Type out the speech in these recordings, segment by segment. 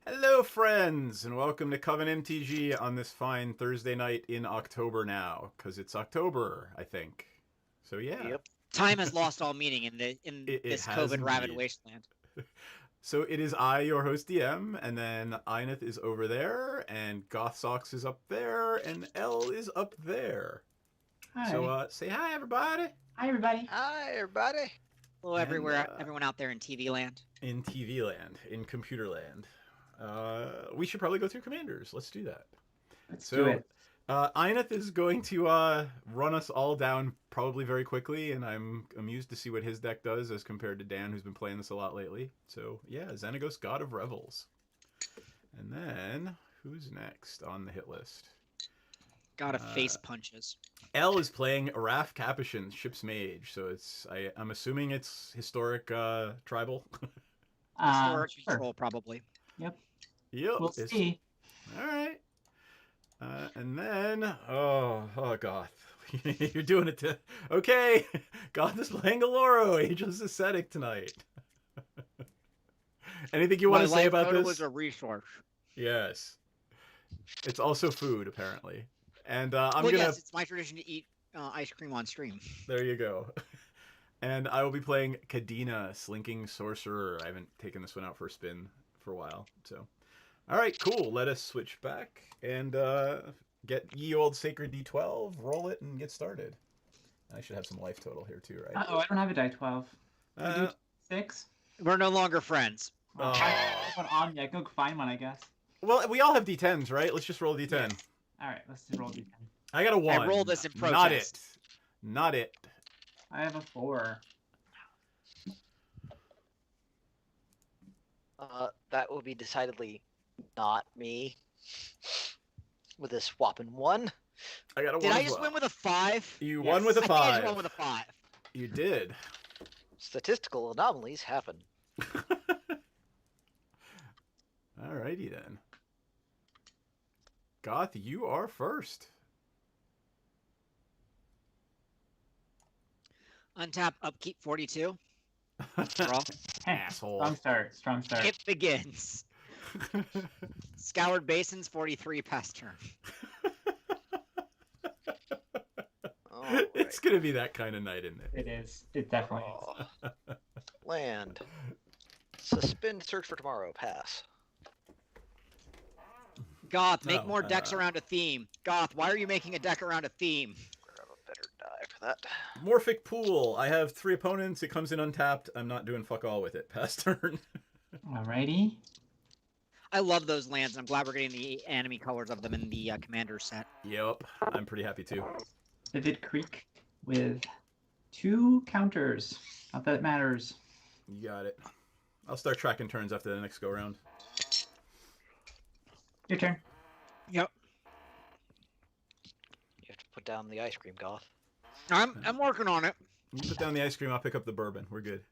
Hello, friends, and welcome to CovenMTG on this fine Thursday night in October now, because it's October, I think. So yeah, Yep. Time has lost all meaning in it this has COVID-ravaged indeed. wasteland. So it is I, your host DM, and then Eineth is over there, and Goth Socks is up there, and L is up there. Hi. So say hi, everybody. Hi, everybody. Hi, everybody. Hello, And, everywhere, everyone out there in TV land. In TV land, in computer land. We should probably go through commanders. Let's do that. Let's do it. Eineth is going to run us all down probably very quickly, and I'm amused to see what his deck does as compared to Dan, who's been playing this a lot lately. So, yeah, Xenagos, God of Revels. And then, who's next on the hit list? God of face punches. L is playing Araf Capuchin, Ship's Mage, so I'm assuming it's historic tribal. Historic Sure. control, probably. Yep. We'll see. All right. And then, oh, Goth. You're doing it to... Okay, Goth is playing Galoro, Ageless Ascetic tonight. Anything you want to say about this? was a resource. Yes. It's also food, apparently. And Yes, it's my tradition to eat ice cream on stream. There you go. And I will be playing Kadena, Slinking Sorcerer. I haven't taken this one out for a spin for a while, so... All right, cool. Let us switch back and get ye old sacred D12, roll it, and get started. I should have some life total here too, right? Oh, I don't have a die 12. I do 6. We're no longer friends. I have one on me. I go find one, I guess. Well, we all have D10s, right? Let's just roll a D10. Yes. All right, let's just roll D10. I got a 1. I rolled this in protest. Not it. Not it. I have a 4. That will be decidedly not me. With a whopping 1. I got a 1 Did I as just well. win with a 5? You Yes. won with a I think I 5. just won with a 5. You did. Statistical anomalies happen. Alrighty then. Goth, you are first. Untap, upkeep 42. Draw. Asshole. Strong start. Strong start. It begins. Scoured Basins 43 past turn. It's gonna be that kind of night, isn't it? It is. It definitely is. Land. Suspend search for tomorrow. Pass. Goth, make Oh, more decks around a theme. Goth, why are you making a deck around a theme? Grab a better die for that. Morphic Pool. I have 3 opponents. It comes in untapped. I'm not doing fuck all with it. Pass turn. Alrighty. I love those lands, and I'm glad we're getting the enemy colors of them in the commander set. Yep. I'm pretty happy too. Vivid Creek with 2 counters. Not that it matters. You got it. I'll start tracking turns after the next go round. Your turn. Yep. You have to put down the ice cream, Goth. I'm working on it. You put down the ice cream. I'll pick up the bourbon. We're good.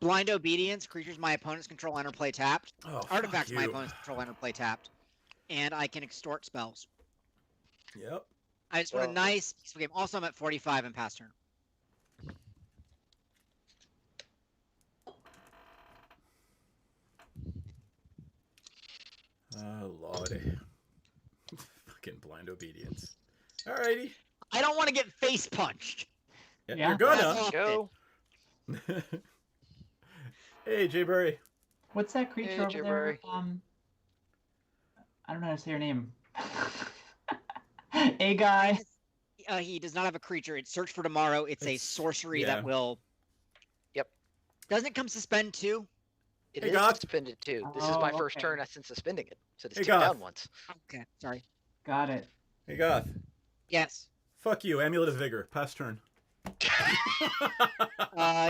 Blind Obedience, creatures my opponents control enter play tapped. Oh, Artifacts fuck my you. opponents control enter play tapped. And I can extort spells. Yep. I just want a Well- nice peaceful game. Also, I'm at 45 in past turn. Oh, lordy. Fucking blind obedience. Alrighty. I don't want to get face punched. Yeah, Yeah. You're gonna. That's Go. Hey, Jay Burry. What's that creature Hey, over Jay there? Barry. I don't know how to say her name. A guy. He does not have a creature. It's Search for Tomorrow. It's a It's- sorcery yeah. that will... Yep. Doesn't it come suspend too? It Hey, is Goth. suspended too. This is Oh, my first okay. turn since suspending it. So just Hey, tick down Goth. once. Okay, sorry. Got it. Hey, Goth. Yes. Fuck you. Amulet of Vigor. Pass turn.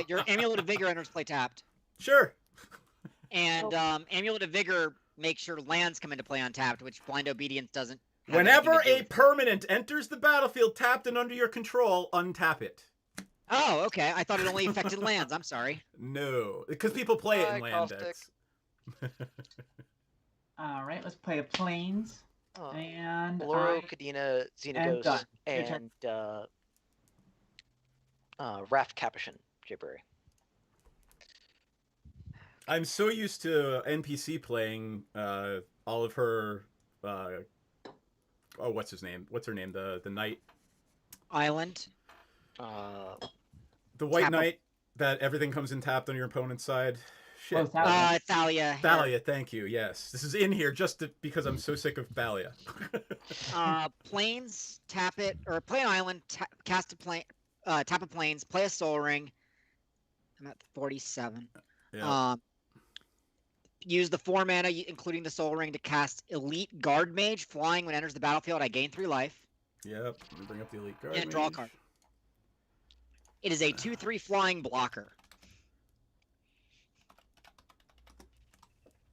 Your Amulet of Vigor enters play tapped. Sure. And Amulet of Vigor makes your lands come into play untapped, which Blind Obedience doesn't. have Whenever anything to do a with. permanent enters the battlefield tapped and under your control, untap it. Oh, okay. I thought it only affected lands. I'm sorry. No, because people play it in Bye, land Caustic. decks. Alright, let's play a Plains. Oh, And Bloro, I... Cadena, And done. Xenagos, Your turn. and Raph Capuchin, Jayberry. I'm so used to NPC playing all of her. Oh, what's his name? What's her name? The knight, Island. Uh, the white Tap a- knight. That everything comes in tapped on your opponent's side. Oh, Shit. Thalia. Thalia. Thalia, thank you. Yes, this is in here because I'm so sick of Thalia. Plains, tap it, or play an island, cast a plane, tap a plains, play a soul ring. I'm at 47. Yeah. Use the 4 mana, including the soul ring, to cast Elite Guard Mage. Flying when it enters the battlefield, I gain 3 life. Yep. Let me bring up the elite guard. And draw a mage. card. It is a 2/3 flying blocker.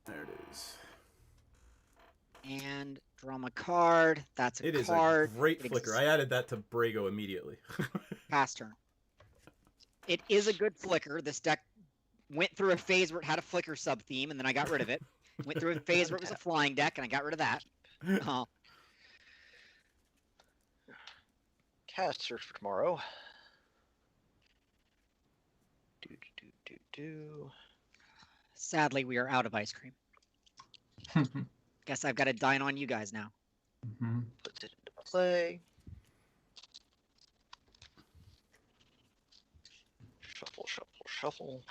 There it is. And draw my card. That's a It is card. a great It flicker. exists. I added that to Brago immediately. Pass turn. It is a good flicker. This deck went through a phase where it had a flicker sub theme, and then I got rid of it. Went through a phase where it was a flying deck, and I got rid of that. cast search for tomorrow. Do. Sadly, we are out of ice cream. Guess I've got to dine on you guys now. Mhm. Puts it into play. Shuffle, shuffle, shuffle.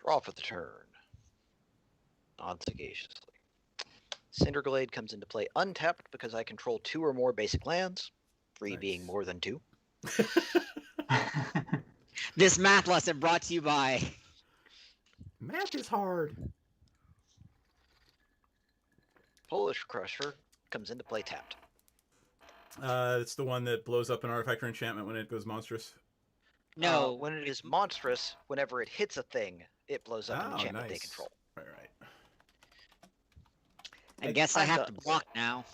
Draw for the turn. Nod sagaciously. Cinderglade comes into play untapped because I control 2 or more basic lands, 3 being Nice. more than 2. This math lesson brought to you by. Math is hard. Polish Crusher comes into play tapped. It's the one that blows up an artifact or enchantment when it goes monstrous. No, When it is monstrous, whenever it hits a thing, it blows up an Oh, enchantment they nice. control. Right, I guess I I'm have to done. block now.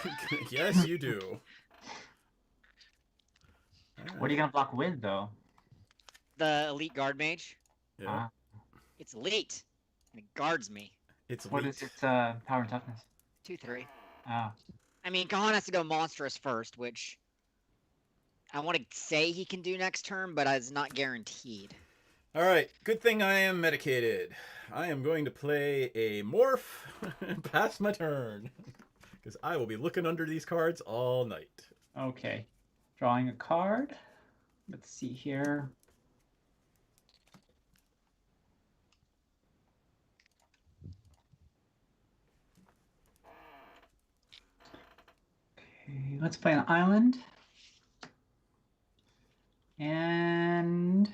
right. Yes, you do. What are you gonna block with though? The Elite Guard Mage. Yeah, Ah, It's elite. And it guards me. it's what elite. is its power and toughness? 2/3. Ah, I mean, Kahan has to go monstrous first, which I want to say he can do next turn, but it's not guaranteed. All right, good thing I am medicated. I am going to play a morph and pass my turn. Because I will be looking under these cards all night. okay. Drawing a card. Let's see here. Okay, let's play an island. And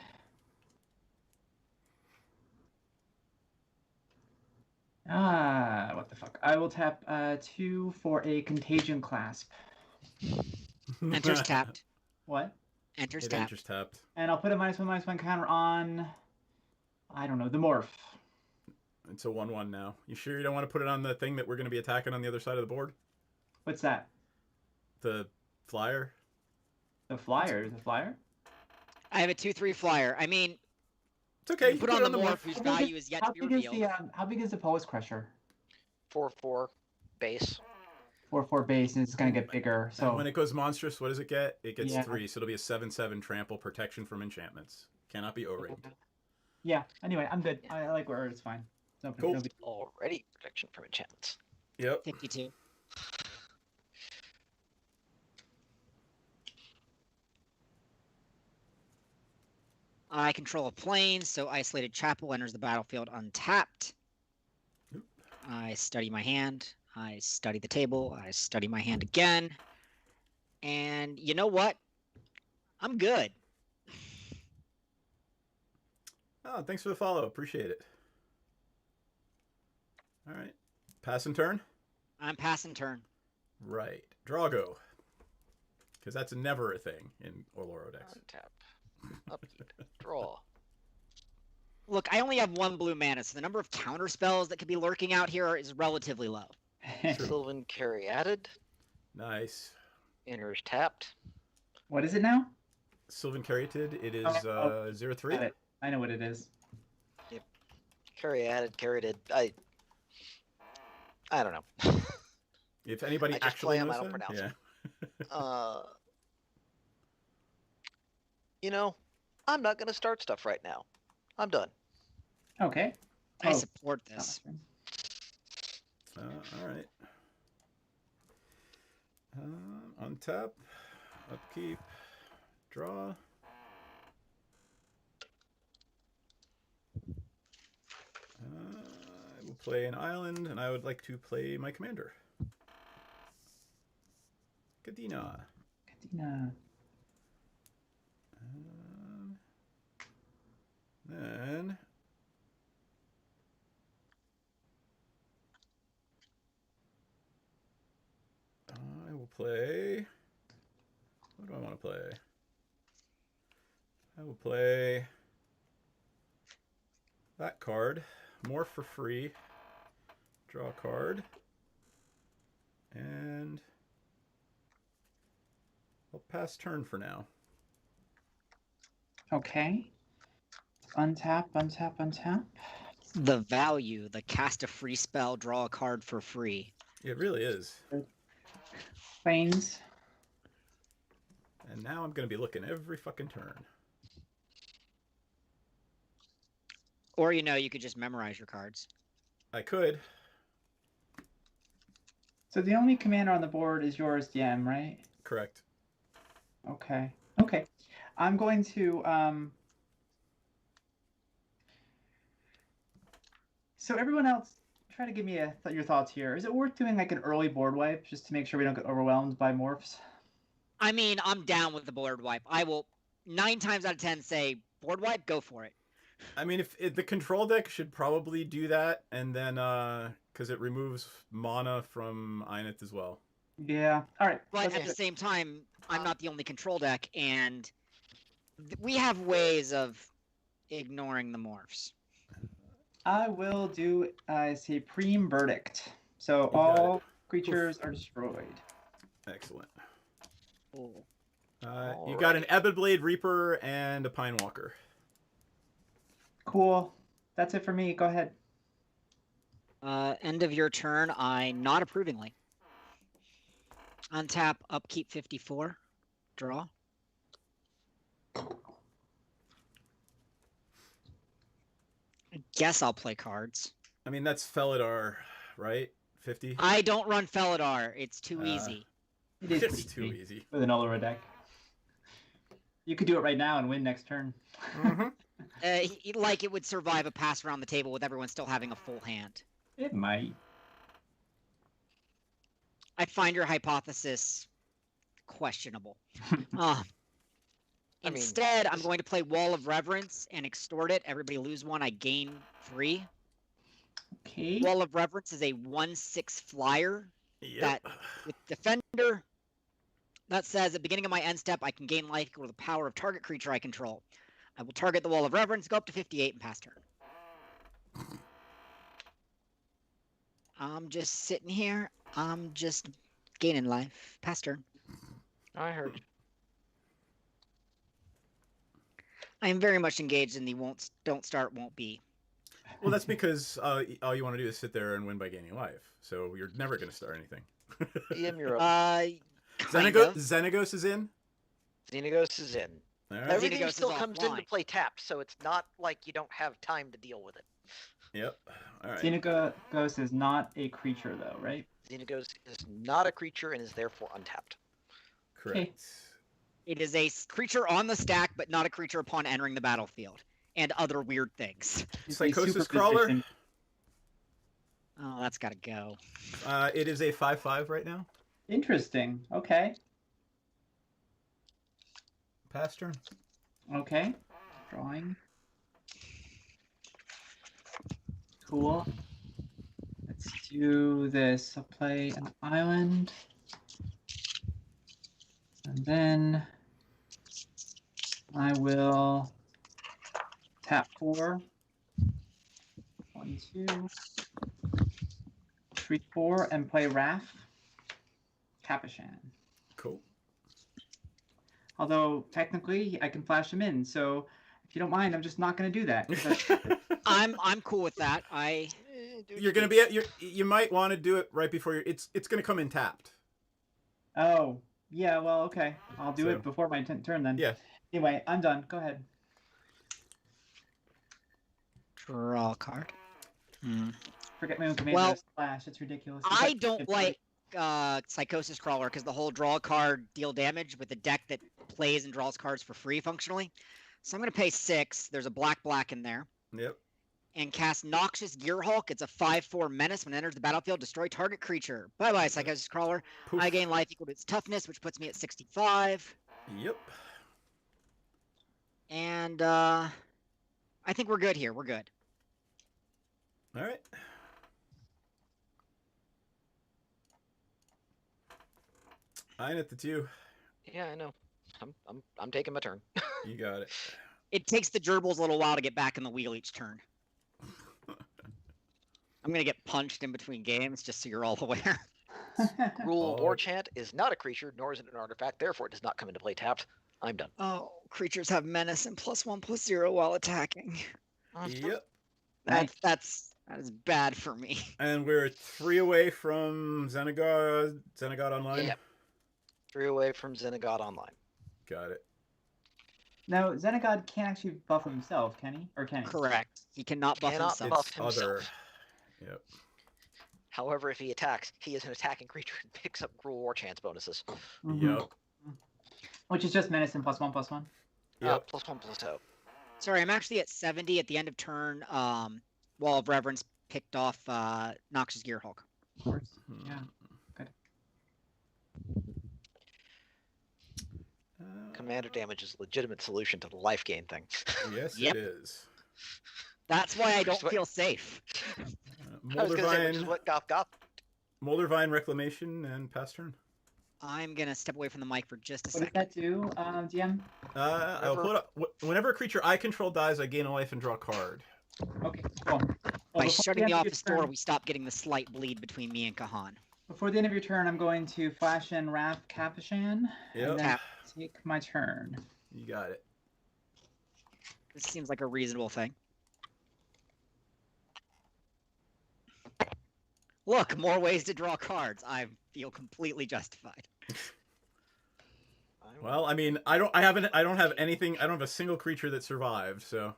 what the fuck? I will tap 2 for a Contagion Clasp. Enters tapped. What? Enters It tapped. enters tapped. And I'll put a -1/-1 counter on, I don't know, the morph. It's a 1/1 now. You sure you don't want to put it on the thing that we're going to be attacking on the other side of the board? What's that? The flyer? The flyer? The flyer? I have a 2/3 flyer. I mean, It's okay. you put on the morph whose How big value is yet to be revealed. How big is the Polish Crusher? 4/4 base. 4/4 base, and it's gonna get bigger. So When it goes monstrous, what does it get? It gets Yeah. 3, so it'll be a 7/7 trample protection from enchantments. Cannot be O-ringed. yeah. Anyway, I'm good. I like where it's fine. No, Cool. no big- Already protection from enchantments. Yep. 52. I control a plane, so Isolated Chapel enters the battlefield untapped. Oop. I study my hand. I study the table. I study my hand again. And you know what? I'm good. Oh, thanks for the follow. Appreciate it. All right. Pass and turn? I'm passing turn. Right. Drago. Because that's never a thing in Orloro decks. Untap. Upkeep. Draw. Look, I only have 1 blue mana, so the number of counter spells that could be lurking out here is relatively low. Sylvan Caryatid. Nice. Enters tapped. What is it now? Sylvan Caryatid, it is Oh, 0/3. Got it. I know what it is. Caryatid. I don't know. If anybody I just actually play 'em, knows I don't that, pronounce yeah. You know, I'm not gonna start stuff right now. I'm done. Okay. I Oh, support this. All right. Untap, upkeep, draw. I will play an island, and I would like to play my commander. Kadena. Kadena. Then I will play. What do I want to play? I will play that card. More for free. Draw a card. And I'll pass turn for now. Okay. Untap, untap, untap. The value, the cast a free spell, draw a card for free. It really is. Planes. And now I'm going to be looking every fucking turn. Or, you could just memorize your cards. I could. So the only commander on the board is yours, DM, right? Correct. Okay. Okay. I'm going to so everyone else, try to give me your thoughts here. Is it worth doing like an early board wipe just to make sure we don't get overwhelmed by morphs? I mean, I'm down with the board wipe. I will 9 times out of 10 say board wipe, go for it. I mean, if the control deck should probably do that, and then because it removes mana from Ineth as well. Yeah. All right. But at the same time, I'm not the only control deck, and we have ways of ignoring the morphs. I will do a supreme verdict. So got all it. creatures are destroyed. Excellent. Ooh. You got an Ebonblade Reaper and a Pine Walker. Cool. That's it for me. Go ahead. End of your turn, I not approvingly. Untap, upkeep 54. Draw. I guess I'll play cards. I mean, that's Felidar, right? 50? I don't run Felidar. It's too easy. It is It's pretty too sweet easy. with an Ultra deck. You could do it right now and win next turn. Mm-hmm. Like it would survive a pass around the table with everyone still having a full hand. It might. I find your hypothesis questionable. Instead, I'm going to play Wall of Reverence and extort it. Everybody lose 1, I gain 3. Okay. Wall of Reverence is a 1/6 flyer Yep. that with Defender that says at the beginning of my end step I can gain life equal to the power of target creature I control. I will target the Wall of Reverence, go up to 58 and pass turn. I'm just sitting here. I'm just gaining life. Pass turn. I heard. I am very much engaged in the don't start, won't be. Well, that's because all you want to do is sit there and win by gaining life. So you're never going to start anything. DM, you're up. Kind of. Xenagos is in? Xenagos is in. All right. Everything Xenagos is still comes into offline. play tapped, so it's not like you don't have time to deal with it. Yep. All right. Xenagos is not a creature, though, right? Xenagos is not a creature and is therefore untapped. Correct. It is a creature on the stack, but not a creature upon entering the battlefield. And other weird things. It's a Psychosis super Crawler? position. Oh, that's got to go. It is a 5/5 right now. Interesting. Okay. Pass turn. Okay. Drawing. Cool. Let's do this. I'll play an island. And then I will tap 4. 1, 2, 3, 4, and play Wrath. Capuchan. Cool. Although technically I can flash him in, so if you don't mind, I'm just not going to do that. 'cause that's- I'm cool with that. You're gonna be you might want to do it right before it's gonna come in tapped. Oh, Yeah, well, okay. I'll do So- it before my turn then. Yeah. Anyway, I'm done. Go ahead. Draw a card. Forget my own command. Well, Splash. It's ridiculous. I don't like Psychosis Crawler because the whole draw a card, deal damage with a deck that plays and draws cards for free functionally. So I'm going to pay 6. There's a black in there. Yep. And cast Noxious Gearhulk. It's a 5/4 menace. When it enters the battlefield, destroy target creature. Bye-bye, Psychosis Crawler. Poof. I gain life equal to its toughness, which puts me at 65. Yep. And I think we're good here. We're good. All right. Eineth, it's you. Yeah, I know. I'm taking my turn. You got it. It takes the gerbils a little while to get back in the wheel each turn. I'm going to get punched in between games, just so you're all aware. Rule Oh. War Chant is not a creature, nor is it an artifact. Therefore, it does not come into play tapped. I'm done. Oh, creatures have menace and +1/+0 while attacking. Yep. Nice. That is bad for me. And we're 3 away from Xenagod Online. Yep. 3 away from Xenagod Online. Got it. Now, Xenagod can't actually buff himself, can he? Or can he? Correct. He cannot buff Cannot himself. buff It's himself. other. Yep. However, if he attacks, he is an attacking creature and picks up Rule War Chance bonuses. Mhm. Yep. Which is just menace and +1/+1. Yep. +1/+2. Sorry, I'm actually at 70 at the end of turn. Wall of Reverence picked off Noxious Gearhulk. Of course. Hmm. Yeah. Good. Commander damage is a legitimate solution to the life gain thing. Yes, Yep. it is. That's why I don't Just what- feel safe. I was gonna say, which is Moldervine, what Goth got. Moldervine Reclamation, and pass turn. I'm going to step away from the mic for just a What does second. that do, DM? I'll Whenever- put up, whenever a creature I control dies, I gain a life and draw a card. Okay, cool. Well, By before shutting end the of your office door, turn- we stop getting the slight bleed between me and Kahan. Before the end of your turn, I'm going to flash in Wrath Capuchan Yep. and then Tap. take my turn. You got it. This seems like a reasonable thing. Look, more ways to draw cards. I feel completely justified. Well, I mean, I don't have anything. I don't have a single creature that survived. So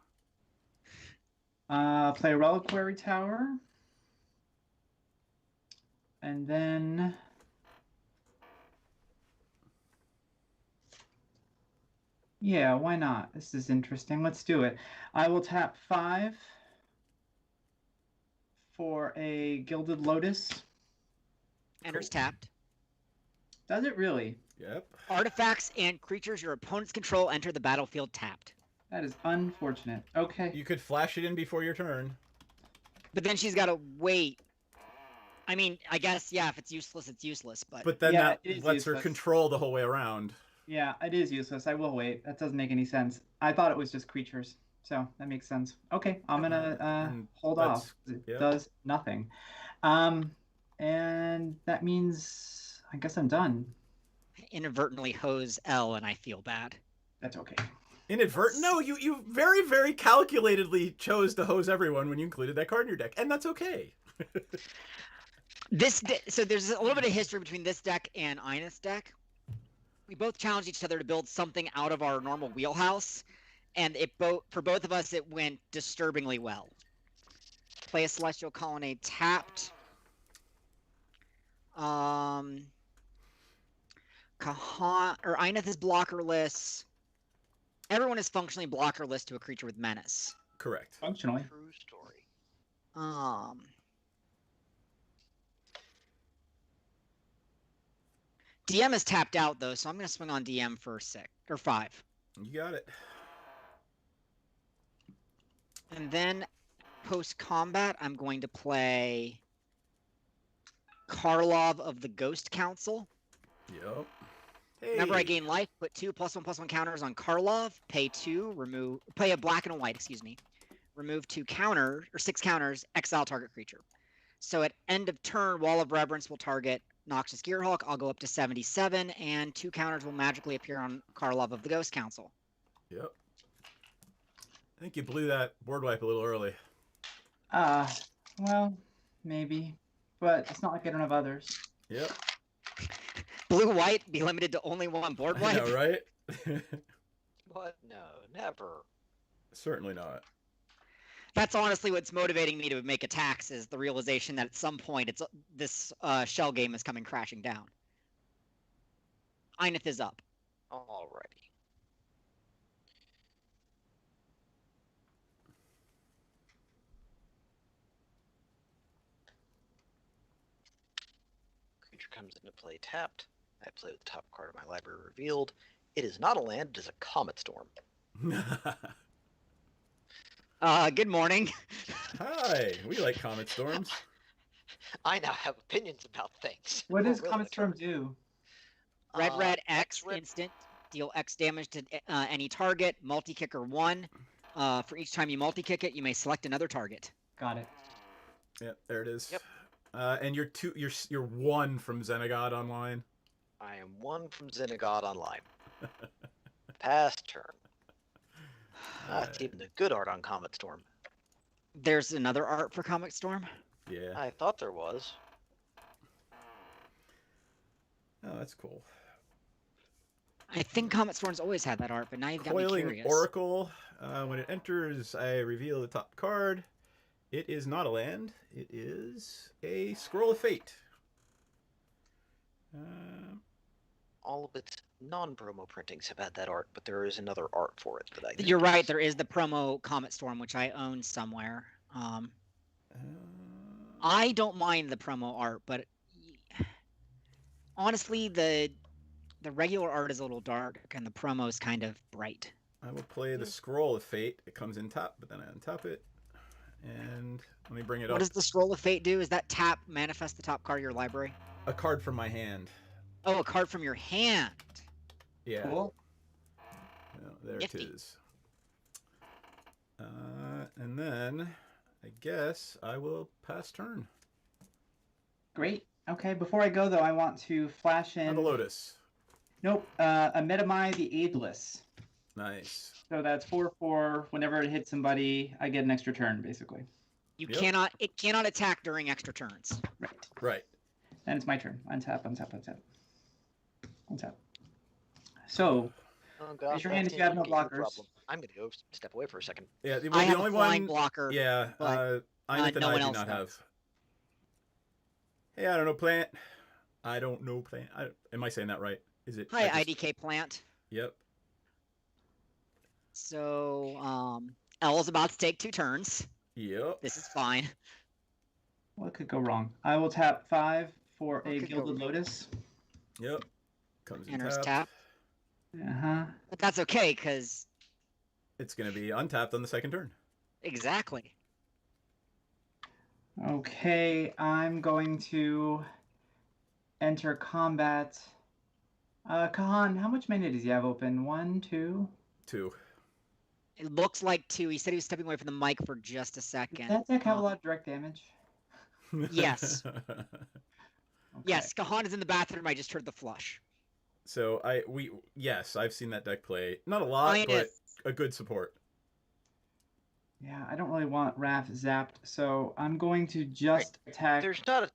Play Reliquary Tower. And then... Yeah, why not? This is interesting. Let's do it. I will tap 5 for a Gilded Lotus. Enters Cool. tapped. Does it really? yep. Artifacts and creatures your opponents control enter the battlefield tapped. That is unfortunate. Okay. You could flash it in before your turn. But then she's got to wait. I mean, I guess, yeah, if it's useless, it's useless. But then Yeah, that it is lets her useless. control the whole way around. Yeah, it is useless. I will wait. That doesn't make any sense. I thought it was just creatures. So that makes sense. Okay, I'm gonna And hold that's- off. It yeah. does nothing. And that means I guess I'm done. Inadvertently hose L, and I feel bad. That's okay. Inadvertent? No, you very, very calculatedly chose to hose everyone when you included that card in your deck, and that's okay. So there's a little bit of history between this deck and Ineth's deck. We both challenged each other to build something out of our normal wheelhouse, and for both of us it went disturbingly well. Play a Celestial Colonnade tapped. Kahan or Ineth is blockerless. Everyone is functionally blockerless to a creature with menace. Correct. Functionally. True story. DM is tapped out though, so I'm gonna swing on DM for 6 or 5. You got it. And then post combat, I'm going to play Karlov of the Ghost Council. Yep. Remember, I Hey. gain life, put 2 +1/+1 counters on Karlov, pay 2, play a black and a white, excuse me. Remove 2 counters, or 6 counters, exile target creature. So at end of turn, Wall of Reverence will target Noxious Gearhulk. I'll go up to 77, and 2 counters will magically appear on Karlov of the Ghost Council. Yep. I think you blew that board wipe a little early. Well, maybe. But it's not like I don't have others. Yep. Blue white be limited to only one board I wipe. know, right? What? No, never. Certainly not. That's honestly what's motivating me to make attacks is the realization that at some point this shell game is coming crashing down. Einith is up. Alrighty. Creature comes into play tapped. I play with the top card of my library revealed. It is not a land, it is a Comet Storm. Good morning. Hi, we like comet storms. I now have opinions about things. What does Really, Comet Storm turn. do? Red X Red. instant. Deal X damage to any target. Multi-kicker 1. For each time you multi-kick it, you may select another target. Got it. Yep, there it is. Yep. And you're 1 from Xenagod Online. I am 1 from Xenagod Online. Pass turn. It's even the good art on Comet Storm. There's another art for Comic Storm. Yeah. I thought there was. Oh, that's cool. I think Comet Storm's always had that art, but now you've got me Coiling curious. Oracle. When it enters, I reveal the top card. It is not a land. It is a Scroll of Fate. All of its non-promo printings have had that art, but there is another art for it that I. You're right. There is the promo Comet Storm, which I own somewhere. I don't mind the promo art, but honestly, the regular art is a little dark, and the promo is kind of bright. I will play the Scroll of Fate. It comes in top, but then I untap it. And let me bring it up. What does the Scroll of Fate do? Is that tap manifest the top card of your library? A card from my hand. Oh, a card from your hand. Yeah. Cool. Yeah, there Nifty. it is. And then I guess I will pass turn. Great. Okay, before I go though, I want to flash in. On the Lotus. Nope. A Metamai the Ageless. Nice. So that's 4/4. Whenever it hits somebody, I get an extra turn, basically. You Yep. It cannot attack during extra turns. Right. Right. And it's my turn. Untap, untap, untap. Untap. So, Oh gosh, raise your hand that's if you have no gonna be your blockers. problem. I'm gonna go step away for a second. Yeah. The, I the have only a flying one. blocker. Yeah. but, Einith and no I one do else not does. have. Hey, I don't know plant. I don't know plant. Am I saying that right? Is it? Hi, I just- IDK plant. Yep. So, L's about to take 2 turns. Yep. This is fine. what could go wrong? I will tap 5 for What a could go Gilded wrong? Lotus. Yep. Comes in Enters tap. tap. Uh-huh. But that's okay, because It's gonna be untapped on the second turn. exactly. Okay, I'm going to enter combat. Kahan, how much mana does he have open? 1, 2? 2. It looks like 2. He said he was stepping away from the mic for just a Does second. that deck have a Um, lot of direct damage? Yes. Okay. Yes, Kahan is in the bathroom. I just heard the flush. So yes, I've seen that deck play. Not a lot, Einith. but a good support. Yeah, I don't really want Raph zapped, so I'm going to just attack. There's not a.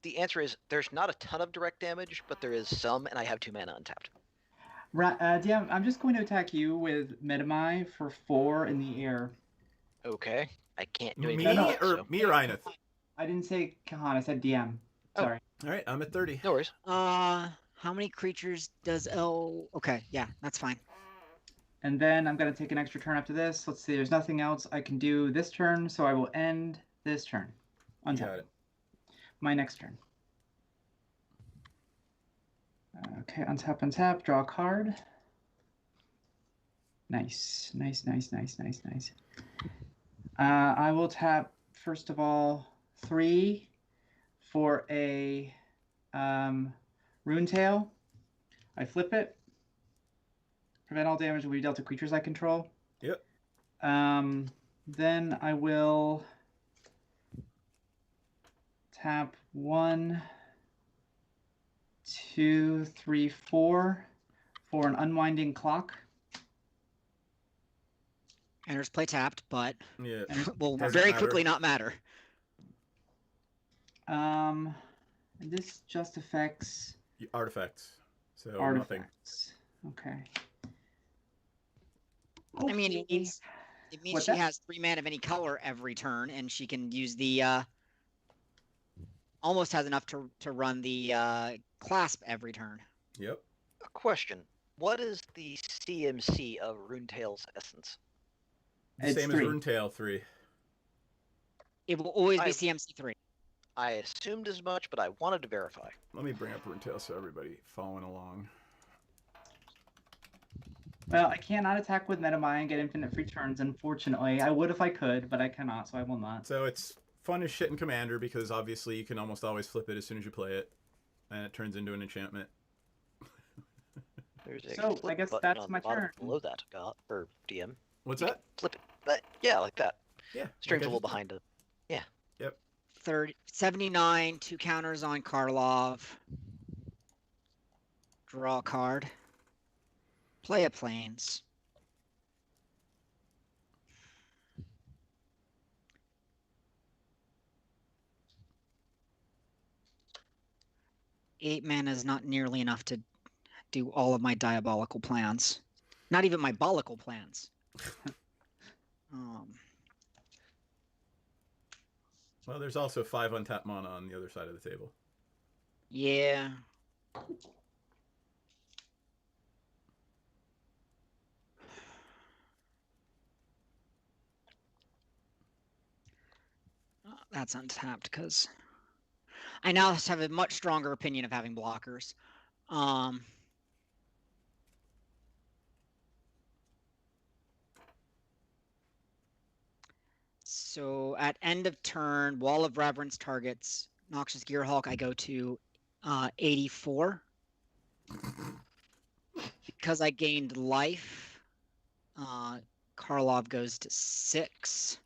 The answer is there's not a ton of direct damage, but there is some, and I have 2 mana untapped. DM, I'm just going to attack you with Metamai for 4 in the air. Okay, I can't do Me anything. No, about or it, so- me or Einith? I didn't say Kahan, I said DM. Oh. Sorry. All right, I'm at 30. No worries. How many creatures does L? Okay, yeah, that's fine. And then I'm going to take an extra turn after this. Let's see, there's nothing else I can do this turn, so I will end this turn. You Untap. got it. My next turn. Okay, untap, untap, draw a card. Nice, nice, nice, nice, nice, nice. I will tap, first of all, 3 for a Rune Tail. I flip it. Prevent all damage will be dealt to creatures I control. Yep. Then I will tap 1, 2, 3, 4 for an Unwinding Clock. Enters play tapped, but Yeah. will Doesn't very matter. quickly not matter. And this just affects Artifacts. So nothing. Artifacts. Okay. I mean, it Okay. means What's she that? has 3 mana of any color every turn, and she can use the almost has enough to run the clasp every turn. Yep. A question. What is the CMC of Runetail's Essence? It's Same 3. as Runetail 3. It will always be I- CMC3. I assumed as much, but I wanted to verify. Let me bring up Runetail so everybody following along. Well, I cannot attack with Metamai and get infinite free turns, unfortunately. I would if I could, but I cannot, so I will not. So it's fun as shit in Commander because obviously you can almost always flip it as soon as you play it, and it turns into an enchantment. There's a So, flip I guess button that's on my the bottom turn. below that, or DM. What's You that? can flip it. But yeah, like that. Yeah. Stream's like a I little just- behind it. 79, 2 counters on Karlov. Draw a card. Play a Plains. Eight mana is not nearly enough to do all of my diabolical plans. Not even my bolical plans. Well, there's also 5 untapped mana on the other side of the table. Yeah. That's untapped because I now have a much stronger opinion of having blockers. So at end of turn, Wall of Reverence targets Noxious Gearhulk. I go to 84 because I gained life. Karlov goes to 6.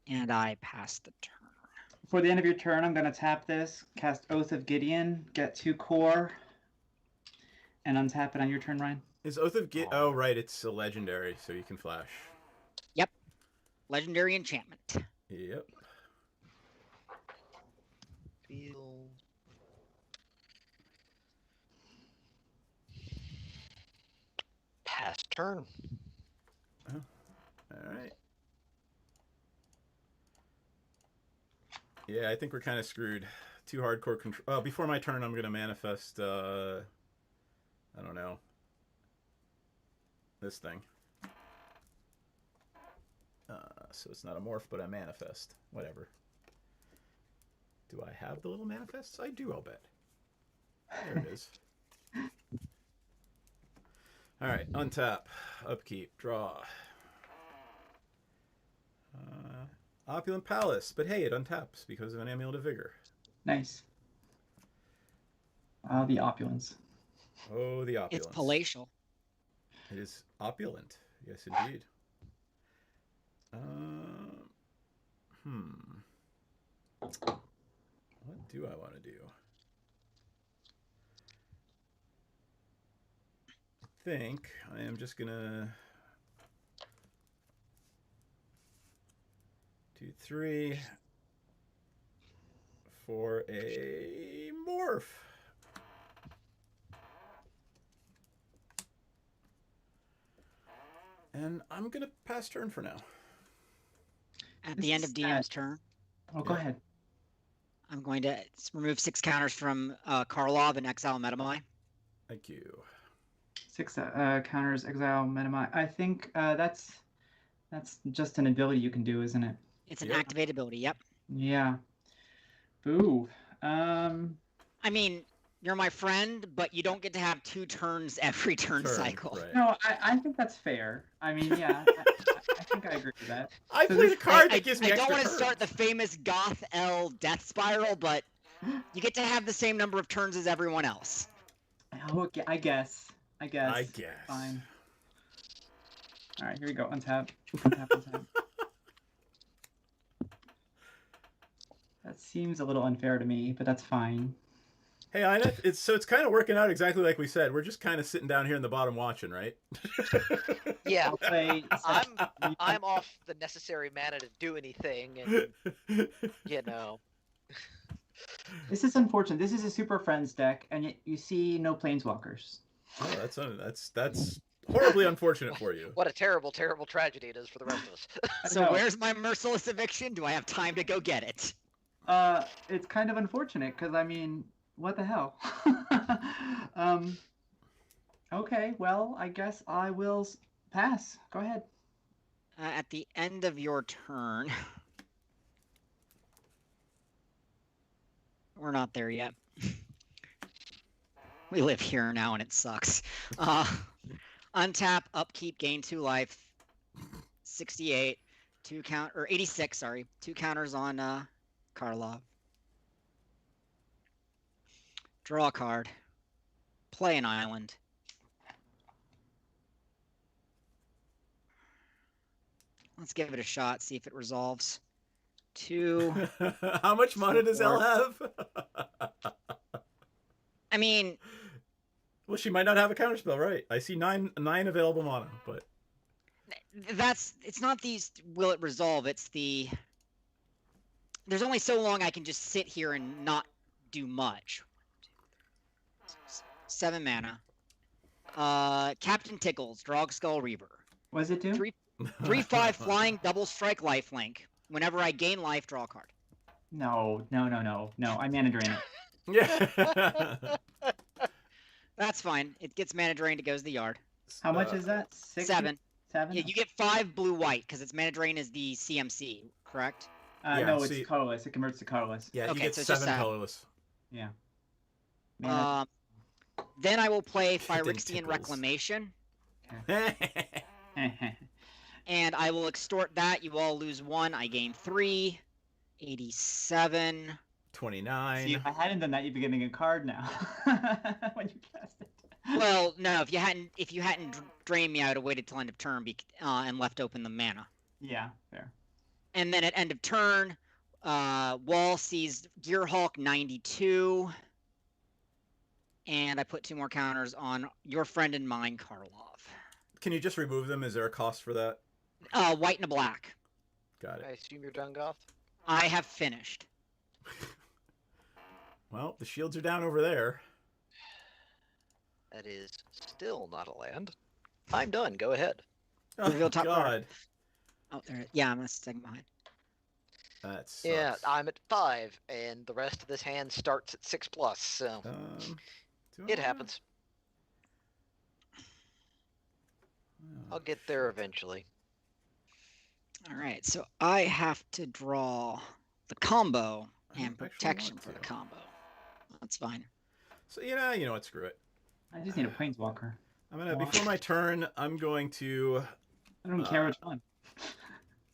And I pass the turn. Before the end of your turn, I'm going to tap this, cast Oath of Gideon, get 2 core, and untap it on your turn, Ryan. Is Oath of Git? Oh, right. It's a legendary, so you can flash. Legendary enchantment. Yep. Feel. Pass turn. All right. Yeah, I think we're kind of screwed. 2 hardcore control. Before my turn, I'm going to manifest, I don't know, this thing. So it's not a morph, but a manifest. Whatever. Do I have the little manifests? I do, I'll bet. There it is. All right, untap, upkeep, draw. Opulent Palace, but hey, it untaps because of an Amulet of Vigor. Nice. The opulence. Oh, the opulence. It's palatial. It is opulent. Yes, indeed. What do I want to do? I think I am just gonna do 3 for a morph. And I'm gonna pass turn for now. At This the end is of DM's turn, Oh, go Yeah. ahead. I'm going to remove 6 counters from Karlov and exile Metamai. Thank you. 6 counters, exile, Metamai. I think that's just an ability you can do, isn't it? It's an Yep. activated ability, yep. Yeah. Boo. I mean, you're my friend, but you don't get to have 2 turns every turn cycle. Right. No, I think that's fair. I mean, yeah, I think I agree with that. I So play this- the card I that gives me don't extra want to start the turns. famous Goth L death spiral, but you get to have the same number of turns as everyone else. Oh, I guess. I guess. Fine. All right, here we go. Untap. Untap, untap. That seems a little unfair to me, but that's fine. Hey, Ina, it's kind of working out exactly like we said. We're just kind of sitting down here in the bottom watching, right? Yeah, I'll play. I'm off the necessary mana to do anything, and you know. This is unfortunate. This is a Super Friends deck, and yet you see no Planeswalkers. Oh, that's horribly unfortunate for you. What a terrible, terrible tragedy it is for the rest of us. So know. where's my merciless eviction? Do I have time to go get it? It's kind of unfortunate because I mean, what the hell? Okay, well, I guess I will pass. Go ahead. At the end of your turn, we're not there yet. We live here now, and it sucks. Untap, upkeep, gain 2 life. 68, 86. Sorry, 2 counters on Karlov. Draw a card. Play an island. Let's give it a shot. See if it resolves. 2. How much mana does Elle have? I mean, Well, she might not have a counterspell, right? I see nine available mana, but it's not these. Will it resolve? It's the. There's only so long I can just sit here and not do much. 7 mana. Captain Tickles, Drog Skull Reaver. What does it do? 3/5 flying, double strike, lifelink. Whenever I gain life, draw a card. No. I mana drain it. Yeah. That's fine. It gets mana drained. It goes to the yard. How much is that? 6? 7. 7? Yeah, you get 5 blue-white because its mana drain is the CMC, correct? Yeah, no, see- it's colorless. It converts to colorless. Yeah, Okay, you get so it's just 7 that. colorless. Yeah. Mana. Then I will play Captain Phyrexian Tickles. Reclamation, and I will extort that. You all lose 1. I gain 3. 87. 29. See, if I hadn't done that, you'd be getting a card now when you cast it. Well, no, if you hadn't drained me, I would have waited till end of turn and left open the mana. Yeah, fair. And then at end of turn, Wall sees Gearhulk 92. And I put 2 more counters on your friend and mine, Karlov. Can you just remove them? Is there a cost for that? White and a black. Got I it. assume you're done, Goth? I have finished. Well, the shields are down over there. That is still not a land. I'm done. Go ahead. Oh, Reveal top God. card. Oh, there. Yeah, I'm a second behind. That sucks. Yeah, I'm at 5, and the rest of this hand starts at 6+, so Do it I- happens. I'll get there eventually. All right, so I have to draw the combo I don't and actually protection want for the to. combo. That's fine. So you know what? Screw it. I just need a planeswalker. I'm gonna Wow. before my turn. I'm going to I don't care which one.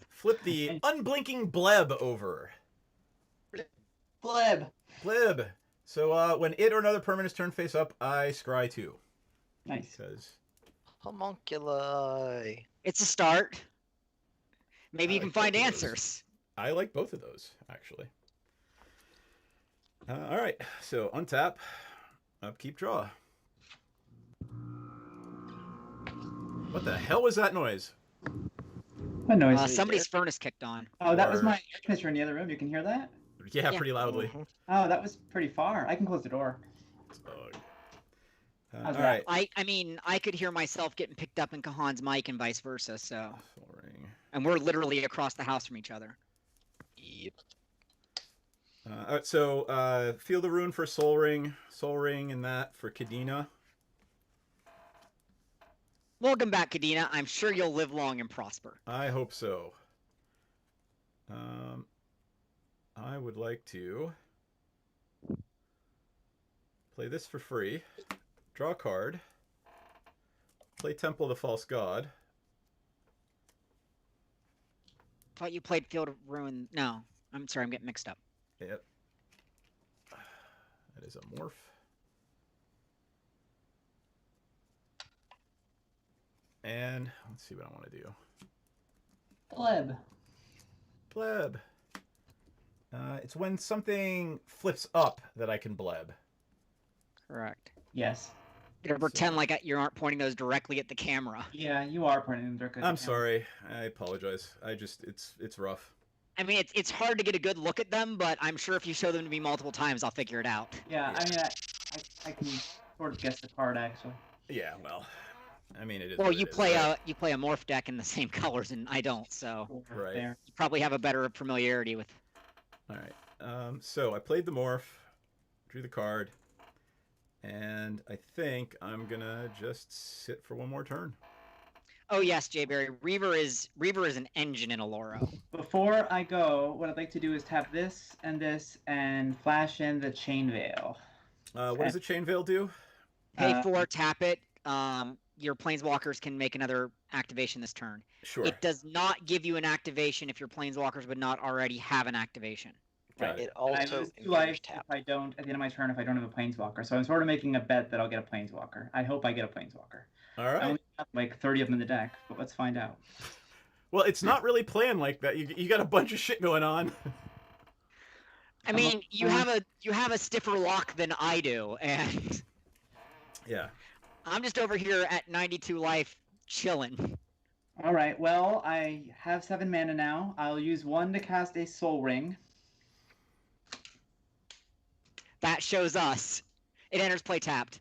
flip the unblinking bleb over. Bleb. Blib. So when it or another permanent is turned face up, I scry 2. Nice. Because Homunculi. It's a start. Maybe I you can like find both of those. answers. I like both of those actually. All right. So untap, upkeep, draw. What the hell was that noise? What noise? Somebody's furnace kicked on. Oh, that was or- my air conditioner in the other room. You can hear that? Yeah, Yeah. pretty loudly. Mhm. Oh, that was pretty far. I can close the door. Ugh. How's All that? right. I mean, I could hear myself getting picked up in Kahan's mic and vice versa. So, Soul Ring. and we're literally across the house from each other. Yep. All right, so feel the rune for Soul Ring, and that for Kadena. Welcome back, Kadena. I'm sure you'll live long and prosper. I hope so. I would like to play this for free. Draw a card. Play Temple of the False God. Thought you played Field of Ruin. No, I'm sorry, I'm getting mixed up. Yep. That is a morph. And let's see what I want to do. Bleb. Bleb. It's when something flips up that I can bleb. Correct. Yes. You gotta pretend like you aren't pointing those directly at the camera. Yeah, you are pointing them directly. at the I'm camera. sorry. I apologize. It's rough. I mean, it's hard to get a good look at them, but I'm sure if you show them to me multiple times, I'll figure it out. Yeah, I mean, I can sort of guess the card actually. Yeah, well, I mean, it is. Well, what you it is, play right? a morph deck in the same colors, and I don't, so Right. There. you probably have a better familiarity with. All right. So I played the morph, drew the card, and I think I'm gonna just sit for one more turn. Oh yes, Jay Berry. Reaver is an engine in Aloro. Before I go, what I'd like to do is tap this and flash in the Chain Veil. What does the Chain Veil do? Pay 4, tap it. Your planeswalkers can make another activation this turn. Sure. It does not give you an activation if your planeswalkers would not already have an activation. Got It And I also lose 2 encounters life tap. if I don't at the end of my turn if I don't have a planeswalker. So I'm sort of making a bet that I'll get a planeswalker. I hope I get a planeswalker. All I right. only have like 30 of them in the deck, but let's find out. Well, it's not really planned like that. You got a bunch of shit going on. I mean, you have a stiffer lock than I do, and Yeah. I'm just over here at 92 life, chilling. All right. Well, I have 7 mana now. I'll use 1 to cast a Soul Ring. That shows us. It enters play tapped.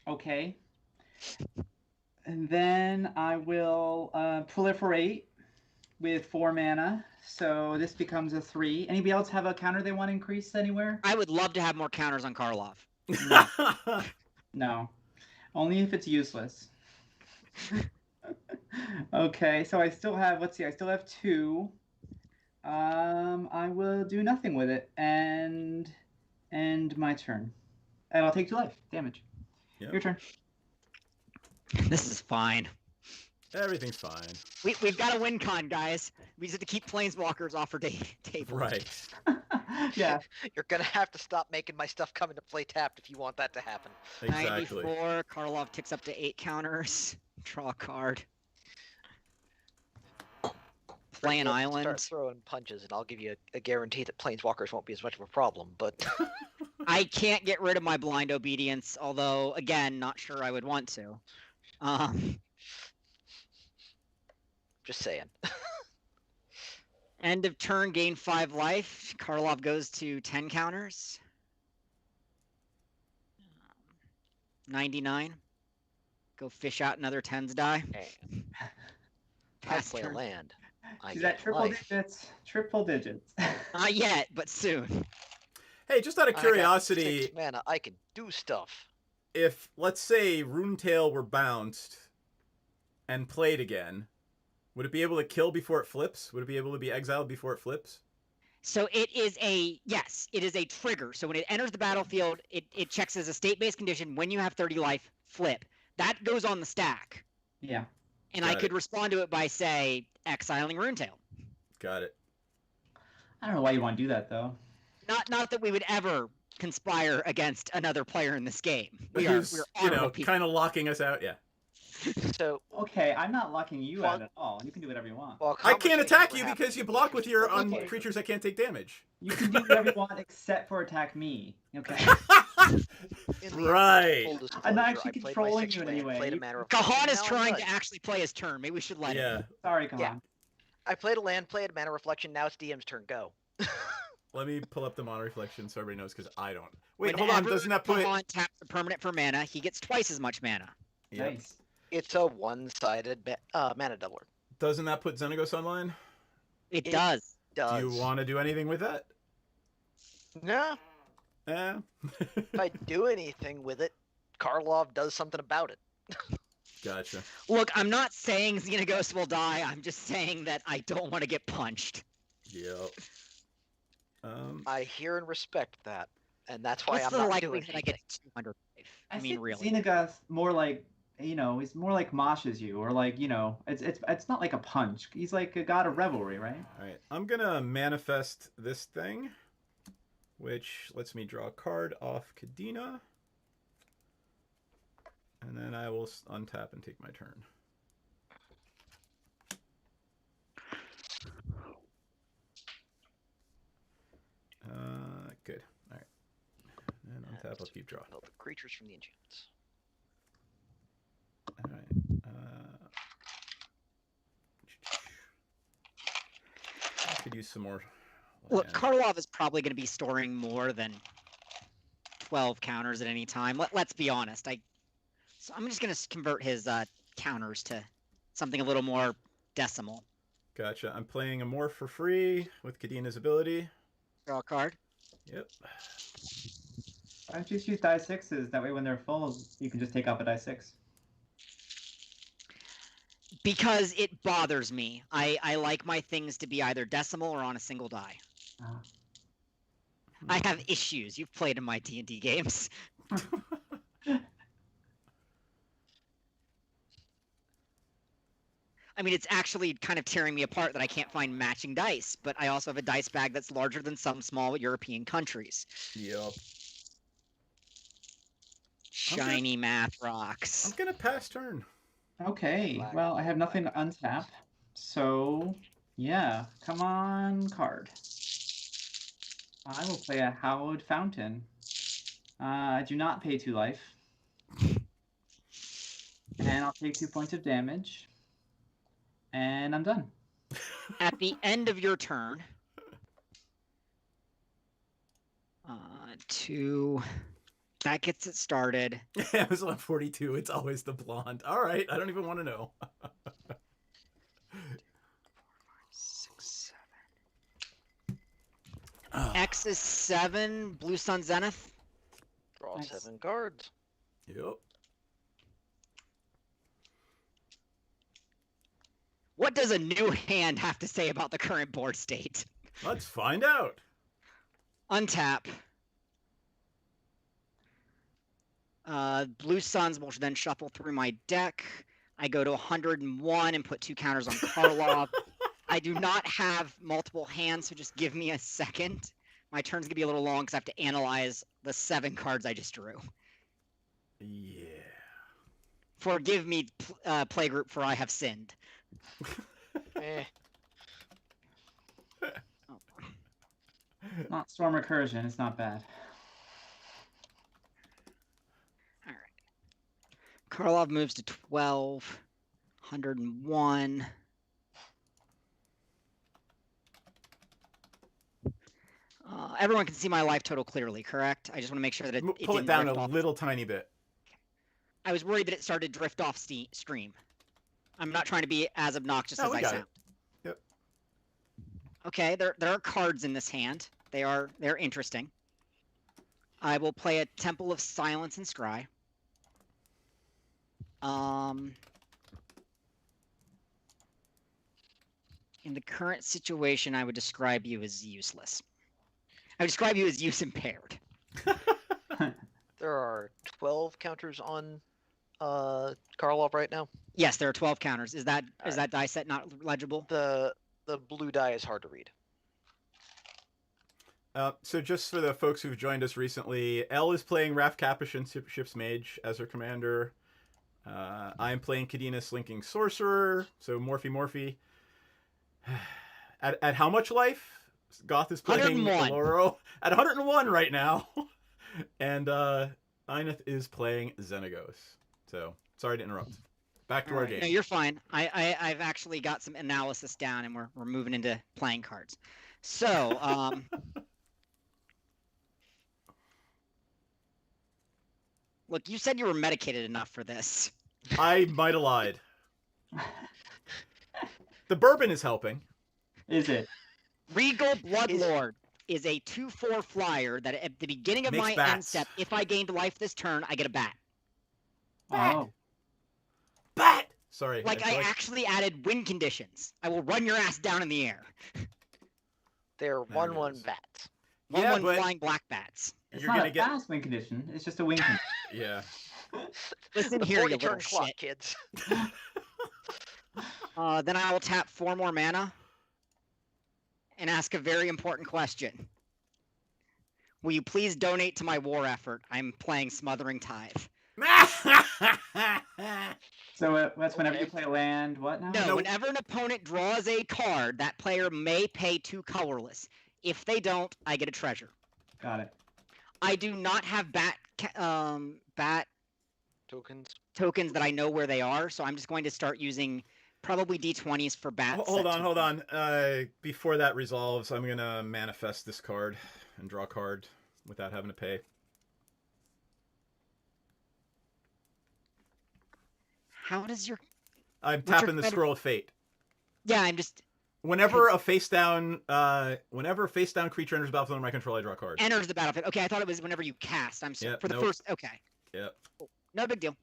Okay. And then I will proliferate with 4 mana. So this becomes a 3. Anybody else have a counter they want to increase anywhere? I would love to have more counters on Karlov. No. Only if it's useless. Okay, so I still have, let's see, I still have 2. I will do nothing with it and end my turn. And I'll take 2 life damage. Yep. Your turn. This is fine. Everything's fine. We've got a win con, guys. We just have to keep planeswalkers off our table. Right. Yeah. You're gonna have to stop making my stuff come into play tapped if you want that to happen. Exactly. 94. Karlov ticks up to 8 counters. Draw a card. Play an Start island. throwing punches, and I'll give you a guarantee that planeswalkers won't be as much of a problem. But I can't get rid of my blind obedience, although again, not sure I would want to. just saying. End of turn, gain 5 life. Karlov goes to 10 counters. 99. Go fish out another 10s die. And I Pass play a turn. land. I She's get at triple life. digits. Triple digits. Not yet, but soon. Hey, just out of I got curiosity, 6 mana. I can do stuff. if let's say Runetail were bounced and played again, would it be able to kill before it flips? Would it be able to be exiled before it flips? So it is it is a trigger. So when it enters the battlefield, it checks as a state-based condition when you have 30 life, flip. That goes on the stack. Yeah. And Got I it. could respond to it by, say, exiling Runetail. Got it. I don't know why you want to do that though. Not that we would ever conspire against another player in this game. We're Who's, honorable people. kind of locking us out. Yeah. So Okay, I'm not locking you Well- out at all. You can do whatever you want. while I can't conversations attack were you happening, because you block with your on Okay. creatures that can't take damage. You can do whatever you want except for attack me. Okay. in the Right. full disclosure, I'm not I actually played my controlling 6 you in land, any way. Played a Manner of Kahan Reflection, is now I'm trying done. to actually play his turn. Maybe we should let Yeah. him. Sorry, Kahan. Yeah. I played a land, played a Mana Reflection. Now it's DM's turn. Go. Let me pull up the Mana Reflection so everybody knows because I don't. Wait, hold Whenever on. Doesn't that put it? Kahan taps a permanent for mana, he gets twice as much mana. Yep. Nice. It's a one-sided mana doubler. Doesn't that put Xenagos online? It It- does. Does. Do you want to do anything with that? No. Eh. If I do anything with it, Karlov does something about it. Gotcha. Look, I'm not saying Xenagos will die. I'm just saying that I don't want to get punched. Yep. I hear and respect that, and that's why What's I'm the not doing likelihood I get anything. 200 life? I I mean, think really. Xenagos more like he's more like moshes you, or like it's not like a punch. He's like a god of revelry, right? All right. I'm gonna manifest this thing, which lets me draw a card off Kadena, and then I will untap and take my turn. Good. All right. And untap. I'll keep drawing. No, the creatures from the enchantments. All right. I could use some more. Look, land. Karlov is probably going to be storing more than 12 counters at any time. Let's be honest. So I'm just going to convert his counters to something a little more decimal. Gotcha. I'm playing a morph for free with Kadina's ability. Draw a card. Yep. Why don't you just use die 6s? That way when they're full, you can just take off a die 6. Because it bothers me. I like my things to be either decimal or on a single die. Ah. I have issues. You've played in my D&D games. I mean, it's actually kind of tearing me apart that I can't find matching dice, but I also have a dice bag that's larger than some small European countries. Yep. Shiny math rocks. I'm gonna pass turn. Okay, Black, well, I have nothing to black. untap. So, yeah, come on, card. I will play a Hallowed Fountain. I do not pay 2 life. And I'll take 2 points of damage. And I'm done. At the end of your turn, that gets it started. Amazon 42. It's always the blonde. All right. I don't even want to know. 6, 7. X is 7. Blue Sun Zenith. Draw Nice. 7 cards. Yep. What does a new hand have to say about the current board state? Let's find out. Untap. Blue Suns will then shuffle through my deck. I go to 101 and put 2 counters on Karlov. I do not have multiple hands, so just give me a second. My turn's going to be a little long because I have to analyze the 7 cards I just drew. Yeah. Forgive me, playgroup, for I have sinned. Eh. Not Storm Recursion, it's not bad. All right. Karlov moves to 12, 101. Everyone can see my life total clearly, correct? I just want to make sure that it Pull it didn't down drift a off. little tiny bit. I was worried that it started to drift off stream. I'm not trying to be as obnoxious No, as we I got sound. it. Yep. Okay, there are cards in this hand. They're interesting. I will play a Temple of Silence and Scry. In the current situation, I would describe you as useless. I would describe you as use impaired. There are 12 counters on Karlov right now. Yes, there are 12 counters. Is that All that die set not legible? The blue die is hard to read. So just for the folks who've joined us recently, Elle is playing Raph Capuchin, Ship's Mage, as her commander. I'm playing Kadina Slinking Sorcerer, so Morphe. At how much life? Goth is playing 101. Loro at 101 right now. And Ineth is playing Xenagos. So, sorry to interrupt. Back to our Alright. game. No, you're fine. I've actually got some analysis down, and we're moving into playing cards. So, look, you said you were medicated enough for this. I might have lied. The bourbon is helping. Is it? Regal Bloodlord is a 2/4 flyer that at the beginning of Makes my end bats. step, if I gained life this turn, I get a bat. Oh. Bat! Sorry. Like feel I actually added win conditions. I will run your ass down in the air. They're There it 1/1 is. bats. Yeah, 1/1 but flying black bats. It's You're not gonna a get- fast win condition, it's just a win condition. yeah. Listen The here, you 40 turn little clock, shit. kids. Then I will tap 4 more mana and ask a very important question. Will you please donate to my war effort? I'm playing Smothering Tithe. So that's whenever Okay. you play land, what now? No, Nope. whenever an opponent draws a card, that player may pay 2 colorless. If they don't, I get a treasure. Got it. I do not have bat Tokens. tokens that I know where they are, so I'm just going to start using Probably D20s for bats. Hold at on, two hold points. on. Before that resolves, I'm gonna manifest this card and draw a card without having to pay. How does your... I'm What's your tapping the credit- Scroll of Fate. Yeah, I'm just... Whenever a face down creature enters the battlefield under my control, I draw a card. Enters the battlefield. Okay, I thought it was whenever you cast. I'm sorry. Yep, For the nope. first... Okay. Yep. Cool. No big deal.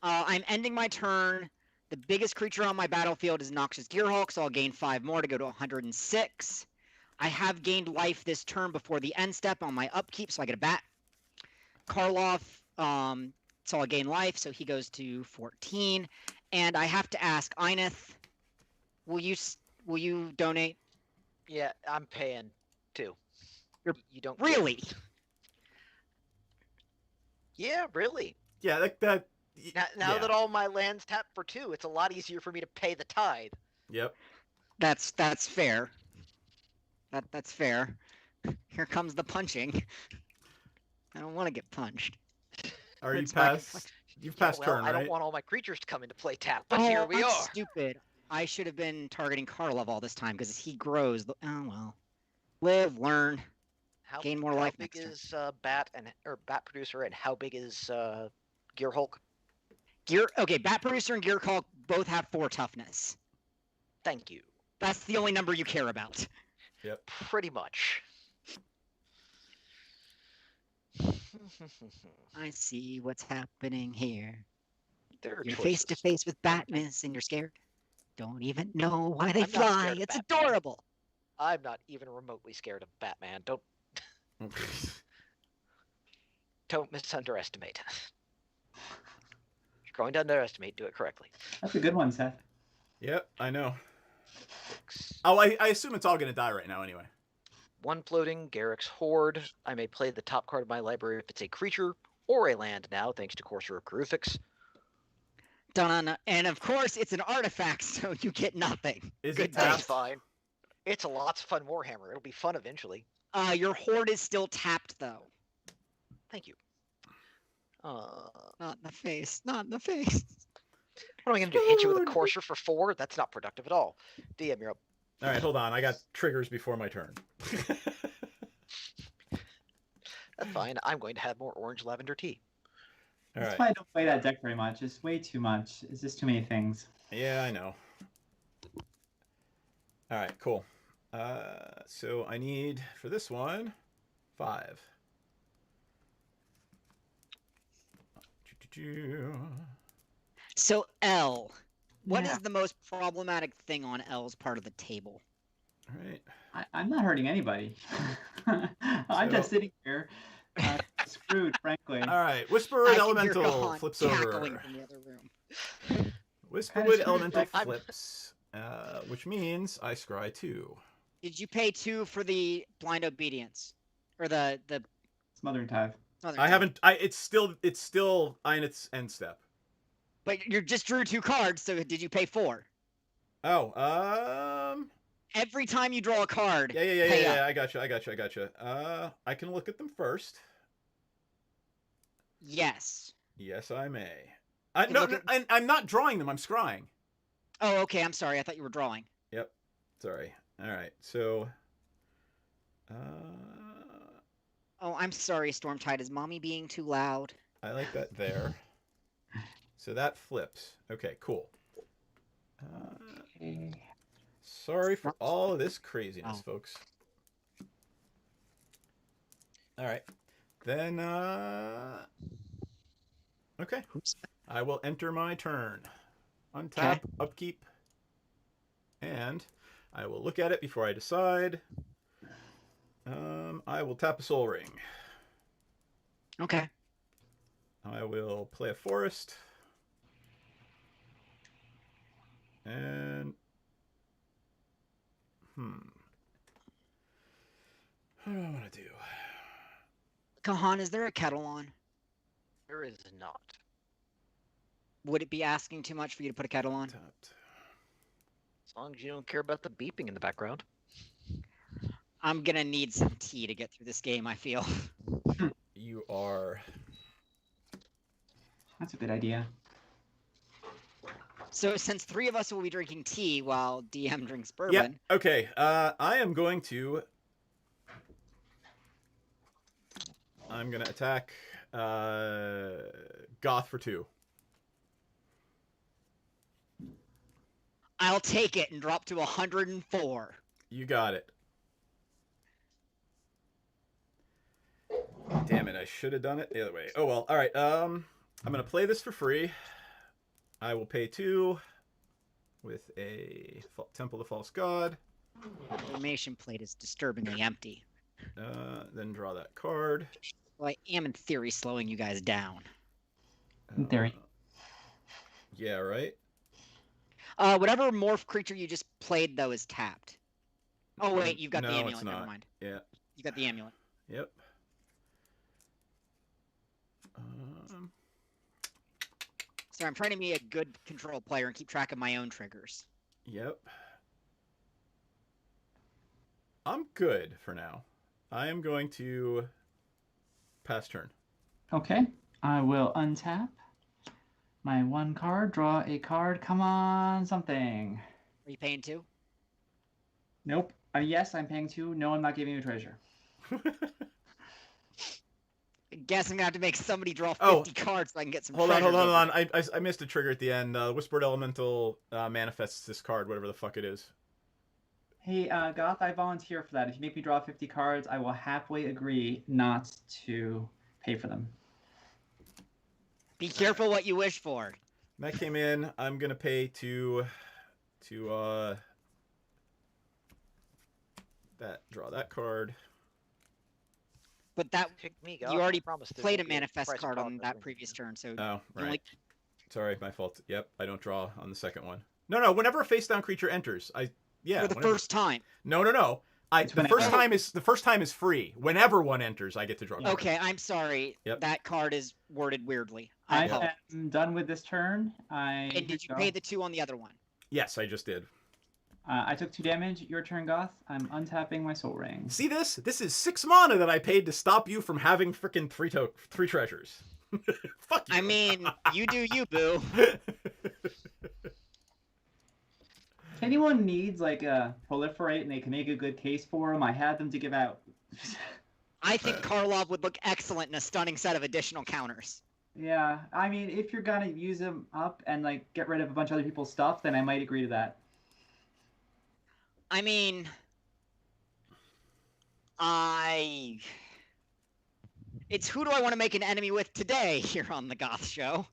Uh, I'm ending my turn. The biggest creature on my battlefield is Noxious Gearhulk, so I'll gain 5 more to go to 106. I have gained life this turn before the end step on my upkeep, so I get a bat. Karloff, so I'll gain life, so he goes to 14. And I have to ask, Ineth, will you donate? Yeah, I'm paying too. You don't Really? Yeah, really. Yeah, that Now yeah. that all my lands tap for 2, it's a lot easier for me to pay the tithe. Yep. That's fair. That's fair. Here comes the punching. I don't want to get punched. Are you It's back and past? You've passed well, turn, I right? don't want all my creatures to come into play tap, but Oh, here we I'm are. stupid. I should have been targeting Karlov all this time because he grows. Oh well. Live, learn. How, Gain more how life big next turn. is Bat Producer, and how big is Gear Hulk? Okay, Bat Producer and Gear Call both have 4 toughness. Thank you. That's the only number you care about. Pretty much. I see what's happening here. There are You're choices. face to face with Batness and you're scared. Don't even know why they I'm not fly. scared of It's Batman. adorable. I'm not even remotely scared of Batman. Don't misunderestimate. If you're going to underestimate, do it correctly. That's a good one, Seth. Yep, I know. Oh, I assume it's all gonna die right now anyway. 1 floating, Garrick's Horde. I may play the top card of my library if it's a creature or a land now, thanks to Courser of Carufix. Done. And of course, it's an artifact, so you get nothing. Is Good it day. That's tapped? fine. It's a lots of fun Warhammer. It'll be fun eventually. Your horde is still tapped, though. Thank you. Not in the face. Not in the face. What am I going to do? Hit you with a Courser for 4? That's not productive at all. DM, you're up. All right, hold on. I got triggers before my turn. That's fine. I'm going to have more orange lavender tea. All That's right. why I don't play that deck very much. It's way too much. It's just too many things. Yeah, I know. All right, cool. So I need for this one 5. So L. What is Yeah. the most problematic thing on L's part of the table? All right. I'm not hurting anybody. I'm just So- sitting here screwed, frankly. All right. Whisperwood I can hear Elemental Gohan flips cackling over. from the other room. Whisperwood screwed, Elemental like, flips, which means I scry 2. Did you pay 2 for the blind obedience, or the Smothering Tithe. other I two? haven't. It's still in its end step. But you just drew 2 cards, so did you pay 4? Oh, Every time you draw a card, yeah. pay up. I got you. I can look at them first. Yes. Yes, I may. Can No, look no, at- I'm not drawing them. I'm scrying. Oh, okay. I'm sorry. I thought you were drawing. Yep. Sorry. All right. So, Oh, I'm sorry, Stormtide. Is mommy being too loud? I like that there. So that flips. Okay, cool. Okay. Sorry for all of this craziness, Oh. folks. All right. Then, okay. Oops. I will enter my turn. Untap, upkeep, and I will look at it before I decide. I will tap a Soul Ring. Okay. I will play a Forest. And... What do I want to do? Kahan, is there a kettle on? There is not. Would it be asking too much for you to put a kettle on? Tapped. As long as you don't care about the beeping in the background. I'm gonna need some tea to get through this game, I feel. You are... That's a good idea. So since 3 of us will be drinking tea while DM drinks Yeah. bourbon, Okay. I am going to. I'm gonna attack Goth for 2. I'll take it and drop to 104. You got it. Damn it! I should have done it the other way. Oh well. All right. I'm gonna play this for free. I will pay 2 with a Temple of the False God. The formation plate is disturbingly empty. Then draw that card. Well, I am in theory slowing you guys down. In theory. Yeah. Right. Whatever morph creature you just played though is tapped. Oh wait, you've got No, the it's amulet. Never not. mind. Yeah. You got the amulet. Yep. So I'm trying to be a good control player and keep track of my own triggers. Yep. I'm good for now. I am going to pass turn. Okay. I will untap my 1 card, draw a card. Come on, something. Are you paying 2? Nope. Yes, I'm paying 2. No, I'm not giving you a treasure. I guess I'm gonna have to make somebody draw 50 Oh. cards so I can get some. Hold on. treasures over. I missed a trigger at the end. Whispered Elemental manifests this card, whatever the fuck it is. Hey, Goth, I volunteer for that. If you make me draw 50 cards, I will happily agree not to pay for them. Be careful what you wish for. That came in. I'm gonna pay to draw that card. But that Pick me, you God. already promised there played a won't be manifest price card on problem that when previous you- turn, so Oh, you right. only Sorry, my fault. Yep, I don't draw on the second one. No. Whenever a face down creature enters, for the whenever- first time. No. It's The first time is free. Whenever one enters, I get to draw. cards. Okay, I'm sorry. Yep. That card is worded weirdly. I apologize. am done with this turn. And did you pay the 2 on the other one? Yes, I just did. I took 2 damage. Your turn, Goth. I'm untapping my Soul Ring. See this? This is 6 mana that I paid to stop you from having freaking 3 treasures. Fuck you. I mean, you do you, boo. If anyone needs like a proliferate and they can make a good case for them, I had them to give out. I think Karlov would look excellent in a stunning set of additional counters. Yeah, I mean, if you're gonna use them up and like get rid of a bunch of other people's stuff, then I might agree to that. I mean, it's who do I want to make an enemy with today here on the Goth Show?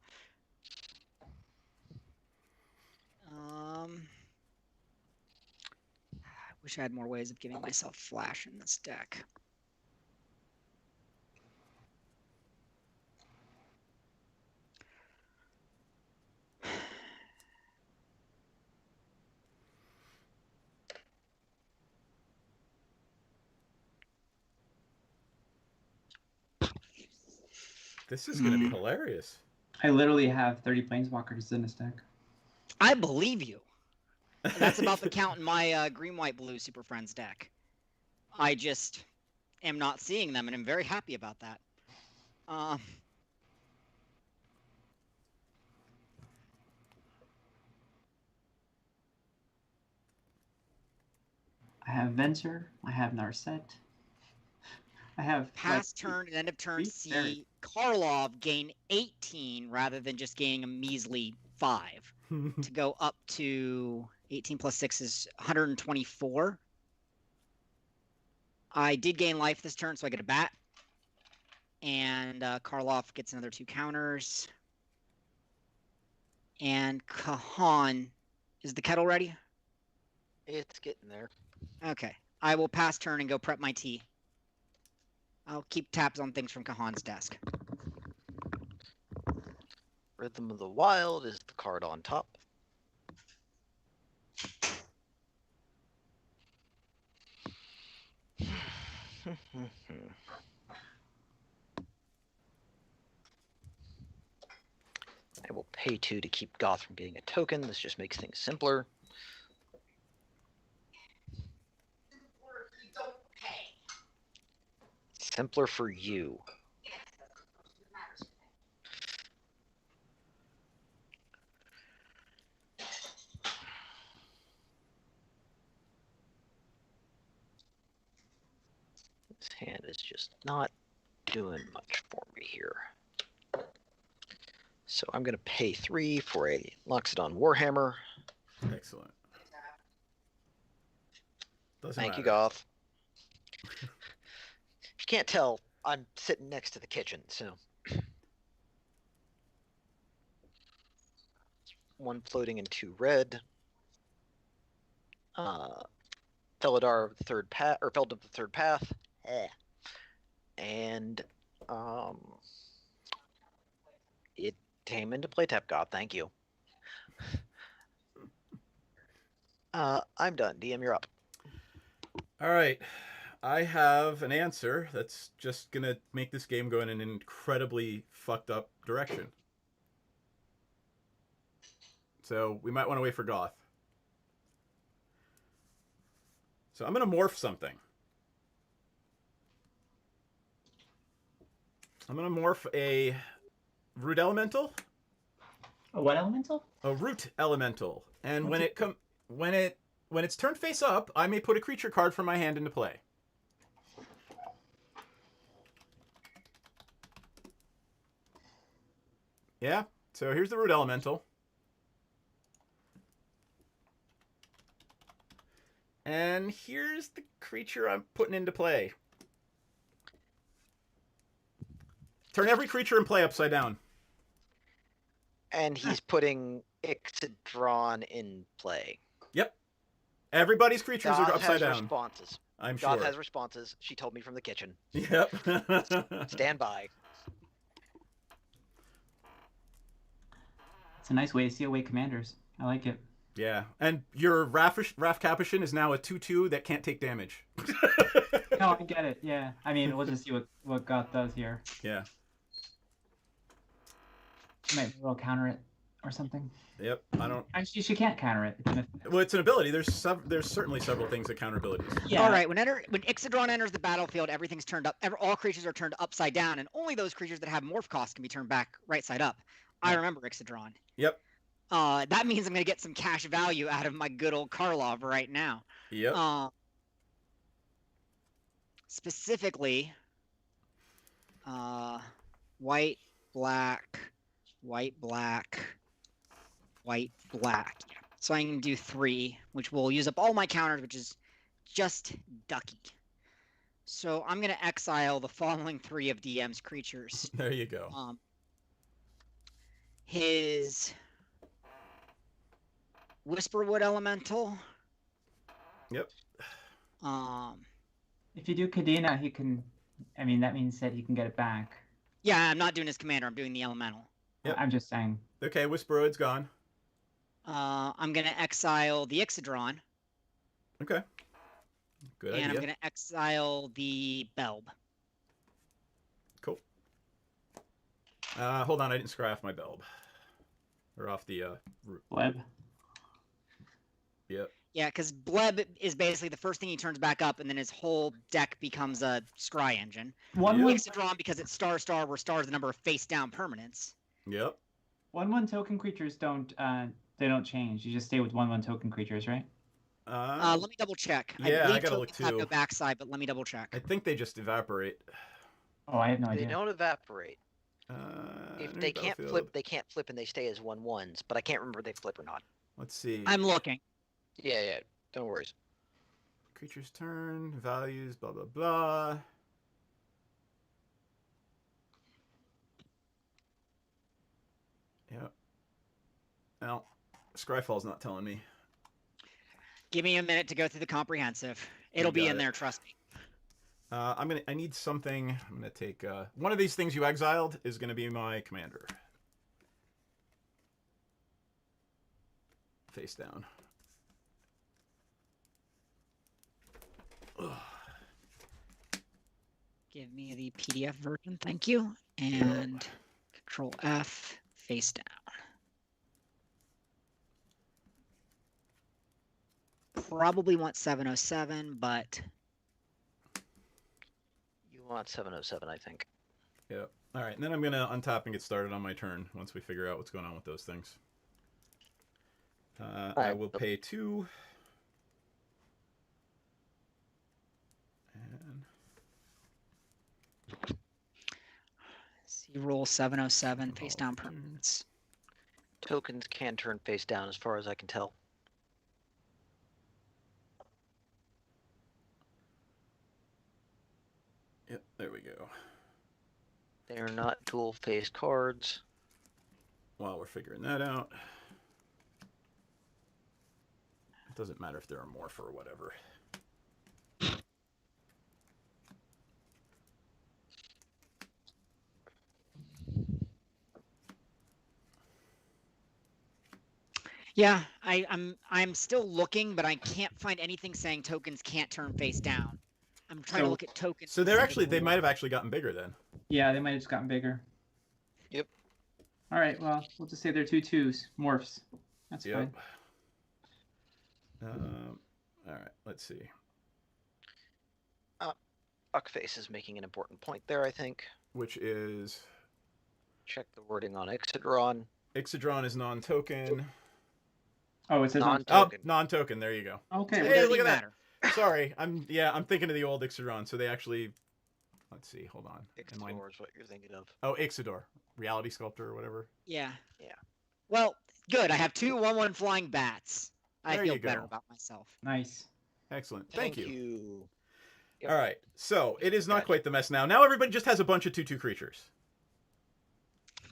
I wish I had more ways of giving myself flash in this deck. This is gonna be hilarious. I literally have 30 planeswalkers in this deck. I believe you. That's about the count in my green, white, blue Super Friends deck. I just am not seeing them, and I'm very happy about that. I have Venture. I have Narset. I have Past turn and end of turn, Very. see Karlov gain 18 rather than just gaining a measly 5 to go up to 18 plus 6 is 124. I did gain life this turn, so I get a bat. And Karlov gets another 2 counters. And Kahan, is the kettle ready? It's getting there. Okay. I will pass turn and go prep my tea. I'll keep tabs on things from Kahan's desk. Rhythm of the Wild is the card on top. I will pay 2 to keep Goth from getting a token. This just makes things simpler. Simpler for you. This hand is just not doing much for me here. So I'm going to pay 3 for a Loxodon Warhammer. Excellent. Doesn't Thank you, matter. Goth. If you can't tell, I'm sitting next to the kitchen, so. 1 floating and 2 red. Felidar of the third path, or Feld of the third path. And it came into play tap God, thank you. I'm done. DM, you're up. All right. I have an answer that's just going to make this game go in an incredibly fucked up direction. So we might want to wait for Goth. So I'm going to morph something. I'm going to morph a root elemental. A what elemental? A root elemental. And What's when it's turned face up, I may put a creature card from my hand into play. Yeah. So here's the root elemental. And here's the creature I'm putting into play. Turn every creature in play upside down. And he's putting Ixodron in play. Yep. Everybody's creatures God are upside has down. responses. I'm God sure. has responses. She told me from the kitchen. Yep. Stand by. It's a nice way to seal away commanders. I like it. Yeah. And your Raf Capuchin is now a 2/2 that can't take damage. No, I get it. Yeah. I mean, we'll just see what Goth does here. Yeah. She might well counter it or something. Yep. I don't. Actually, she can't counter it. Well, it's an ability. There's certainly several things that counter abilities. Yeah. All right. When Ixodron enters the battlefield, everything's turned up. All creatures are turned upside down, and only those creatures that have morph cost can be turned back right side up. I remember Ixodron. Yep. That means I'm going to get some cash value out of my good old Karlov right now. Yep. Specifically, white, black, white, black, white, black. So I can do 3, which will use up all my counters, which is just Ducky. So I'm going to exile the following 3 of DM's creatures. There you go. His Whisperwood Elemental. Yep. If you do Kadena, he can. I mean, that means that he can get it back. Yeah, I'm not doing his commander. I'm doing the elemental. Yep. I'm just saying. Okay, Whisperwood's gone. I'm going to exile the Ixodron. Okay. Good and idea. I'm going to exile the Belb. Cool. Hold on, I didn't scry off my Belb. Or off the root. Bleb. Yep. Yeah, because Bleb is basically the first thing he turns back up, and then his whole deck becomes a scry engine. One Yep. one Ixodron, because it's star, where star is the number of face-down permanents. Yep. 1/1 token creatures don't they don't change. You just stay with 1/1 token creatures, right? Let me double check. yeah, I believe gotta look tokens have too. no backside, but let me double check. I think they just evaporate. Oh, I have no They idea. don't evaporate. If Enter they can't battlefield. flip, they can't flip, and they stay as 1/1s. But I can't remember if they flip or not. Let's see. I'm looking. Yeah. Don't worry. Creature's turn, values, blah, blah, blah. Yep. Well, Scryfall's not telling me. Give me a minute to go through the comprehensive. It'll be got in it. there, trust me. I need something. I'm gonna take one of these things you exiled is gonna be my commander. Face down. Ugh. Give me the PDF version, thank you. And Control F, face down. Probably want 707, but You want 707, I think. Yep. All right, and then I'm gonna untap and get started on my turn once we figure out what's going on with those things. I right. will pay 2. And See rule 707, face Oh, down permanents. Tokens can turn face down, as far as I can tell. Yep, there we go. They are not dual face cards. While we're figuring that out, it doesn't matter if they're a morph or whatever. Yeah, I'm still looking, but I can't find anything saying tokens can't turn face down. I'm trying to So- look at tokens. So they're actually, specific they might have rules. actually gotten bigger then. Yeah, they might have just gotten bigger. Yep. All right, well, we'll just say they're 2/2s, morphs. That's fine. All right, let's see. Buckface is making an important point there, I think. Which is Check the wording on Ixodron. Ixodron is non-token. Oh, it says on. Oh, Non-token. non-token. There you go. Okay, Hey, It well, doesn't look even at that. matter. Sorry, I'm thinking of the old Ixodron. So they actually, let's see, hold on. Am I- Ixodor is what you're thinking of. Oh, Ixodor, Reality Sculptor or whatever. Yeah. Yeah. Well, good. I have 2 1/1 flying bats. I There feel you better go. about myself. nice. Excellent. Thank you. you. Yep. All right, so it is not Gotcha. quite the mess now. Now everybody just has a bunch of 2/2 creatures.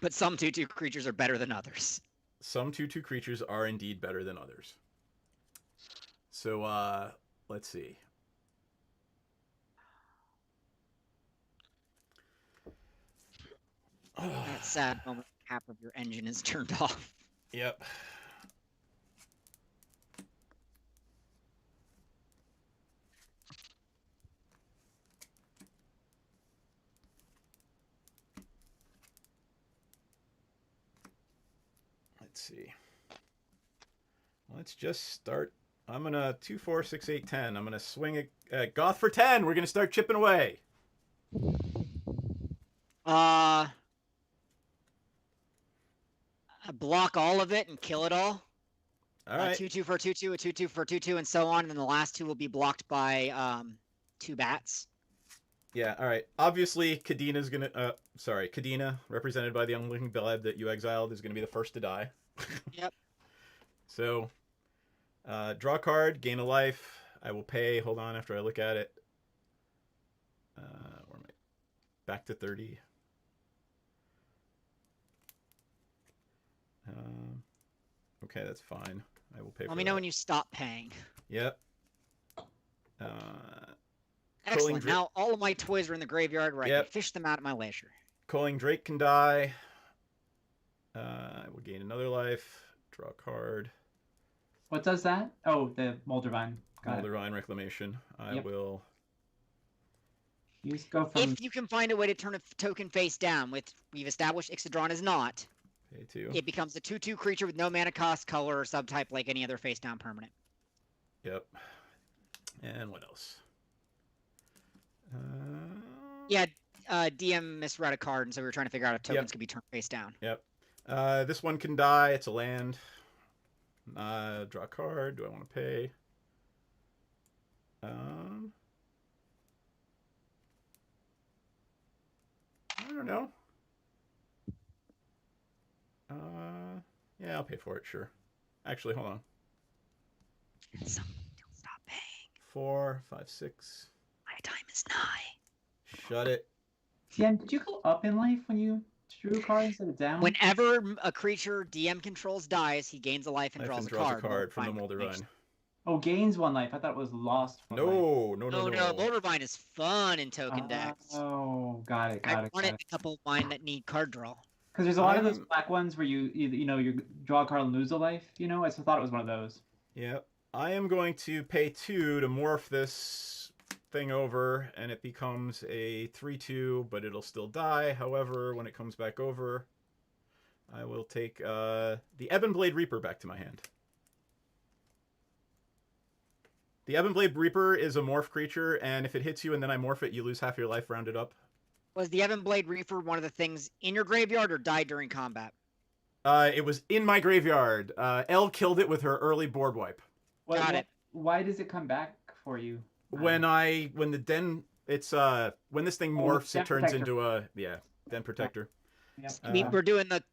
But some 2/2 creatures are better than others. Some 2/2 creatures are indeed better than others. So let's see. That sad moment half of your engine is turned off. Yep. Let's see. Let's just start. I'm gonna 2, 4, 6, 8, 10. I'm gonna swing a Goth for 10. We're gonna start chipping away. Block all of it and kill it all. All right. 2/2 for 2/2, a 2/2 for 2/2, and so on. And then the last 2 will be blocked by 2 bats. Yeah, all right. Obviously, Kadina's gonna. Sorry, Kadina, represented by the unwilling blood that you exiled, is gonna be the first to die. Yep. So, draw a card, gain a life. I will pay. Hold on, after I look at it. Where am I? Back to 30. Okay, that's fine. I will pay. Let for me know that. when you stop paying. Yep. Excellent. Dra- Now all of my toys are in the graveyard where I Yep. can fish them out at my leisure. Calling Drake can die. I will gain another life. Draw a card. What does that? Oh, the Moldavine. Got it. Moldavine Reclamation. I Yep. will. You just go from. If you can find a way to turn a token face down, with we've established Ixodron is not, Pay 2. it becomes a 2/2 creature with no mana cost, color, or subtype like any other face down permanent. Yep. And what else? Yeah, DM misread a card, and so we were trying to figure out if tokens Yep. could be turned face down. Yep. This one can die. It's a land. Draw a card. Do I want to pay? I don't know. Yeah, I'll pay for it. Sure. Actually, hold on. Some don't stop paying. 4, 5, 6. My time is nigh. Shut it. TM, did you go up in life when you drew a card instead of down? Whenever a creature DM controls dies, he gains a life and Life draws and a draws card. a card from the Moldavine Moldavine. Reclamation. Oh, gains 1 life. I thought it was lost. 1 life. No, no, Oh no, no, no. Moldavine is fun in token decks. Oh, got it, I got it. run Got it it. in a couple of mine that need card draw. Because there's a lot of those I'm- black ones where you draw a card and lose a life. I just thought it was one of those. Yep. I am going to pay 2 to morph this thing over, and it becomes a 3/2, but it'll still die. However, when it comes back over, I will take the Ebonblade Reaper back to my hand. The Ebonblade Reaper is a morph creature, and if it hits you and then I morph it, you lose half your life rounded up. Was the Ebonblade Reaper one of the things in your graveyard or died during combat? It was in my graveyard. Elle killed it with her early board wipe. Got it. Why does it come back for you? When the den It's when this thing Oh, morphs, it Den turns Protector. into a Den Protector. Yep. We're doing the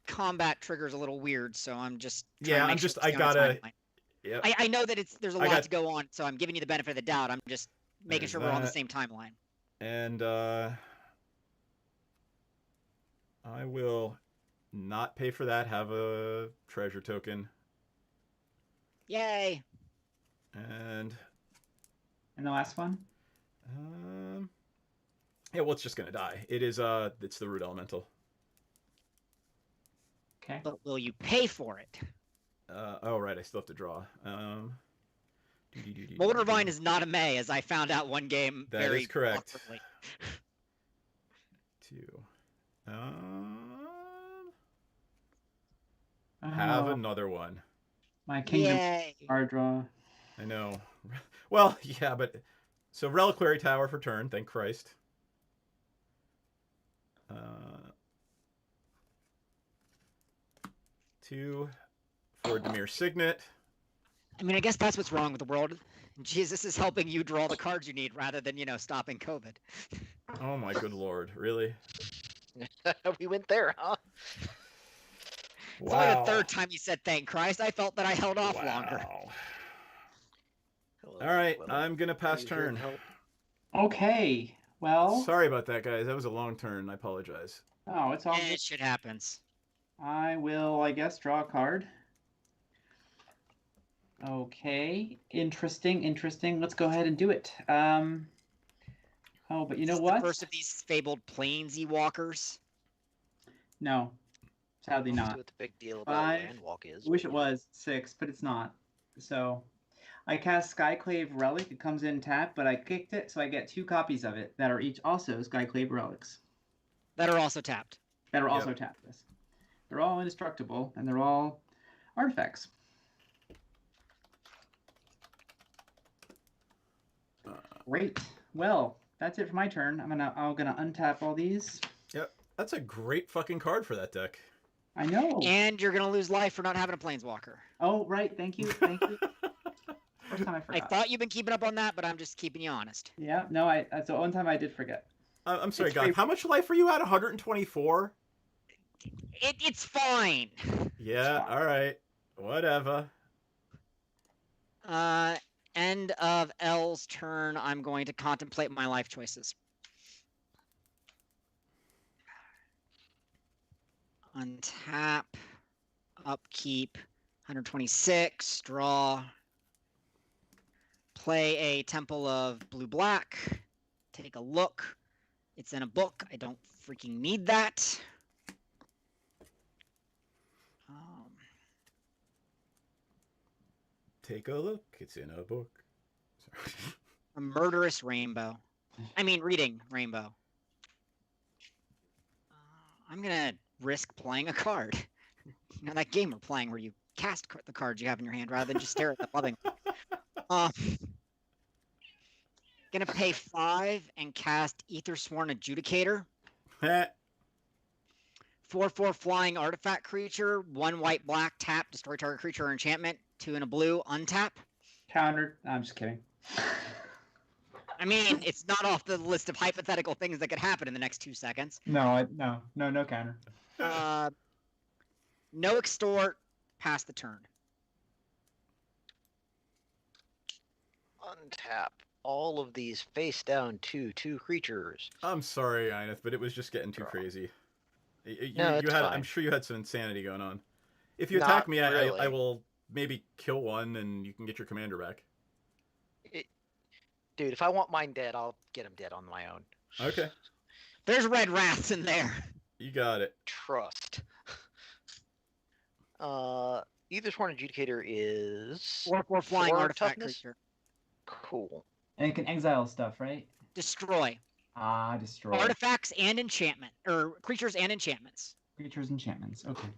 combat triggers a little weird, so I'm just trying Yeah, to make I'm sure just it's I on a gotta. timeline. Yep. I know that there's a I lot got- to go on, so I'm giving you the benefit of the doubt. I'm just making There's sure we're on the that. same timeline. And I will not pay for that. Have a treasure token. Yay! And the last one? yeah, well, it's just gonna die. It is it's the root elemental. Okay. But will you pay for it? Oh right, I still have to draw. Molder Vine is not a May, as I found out one game. That very is correct. awkwardly. 2. Have Oh, another one. my kingdom Yay! card draw. I know. Well, yeah, but so Reliquary Tower for turn. Thank Christ. 2 for Demir Signet. I mean, I guess that's what's wrong with the world. Jesus is helping you draw the cards you need rather than, stopping COVID. Oh my good lord, really? We went there, huh? It's only the third time you said thank Christ. I felt that I held off longer. Hello, All right, Will. I'm gonna pass Are you here to turn. help? Okay. Well. Sorry about that, guys. That was a long turn. I apologize. Oh, it's all Eh, good. shit happens. I will, I guess, draw a card. Okay. Interesting. Let's go ahead and do it. Oh, but you know This is what? The first of these fabled planesy walkers. No. Sadly Let's see not. what the big deal about 5. Landwalk is. I wish it was 6, but it's not. So I cast Skyclave Relic. It comes in tapped, but I kicked it, so I get 2 copies of it that are each also Skyclave Relics. That are also tapped. That are also tapped. Yes. They're all indestructible, and they're all artifacts. Great. Well, that's it for my turn. I'm gonna untap all these. Yep, that's a great fucking card for that deck. I know. And you're gonna lose life for not having a planeswalker. Oh, right. Thank you. First time I I forgot. thought you've been keeping up on that, but I'm just keeping you honest. Yeah. No. That's the one time I did forget. I'm sorry, It's God. great. How much life are you at? 124? It's fine. Yeah. fine. All right. Whatever. End of L's turn. I'm going to contemplate my life choices. Untap, upkeep, 126, draw, play a Temple of Blue-Black, take a look. It's in a book. I don't freaking need that. Take a look. It's in a book. Sorry. A murderous rainbow. I mean, reading rainbow. I'm gonna risk playing a card. That game we're playing where you cast the cards you have in your hand rather than just stare at them lovingly. Gonna pay 5 and cast Aethersworn Adjudicator. 4/4 flying artifact creature, 1 white/black tap, destroy target creature or enchantment, 2 and a blue, untap. Countered. I'm just kidding. I mean, it's not off the list of hypothetical things that could happen in the next 2 seconds. No counter. No extort, pass the turn. Untap all of these face down 2/2 creatures. I'm sorry, Ineth, but it was just getting too crazy. No, it's had. fine. I'm sure you had some insanity going on. If you Not attack me, really. I will maybe kill one, and you can get your commander back. Dude, if I want mine dead, I'll get him dead on my own. Okay, There's red wraths in there. you got it. Trust. Aethersworn Adjudicator is 4/4 flying 4 artifact toughness? creature. Cool. And it can exile stuff, right? Destroy. Destroy. Artifacts and enchantment, or creatures and enchantments. Creatures, enchantments. Okay.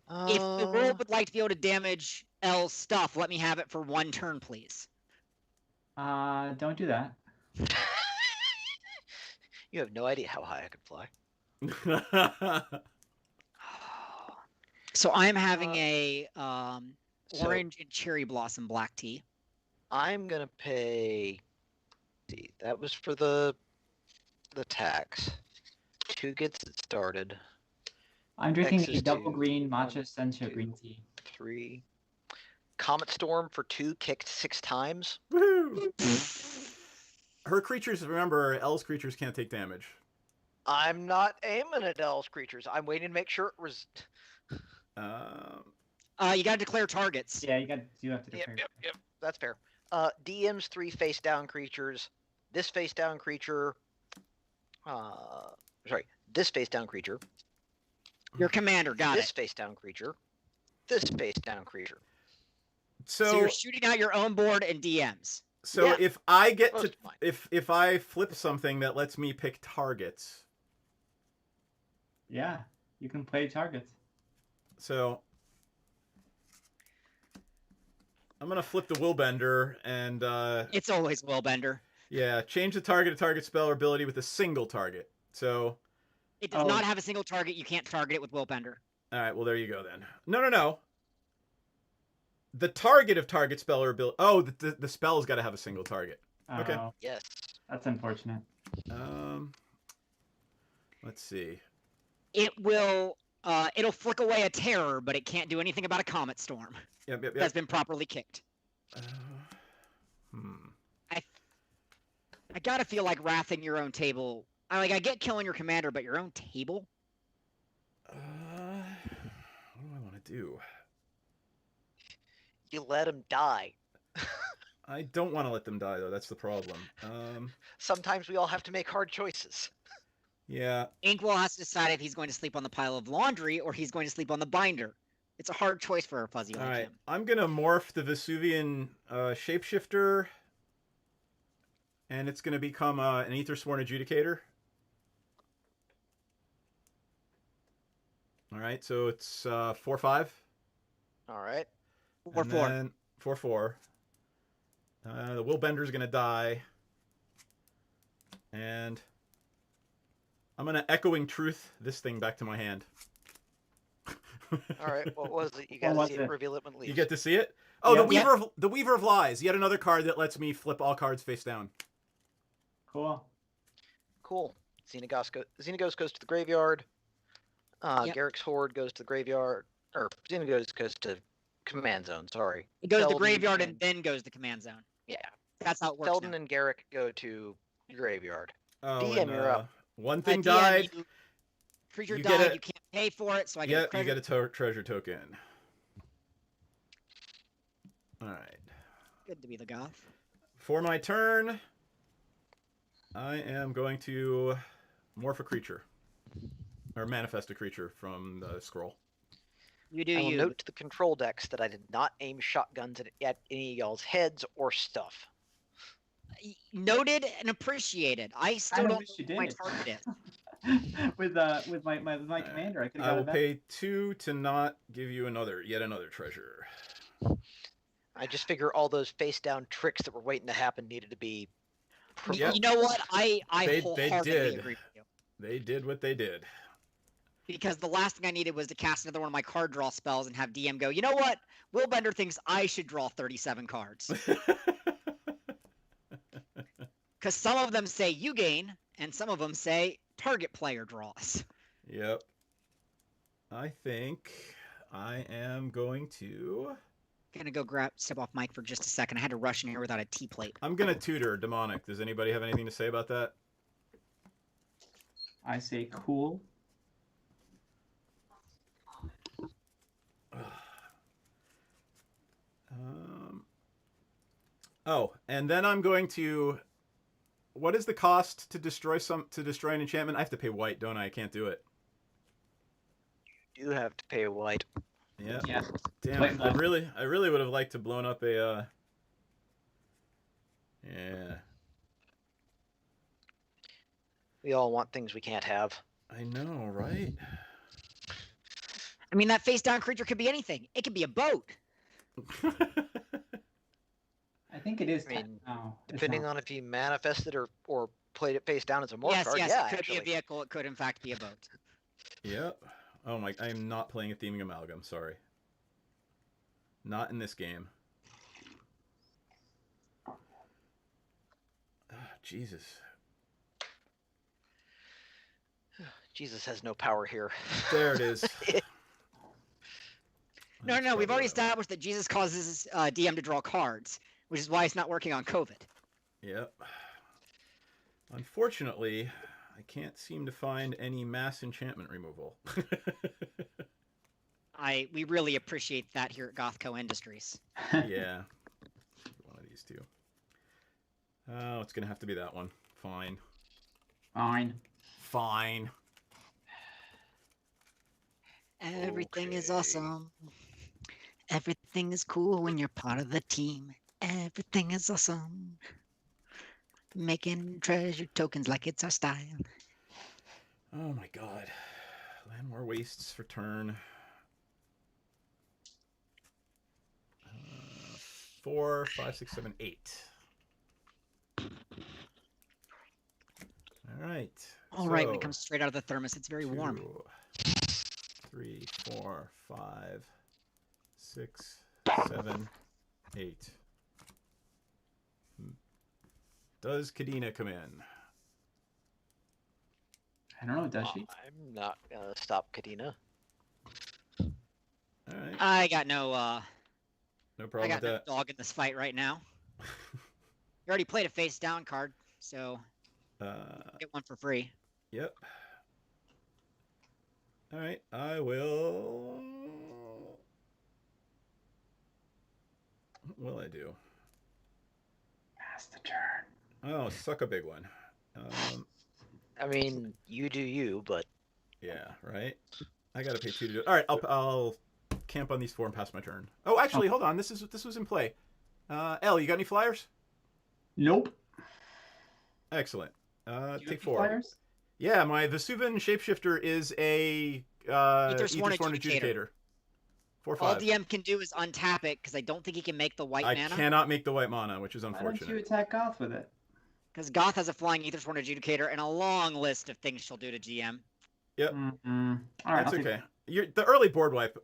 If the world would like to be able to damage L's stuff, let me have it for 1 turn, please. Don't do that. You have no idea how high I could fly. So I'm having a So- orange and cherry blossom black tea. I'm gonna pay see. That was for the tax. 2 gets it started. I'm drinking X a is double 2, green 1, matcha sencha 2, green tea. 3. Comet Storm for 2 kicked 6 times. Woohoo! Her creatures, remember, L's creatures can't take damage. I'm not aiming at L's creatures. I'm waiting to make sure it was. You gotta declare targets. Yeah, you have to declare. Yep. That's fair. DM's 3 face down creatures. This face down creature. This face down creature. Your commander got This it. face down creature. This face down creature. So you're shooting out your own board and DMs. So Yeah, if I get most to, fine. if I flip something that lets me pick targets, Yeah, you can play targets. so I'm gonna flip the Willbender and It's always Willbender. yeah, change the target to target spell or ability with a single target. So It does not have a single target. You can't target it with Willbender. all right, well there you go then. No. The target of target spell or ability. Oh, the spell's got to have a single target. Okay. Yes. That's unfortunate. Let's see. It will. It'll flick away a terror, but it can't do anything about a comet storm Yep. that's been properly kicked. I gotta feel like wrathing your own table. I get killing your commander, but your own table. What do I want to do? You let him die. I don't want to let them die though. That's the problem. Sometimes we all have to make hard choices. Yeah. Inkwell has to decide if he's going to sleep on the pile of laundry or he's going to sleep on the binder. It's a hard choice for a fuzzy All like right. him. I'm gonna morph the Vesuvian shapeshifter, and it's gonna become an Aethersworn Adjudicator. All right. So it's 4/5. All right. 4/4. 4/4. The Willbender's gonna die, and I'm gonna Echoing Truth this thing back to my hand. All right. What was it? You What got was to see it. it? Reveal it when it leaves. You get to see it? Oh, Yeah. the Weaver of Lies. Yet another card that lets me flip all cards face down. Cool. Cool. Xenagos goes to the graveyard. Yep. Garrick's Horde goes to the graveyard. Or Xenagos goes to command zone. Sorry. It goes to the Feldon graveyard and then goes to command zone. Yeah. That's how it works. Feldon now. and Garrick go to graveyard. Oh, DM, and, you're up. One thing DM, died. Creature You get died. a- You can't pay for it, so I Yeah, get a you credit. get a treasure token. All right. Good to be the goth. For my turn, I am going to morph a creature. Or manifest a creature from the scroll. You do I will you. note to the control decks that I did not aim shotguns at any of y'all's heads or stuff. Noted and appreciated. I still kinda don't wish you know what my did. target is. with my commander, I could have I got will it back. pay 2 to not give you yet another treasure. I just figure all those face down tricks that were waiting to happen needed to be provoked. Yep. You know what? I They wholeheartedly did. agree with you. They did what they did. Because the last thing I needed was to cast another one of my card draw spells and have DM go, you know what? Willbender thinks I should draw 37 cards. Because some of them say you gain, and some of them say target player draws. Yep. I think I am going to... Gonna go step off mic for just a second. I had to rush in here without a tea plate. I'm going to tutor Demonic. Does anybody have anything to say about that? I say cool. Oh, and then I'm going to... What is the cost to destroy an enchantment? I have to pay white, don't I? I can't do it. You do have to pay a white. Yeah. Yeah. Damn. White I blood. really would have liked to blown up a. Yeah. We all want things we can't have. I know, right? I mean, that face down creature could be anything. It could be a boat. I think it is. I mean, no, it's Depending not. on if you manifested or played it face down as a morph Yes, card. yes, Yeah, it could actually. be a vehicle. It could, in fact, be a boat. Yep. Oh my! I am not playing a Theming Amalgam. Sorry. Not in this game. Jesus. Jesus has no power here. There it is. No, That's no, we've probably already what I want. established that Jesus causes DM to draw cards, which is why it's not working on COVID. Yep. Unfortunately, I can't seem to find any mass enchantment removal. We really appreciate that here at Gothco Industries. Yeah. One of these two. Oh, it's gonna have to be that one. Fine. Fine. Fine. Everything is Okay. awesome. Everything is cool when you're part of the team. Everything is awesome. Making treasure tokens like it's our style. Oh my god. Land more wastes for turn. 4, 5, 6, 7, 8. All right. All right, when it comes straight out of the thermos, it's very warm. 2, 3, 4, 5, 6, 7, 8. Does Kadena come in? I don't know, does she? I'm not gonna stop Kadena. All right. I got no No I problem got with no that. dog in this fight right now. You already played a face down card, so get one for free. Yep. All right. I will. What will I do? Pass the turn. Oh, suck a big one. I mean, you do you, but Yeah, right. I gotta pay 2 to do it. All right, I'll camp on these 4 and pass my turn. Oh, actually, hold on. This was in play. Elle, you got any flyers? Nope. Excellent. Do you Take have 4. flyers? Yeah, my Vesuvian shapeshifter is a Aethersworn Aethersworn Adjudicator. Adjudicator. 4, All 5. DM can do is untap it because I don't think he can make the white I mana. cannot make the white mana, which is Why don't you unfortunate. attack Goth with it? Because Goth has a flying Aethersworn Adjudicator and a long list of things she'll do to GM. Yep. Mm-hmm. All right, That's I'll take okay. The early board wipe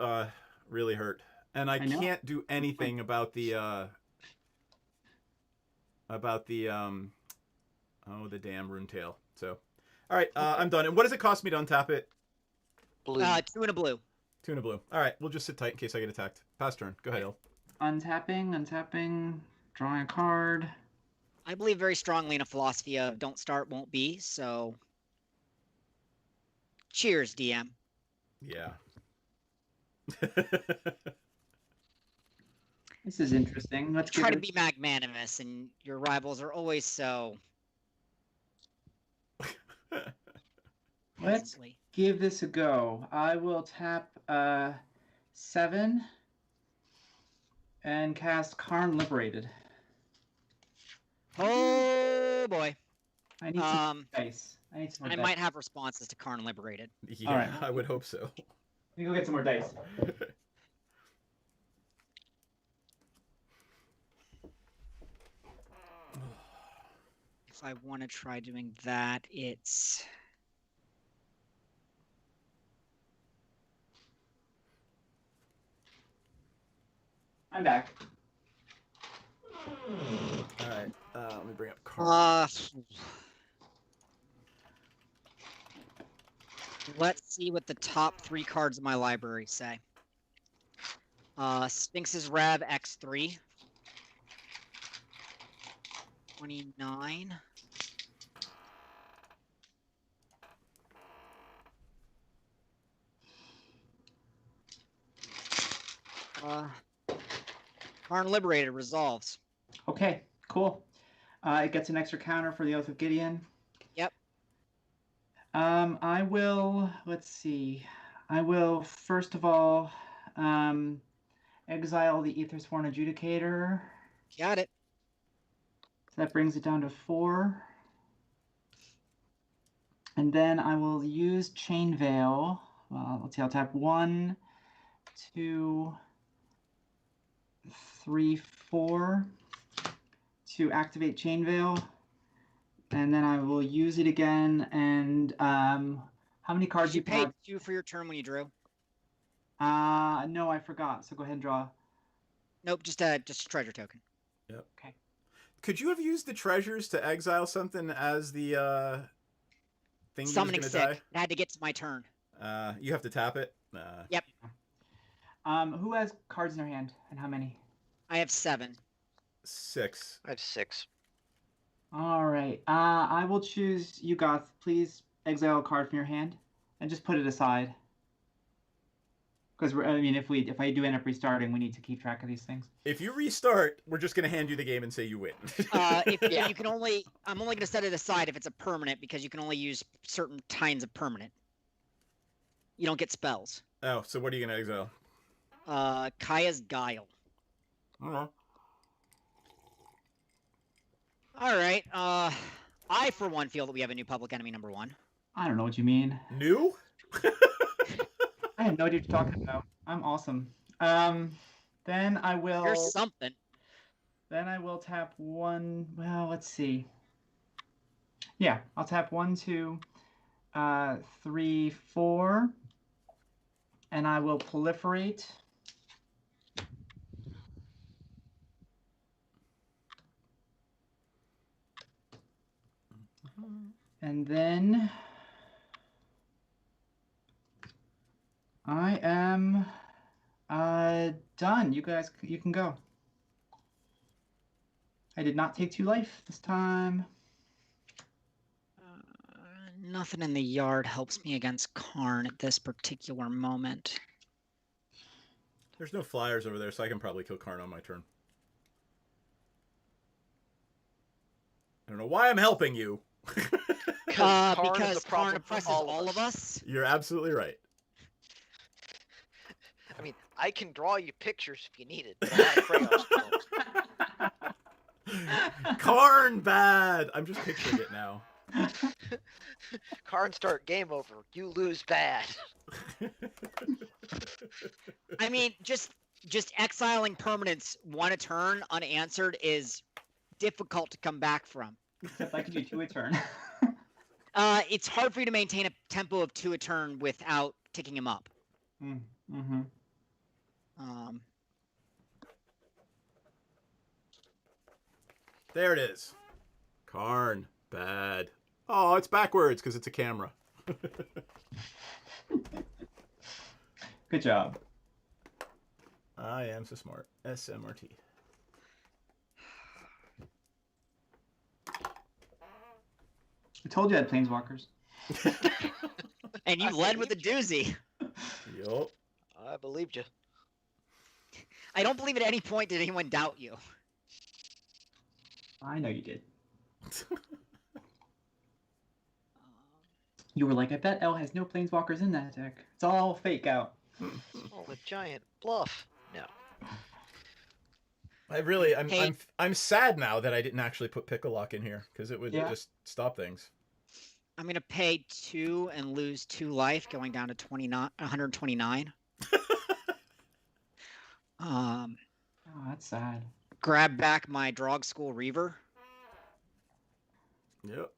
really hurt, and I know. can't do anything about the the damn rune tail. So, all right, I'm done. And what does it cost me to untap it? blue. 2 and a blue. 2 and a blue. All right, we'll just sit tight in case I get attacked. Pass turn. Go ahead, Il. Untapping, drawing a card. I believe very strongly in a philosophy of don't start, won't be. So, cheers, DM. Yeah. This is interesting. Let's Try to give be magnanimous, and your rivals are always so. Let's pleasantly. give this a go. I will tap 7 and cast Karn Liberated. Oh boy. I need some dice. I need some more I dice. might have responses to Karn Liberated. Yeah, All right. I would hope so. Let me go get some more dice. If I want to try doing that, it's I'm back. All right, let me bring up cards. Let's see what the top 3 cards of my library say. Sphinx's Rev X3. 29. Karn Liberated resolves. Okay, cool. It gets an extra counter for the Oath of Gideon. Yep. I will, let's see. I will, first of all, exile the Aethersworn Adjudicator. Got it. So that brings it down to 4. And then I will use Chain Veil. Well, let's see, I'll tap 1, 2, 3, 4 to activate Chain Veil. And then I will use it again. And how many cards Did you do pay have? 2 for your turn when you drew? No, I forgot. So go ahead and draw. Nope, just a treasure token. Yep. Okay. Could you have used the treasures to exile something as the thing you was Summoning gonna sick. die? It had to get to my turn. You have to tap it. Yep. Who has cards in their hand, and how many? I have 7. 6. I have 6. All right. I will choose you, Goth. Please exile a card from your hand, and just put it aside. Because I mean, if I do end up restarting, we need to keep track of these things. If you restart, we're just gonna hand you the game and say you win. Yeah. You can only. I'm only going to set it aside if it's a permanent, because you can only use certain kinds of permanent. You don't get spells. Oh, so what are you gonna exile? Kaya's Guile. I don't know. All right. I for one feel that we have a new public enemy number 1. I don't know what you mean. New? I have no idea what you're talking about. I'm awesome. Then I will. Here's something. Then I will tap 1. Well, let's see. Yeah, I'll tap 1, 2, 3, 4, and I will proliferate. And then I am done. You guys, you can go. I did not take 2 life this time. Nothing in the yard helps me against Karn at this particular moment. There's no flyers over there, so I can probably kill Karn on my turn. I don't know why I'm helping you. Because Karn oppresses all of us. You're absolutely right. I mean, I can draw you pictures if you need it. But I have crayons still. Karn bad! I'm just picturing it now. Karn start game over. You lose bad. I mean, just exiling permanents 1 a turn unanswered is difficult to come back from. Except I can do 2 a turn. It's hard for you to maintain a tempo of 2 a turn without ticking him up. Mm-hmm. There it is. Karn bad. Oh, it's backwards because it's a camera. Good job. I am so smart. SMRT. I told you I had planeswalkers. And you led with a doozy. Yup. I believed you. I don't believe at any point did anyone doubt you. I know you did. You were like, I bet L has no planeswalkers in that deck. It's all fake out. Oh, a giant bluff. No. I'm sad now that I didn't actually put Pickle Lock in here because it would just stop things. I'm gonna pay 2 and lose 2 life, going down to 129. Oh, that's sad. Grab back my Drog School Reaver. Yep.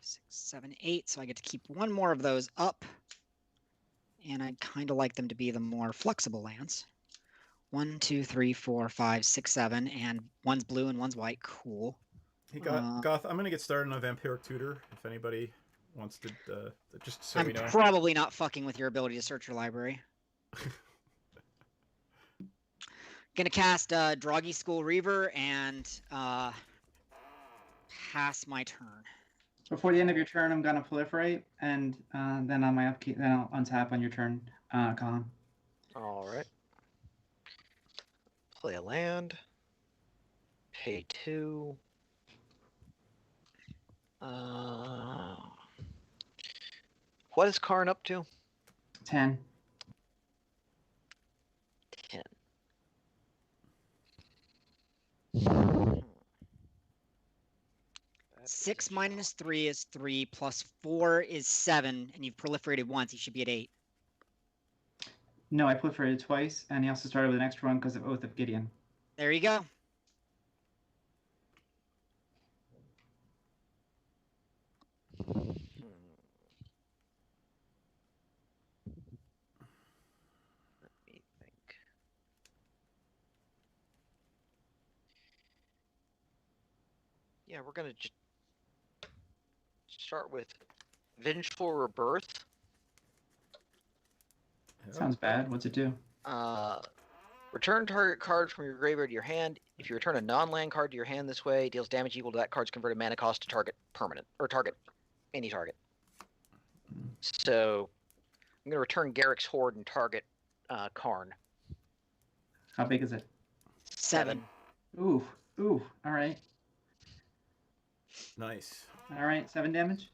Six, 7, 8. So I get to keep 1 more of those up. And I'd kind of like them to be the more flexible lands. 1, 2, 3, 4, 5, 6, 7, and one's blue and one's white. Cool. Hey, Goth, I'm gonna get started on a Vampiric Tutor. If anybody wants to, just so we know. I'm probably not fucking with your ability to search your library. Gonna cast Droggy School Reaver and pass my turn. Before the end of your turn, I'm gonna proliferate, and then on my upkeep, then I'll untap on your turn, Colin. All right. Play a land. Pay 2. What is Karn up to? 10. 10. 6 minus 3 is 3, plus 4 is 7, and you've proliferated once. You should be at 8. No, I proliferated twice, and he also started with an extra one because of Oath of Gideon. There you go. Let me think. Yeah, we're gonna just start with Vengeful Rebirth. Sounds bad. What's it do? Return target card from your graveyard to your hand. If you return a non-land card to your hand this way, it deals damage equal to that card's converted mana cost to target permanent, or target any target. So I'm gonna return Garrick's Horde and target Karn. How big is it? 7. Ooh, ooh. All right, Nice. all right. 7 damage.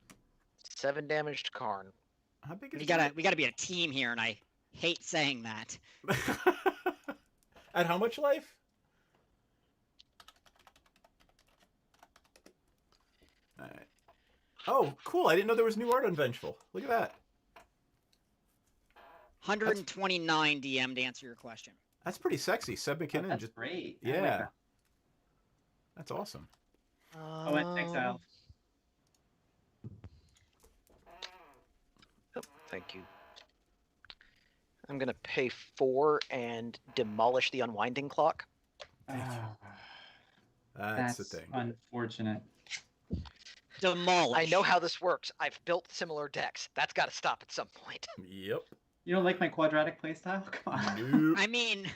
7 damage to Karn. How big is We gotta be a team here, and I hate saying that. At how much life? All right. Oh, cool! I didn't know there was new art on Vengeful. Look at that. 129 DM to answer your question. That's pretty sexy. Seb McKinnon. That's just great. I yeah. like that. That's awesome. Oh, and exile. Oh, thank you. I'm gonna pay 4 and demolish the unwinding clock. Ah, That's the that's thing. unfortunate. Demolish. I know how this works. I've built similar decks. That's got to stop at some point. Yep. You don't like my quadratic playstyle? Come on. Nope. I mean,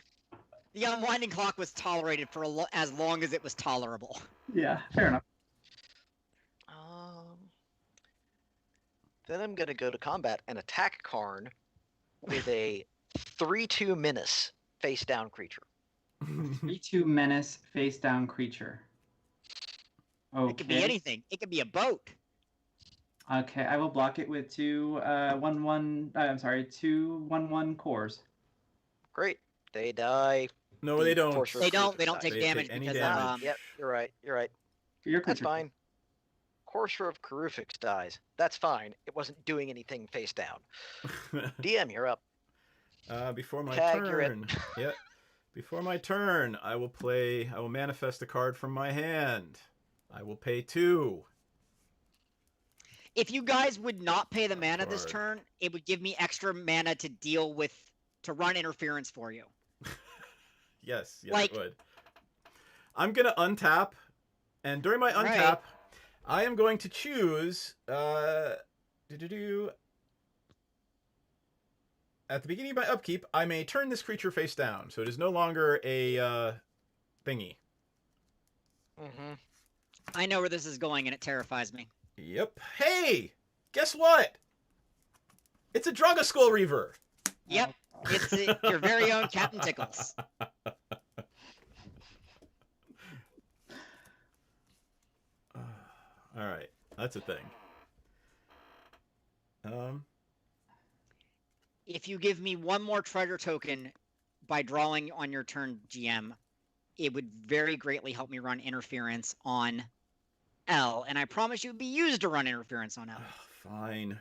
the unwinding clock was tolerated for as long as it was tolerable. Yeah, fair enough. Then I'm gonna go to combat and attack Karn with a 3/2 menace face down creature. 3/2 menace face down creature. Okay. It could be anything. It could be a boat. Okay, I will block it with 2 1/1 cores. Great. They die. No, they don't. Force They don't. Recruit They don't dies. take They damage take any because damage. of Yep, you're right. You're right. Your That's creature. fine. Courser of Karufix dies. That's fine. It wasn't doing anything face down. DM, you're up. Before my Tag, you're it. turn. Yep. Before my turn, I will manifest a card from my hand. I will pay 2. If you guys would not pay the mana this Card. turn, it would give me extra mana to run interference for you. Yes, Like- it would. I'm gonna untap, and during my Right. untap, I am going to choose at the beginning of my upkeep, I may turn this creature face down, so it is no longer a thingy. Mm-hmm. I know where this is going, and it terrifies me. Yep. Hey, guess what? It's a Draga Skull Reaver. Yep, it's your very own Captain Tickles. All right, that's a thing. If you give me one more treasure token by drawing on your turn, GM, it would very greatly help me run interference on L, and I promise you it would be used to run interference on L. Fine.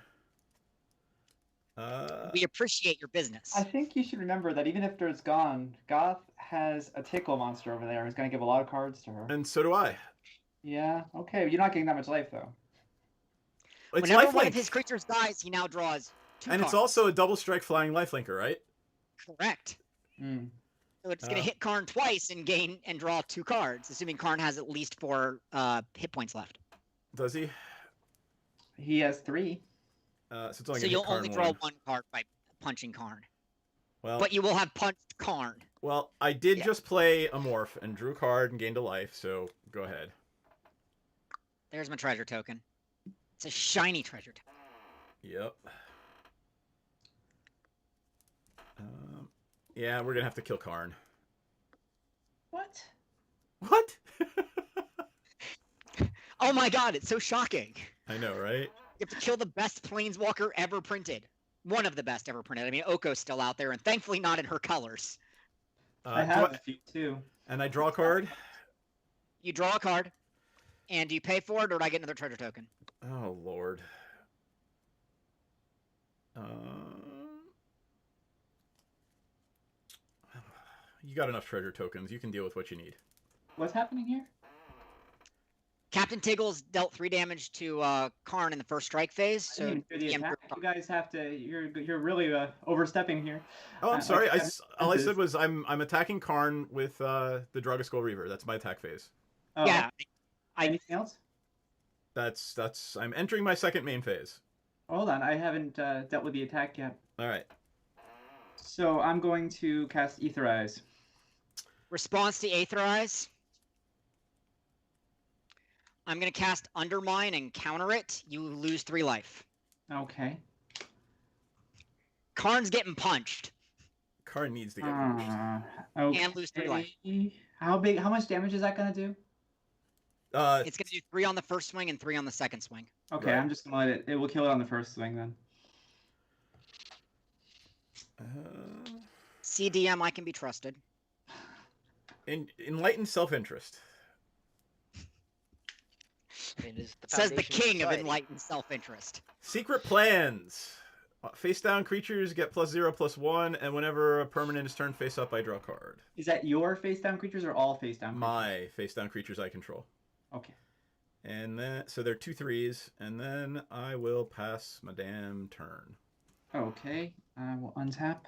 We appreciate your business. I think you should remember that even after it's gone, Goth has a tickle monster over there who's going to give a lot of cards to her. And so do I. Yeah, okay, but you're not getting that much life, though. It's Whenever one lifelink. of his creatures dies, he now draws 2 And cards. it's also a double strike flying lifelinker, right? Correct. Mm. So it's going to hit Karn twice and draw 2 cards, assuming Karn has at least 4 hit points left. Does he? He has 3. So it's only So gonna you'll hit Karn only draw one. 1 card by punching Karn. Well, But you will have punched Karn. well, I did Yeah. just play a morph and drew a card and gained a life, so go ahead. There's my treasure token. It's a shiny treasure token. Yep. Yeah, we're gonna have to kill Karn. What? What? Oh my god, it's so shocking. I know, right? You have to kill the best planeswalker ever printed. One of the best ever printed. I mean, Oko's still out there, and thankfully not in her colors. I Do have a few, too. and I draw a card. You draw a card, and do you pay for it, or do I get another treasure token? Oh Lord. You got enough treasure tokens. You can deal with what you need. What's happening here? Captain Tiggles dealt 3 damage to Karn in the first strike phase. I So didn't even do the DM attack. drew You guys have to. You're really overstepping here. Oh, I'm sorry. like, All I said was I'm attacking Karn with the Draga Skull Reaver. That's my attack phase. Oh, Yeah. anything else? That's I'm entering my second main phase. Hold on, I haven't dealt with the attack yet. All right. So I'm going to cast Aetherize. Response to Aetherize. I'm going to cast Undermine and counter it. You lose 3 life. Okay. Karn's getting punched. Karn needs to get punched. Okay. And lose 3 life. How much damage is that going to do? It's going to do 3 on the first swing and 3 on the second swing. Okay, Right. I'm just going to let it will kill it on the first swing then. CDM, I can be trusted. Enlightened self-interest. It is the Says the foundation king of society. enlightened self-interest. Secret plans. Face down creatures get +0/+1, and whenever a permanent is turned face up, I draw a card. Is that your face down creatures or all face down creatures? My face down creatures I control. Okay. And then so they're 2 3s, and then I will pass my damn turn. Okay. I will untap.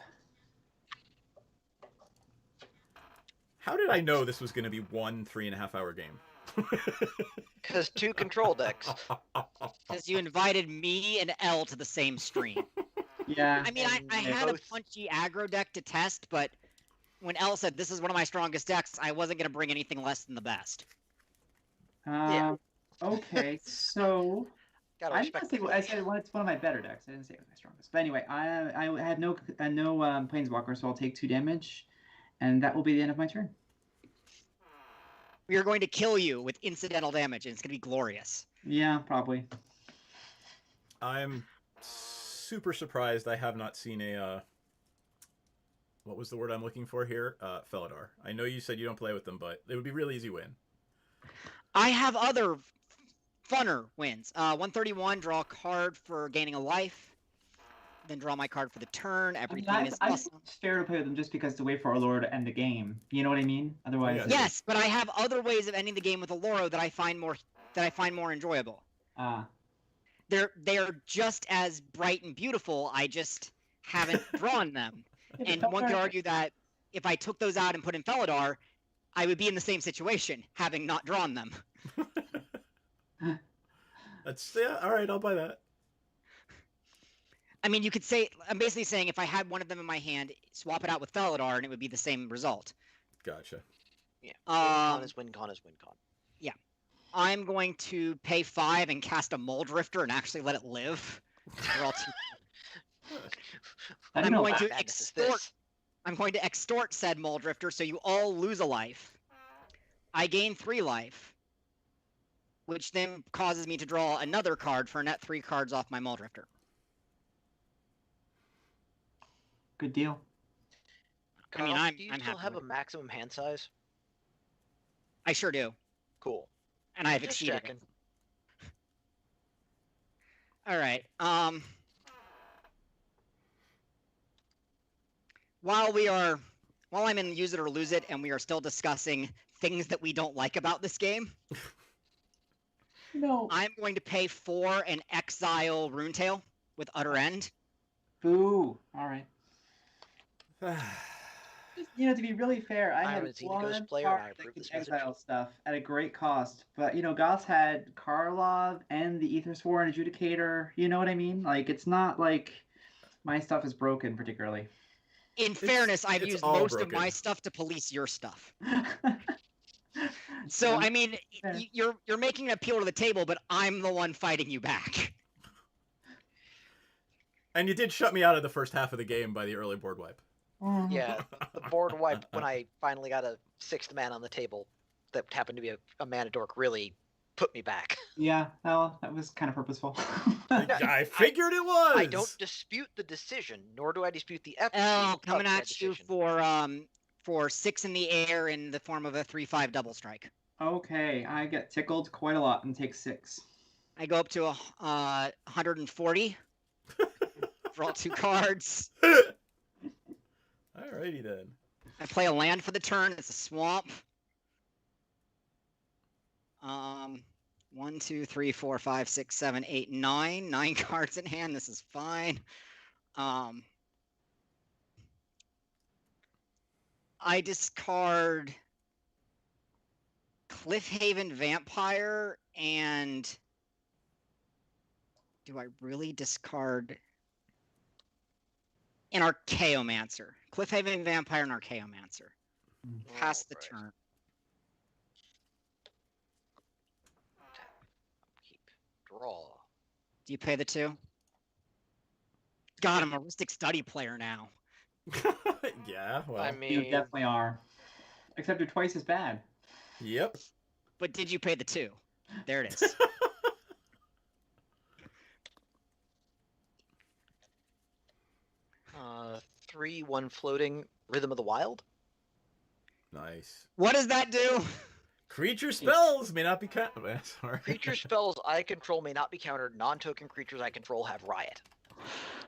How did I know this was going to be 1 3.5-hour game? Because 2 control decks. Because you invited me and L to the same stream. Yeah. I mean, I And had a both- punchy aggro deck to test, but when L said this is one of my strongest decks, I wasn't going to bring anything less than the best. Yeah. Okay, so Gotta I respect didn't say I said it's one of my better decks. I didn't say it was my strongest. But anyway, I have no planeswalker, so I'll take 2 damage, and that will be the end of my turn. We are going to kill you with incidental damage, and it's going to be glorious. Yeah, probably. I'm super surprised I have not seen a what was the word I'm looking for here? Felidar. I know you said you don't play with them, but it would be a really easy win. I have other funner wins. 131, draw a card for gaining a life. Then draw my card for the turn. Everything is I awesome. think it's fair to play with them just because to wait for Allure to end the game. You know what I mean? Otherwise, Yeah. Yes, but I have other ways of ending the game with Alloro that I find more enjoyable. They're just as bright and beautiful. I just haven't drawn them. And one could argue that if I took those out and put in Felidar, I would be in the same situation, having not drawn them. That's all right. I'll buy that. I mean, you could say I'm basically saying if I had one of them in my hand, swap it out with Felidar, and it would be the same result. Gotcha. Yeah. Win-con is win-con is win-con. I'm going to pay 5 and cast a Mole Drifter and actually let it live. They're all too- I I'm don't know. going to What madness is extort. this? I'm going to extort said Mole Drifter, so you all lose a life. I gain 3 life, which then causes me to draw another card for a net 3 cards off my Mole Drifter. Good deal. I mean, Kyle, I'm do you happy still have with a maximum hand size? I sure do, Cool. and I've Just exceeded checking. it. All right. While I'm in use it or lose it, and we are still discussing things that we don't like about this game, No. I'm going to pay 4 and exile Runetail with Utter End. Boo. All right. You know, to be really fair, I I'm had a Xena Ghost one player, and I card that approve could this message. exile stuff at a great cost, but you know, Goss had Karlov and the Aethersworn and Adjudicator. You know what I mean? Like, it's not like my stuff is broken particularly. In fairness, I've it's used all most of broken. my stuff to police your stuff. So I mean, fair. you're making an appeal to the table, but I'm the one fighting you back. And you did shut me out of the first half of the game by the early board wipe. Yeah, the board wipe when I finally got a 6th man on the table that happened to be a mana dork really put me back. Yeah, well, that was kind of purposeful. I figured it was. I don't dispute the decision, nor do I dispute the efficacy Oh, of coming that at you decision. for 6 in the air in the form of a 3/5 double strike. Okay, I get tickled quite a lot and take 6. I go up to 140. Draw 2 cards. Alrighty then. I play a land for the turn. It's a swamp. 1, 2, 3, 4, 5, 6, 7, 8, 9. 9 cards in hand. This is fine. I discard Cliffhaven Vampire, and do I really discard an Archaeomancer? Cliffhaven Vampire and Archaeomancer. Pass the Alright. turn. Keep. Draw. Do you pay the 2? God, I'm a Rustic Study player now. Yeah, well. I You mean, definitely are. Except you're twice as bad. Yep. But did you pay the 2? There it is. 3/1 floating Rhythm of the Wild. Nice. What does that do? Creature spells may not be sorry. Creature spells I control may not be countered. Non-token creatures I control have Riot.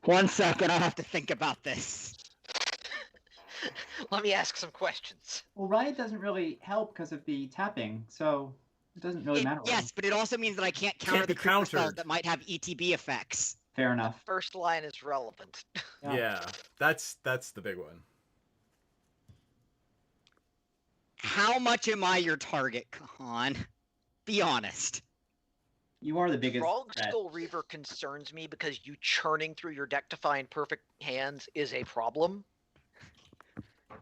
1 second, I have to think about this. Let me ask some questions. Well, Riot doesn't really help because of the tapping, so it doesn't really matter. Yes, but it also means that I can't counter be the creature spells countered. that might have ETB effects. Fair enough. First line is relevant. Yeah, that's the big one. How much am I your target, Kahan? Be honest. You are the biggest Frog threat. Skull Reaver concerns me because you churning through your deck to find perfect hands is a problem.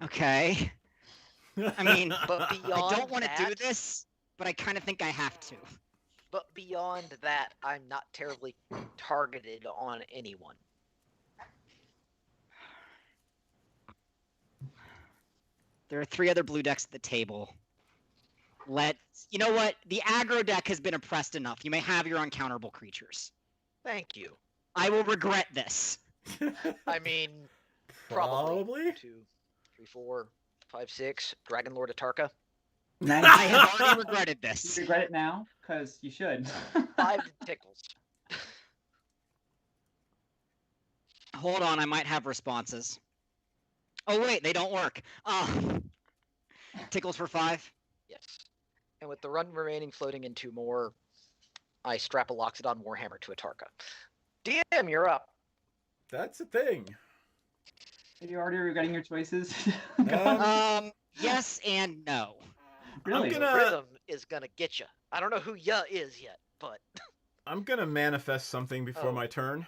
Okay. I mean, But I beyond don't want to do that- this, but I kind of think I have to. But beyond that, I'm not terribly targeted on anyone. There are 3 other blue decks at the table. You know what? The aggro deck has been oppressed enough. You may have your uncounterable creatures. Thank you. I will regret this. I mean, Probably. 2, 3, 4, 5, 6. Dragon Lord Atarka. Nice. I have already regretted You this. regret it now? Because you should. 5 tickles. Hold on, I might have responses. Oh wait, they don't work. Tickles for 5. Yes. And with the run remaining floating in 2 more, I strap a Loxodon Warhammer to Atarka. DM, you're up. That's a thing. Are you already regretting your choices? Yes and no. Really? I'm gonna- Rhythm is gonna get you. I don't know who ya is yet, but I'm gonna manifest something before Oh. my turn.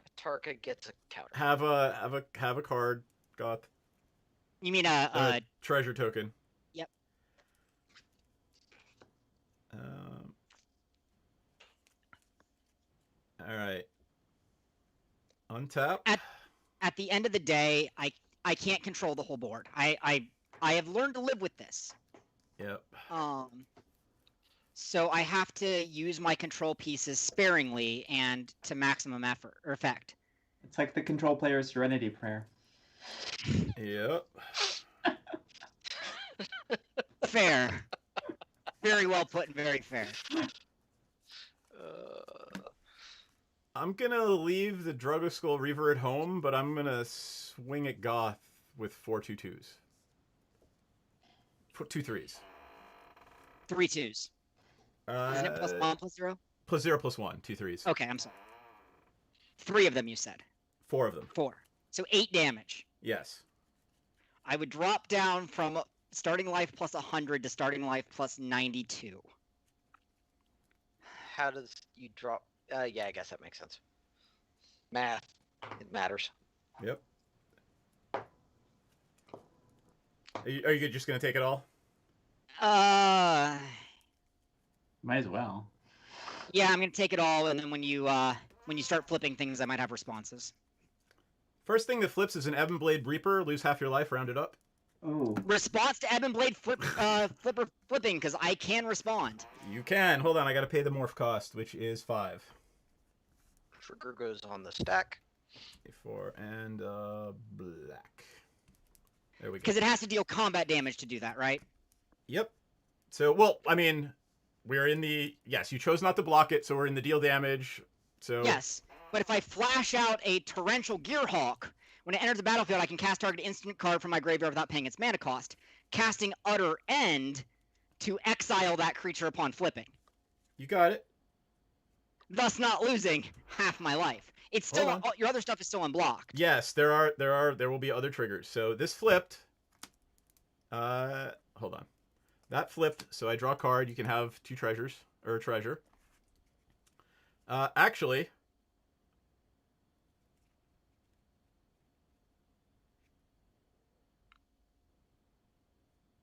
Atarka gets a counter. Have a card, Goth. You mean A treasure token. Yep. All right. Untap. at the end of the day, I can't control the whole board. I have learned to live with this. Yep. So I have to use my control pieces sparingly and to maximum effort or effect. It's like the control player's Serenity Prayer. Yep. Fair. Very well put and very fair. I'm gonna leave the Drugoskull Reaver at home, but I'm gonna swing at Goth with 4 2/2s. 2 3s. 3 2s. Isn't it plus 1 plus 0? +0 +1. 2 3s. Okay, I'm sorry. 3 of them you said. 4 of them. 4. So 8 damage. Yes. I would drop down from starting life plus 100 to starting life plus 92. How does you drop? Yeah, I guess that makes sense. Math, it matters. Yep. Are you just gonna take it all? Might as well. Yeah, I'm gonna take it all, and then when you start flipping things, I might have responses. First thing that flips is an Ebon Blade Reaper. Lose half your life, round it up. Ooh. Response to Ebon Blade flipping, because I can respond. You can. Hold on, I gotta pay the morph cost, which is 5. Trigger goes on the stack. 4 and black. There we go. Because it has to deal combat damage to do that, right? Yep. So, well, I mean, we're in the... Yes, you chose not to block it, so we're in the deal damage. So Yes, but if I flash out a Torrential Gearhawk, when it enters the battlefield, I can cast target instant card from my graveyard without paying its mana cost, casting Utter End to exile that creature upon flipping. You got it. thus not losing half my life. It's still Hold on. your other stuff is still unblocked. Yes, there will be other triggers. So this flipped. Hold on. That flipped, so I draw a card. You can have 2 treasures or a treasure. Actually,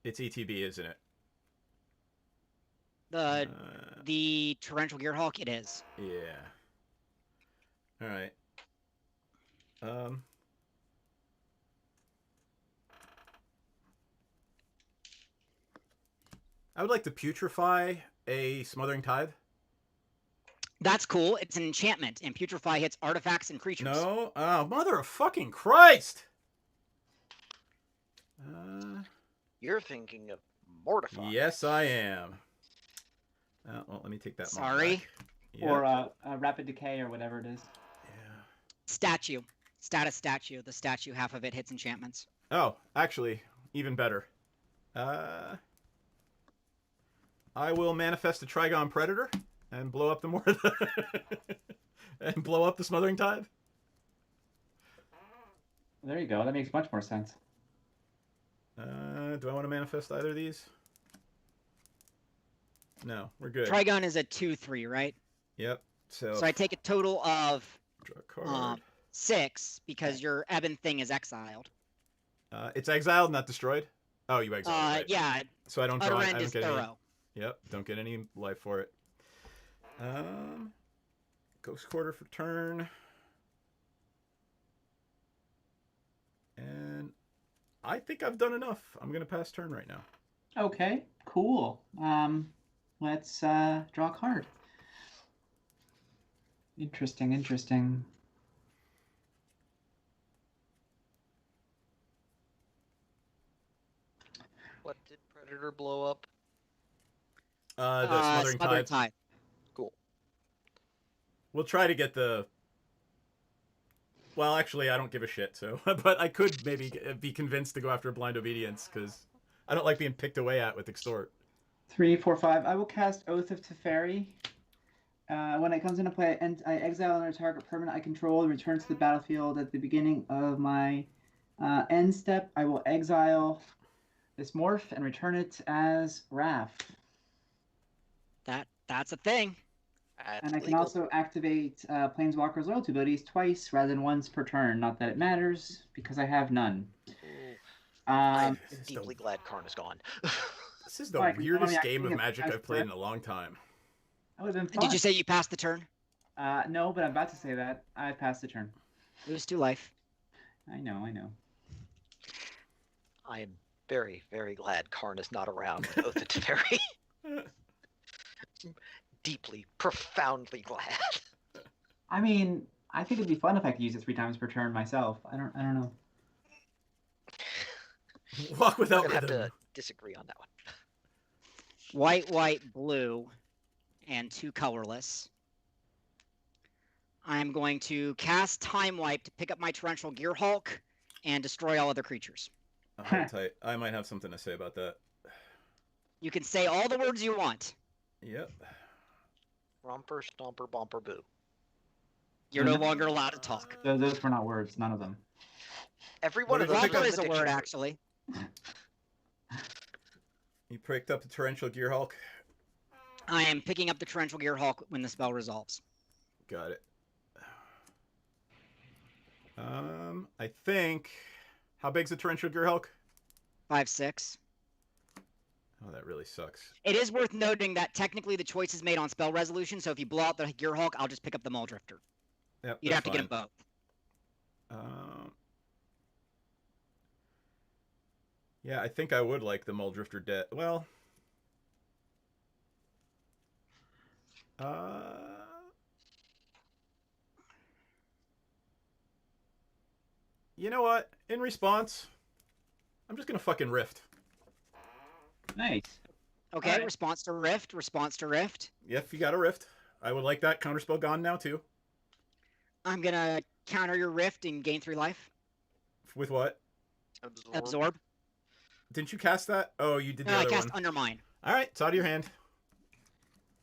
it's ETB, isn't it? The Torrential Gearhulk, it is. Yeah. All right. I would like to putrefy a Smothering Tithe. That's cool. It's an enchantment, and Putrefy hits artifacts and creatures. No. Oh, mother of fucking Christ! You're thinking of Mortify. Yes, I am. Well, let me take that. Sorry. Back. Yep. Or Rapid Decay or whatever it is. Yeah. Statue. Status statue. The statue, half of it hits enchantments. Oh, actually, even better. I will manifest a Trigon Predator and blow up the and blow up the Smothering Tithe. There you go. That makes much more sense. Do I want to manifest either of these? No, we're good. Trigon is a 2/3, right? Yep. So So I take a total of draw a card. 6 because your Ebon thing is exiled. It's exiled, not destroyed. Oh, you exiled. Right. Yeah. So I don't draw. Utter I End don't is get any. thorough. Yep. Don't get any life for it. Ghost Quarter for turn. And I think I've done enough. I'm gonna pass turn right now. Okay, cool. Let's draw a card. Interesting, interesting. What did Predator blow up? The Smothering Smothering Tithe. Tithe. Cool. We'll try to get the. Well, actually, I don't give a shit. So, but I could maybe be convinced to go after Blind Obedience because I don't like being picked away at with Extort. 3, 4, 5. I will cast Oath of Teferi. When it comes into play, and I exile another target permanent I control and return to the battlefield at the beginning of my end step. I will exile this morph and return it as Wrath. That's a thing. That's And I can legal. also activate Planeswalker's loyalty abilities twice rather than once per turn. Not that it matters, because I have none. Ooh, I'm Um, This is deeply glad Karn is gone. This is the Well, I can weirdest only game of actually Magic have I've played in a long time. that would have been fun. Did you say you passed the turn? No, but I'm about to say that. I passed the turn. Lose 2 life. I know. I am very, very glad Karn is not around with Oath of Teferi. Deeply, profoundly glad. I mean, I think it'd be fun if I could use it 3 times per turn myself. I don't know. Walk We're without gonna have rhythm. to disagree on that one. White, blue, and 2 colorless. I'm going to cast Time Wipe to pick up my Torrential Gearhulk and destroy all other creatures. Hold tight. I might have something to say about that. You can say all the words you want. Yep. Romper, stomper, bomper, boo. You're no longer allowed to talk. Those were not words. None of them. Every What one of did those you pick Romper up? is a word, actually. You picked up the Torrential Gearhulk. I am picking up the Torrential Gearhulk when the spell resolves. Got it. I think. How big's the Torrential Gearhulk? 5/6. Oh, that really sucks. It is worth noting that technically the choice is made on spell resolution, so if you blow out the Gearhulk, I'll just pick up the Muldrifter. Yep. You'd have to get them both. Yeah, I think I would like the Muldrifter dead. Well. You know what? In response, I'm just gonna fucking Rift. Nice. Okay, Alright. response to Rift, response to Rift. Yep, you got a Rift. I would like that counterspell gone now too. I'm gonna counter your Rift and gain 3 life. With what? Absorb. Didn't you cast that? Oh, you did the No, I other cast one. Undermine. All right, it's out of your hand.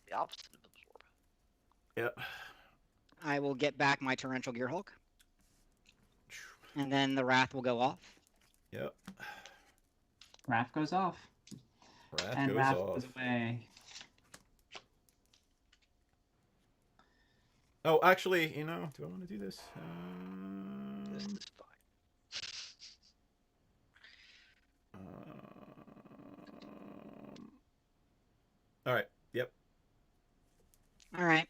The opposite of Yep. I will get back my Torrential Gearhulk. And then the Wrath will go off. Yep. Wrath goes off. Wrath And goes Wrath off. goes away. Oh, actually, you know, do I want to do this? This is fine. All right. Yep. All right.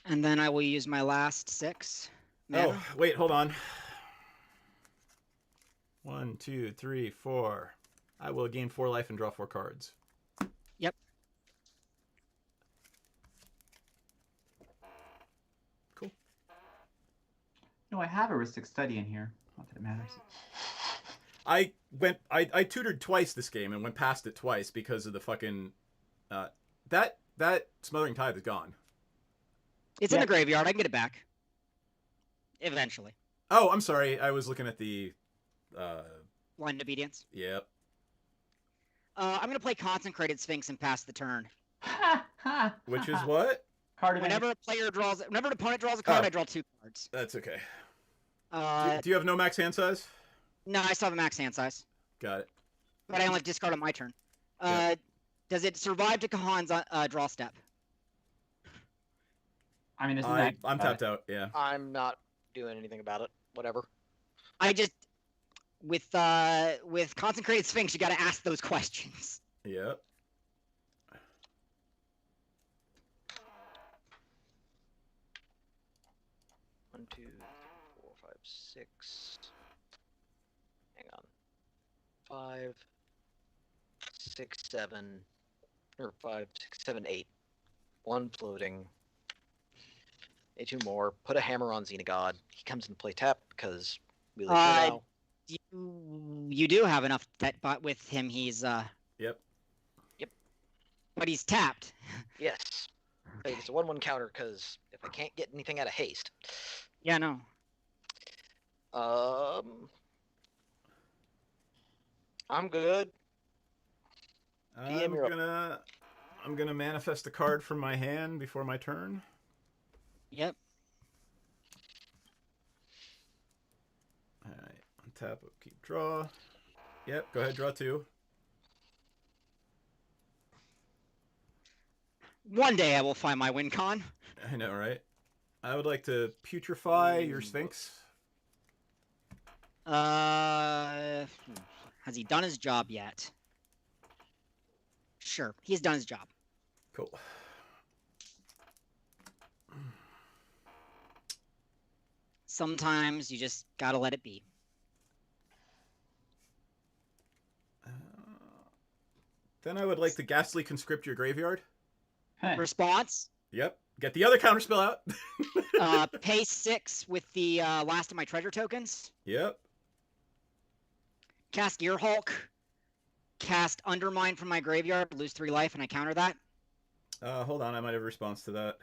And then I will use my last 6 mana. Oh, wait, hold on. 1, 2, 3, 4. I will gain 4 life and draw 4 cards. Yep. Cool. No, I have a Ristic Study in here. Not that it matters. I tutored twice this game and went past it twice because of the fucking that Smothering Tithe is gone. It's in the graveyard. I can get it back. Eventually. Oh, I'm sorry. I was looking at the Blind Obedience. Yep. I'm going to play Consecrated Sphinx and pass the turn. Which is what? Card Whenever an opponent draws a card, Oh. I draw 2 cards. That's okay. Uh, Do you have no max hand size? no, I still have a max hand size. Got it. But I only discard on my turn. Yeah. Does it survive to Kahan's draw step? I mean, isn't I'm tapped out. Yeah. I'm not doing anything about it. Whatever. I just with Consecrated Sphinx, you got to ask those questions. Yep. One, two, three, 4, 5, 6. Hang on. 5, 6, 7, or 5, 6, 7, 8. 1 floating. 2 more. Put a hammer on Xenagod. He comes into play tap because we live here now. You do have enough that, but with him, he's Yep. but he's tapped. Yes. It's a 1/1 counter because if I can't get anything out of haste. Yeah, no. I'm good. I'm gonna manifest a card from my hand before my turn. Yep. All right. Untap, keep draw. Yep. Go ahead, draw 2. One day I will find my win con. I know, right? I would like to putrefy your Sphinx. Has he done his job yet? Sure, he's done his job. Cool. Sometimes you just gotta let it be. Then I would like to ghastly conscript your graveyard. Huh. Response: Yep. Get the other counterspell out. pay 6 with the last of my treasure tokens. Yep. Cast Gearhulk. Cast Undermine from my graveyard. Lose 3 life, and I counter that. Hold on. I might have a response to that.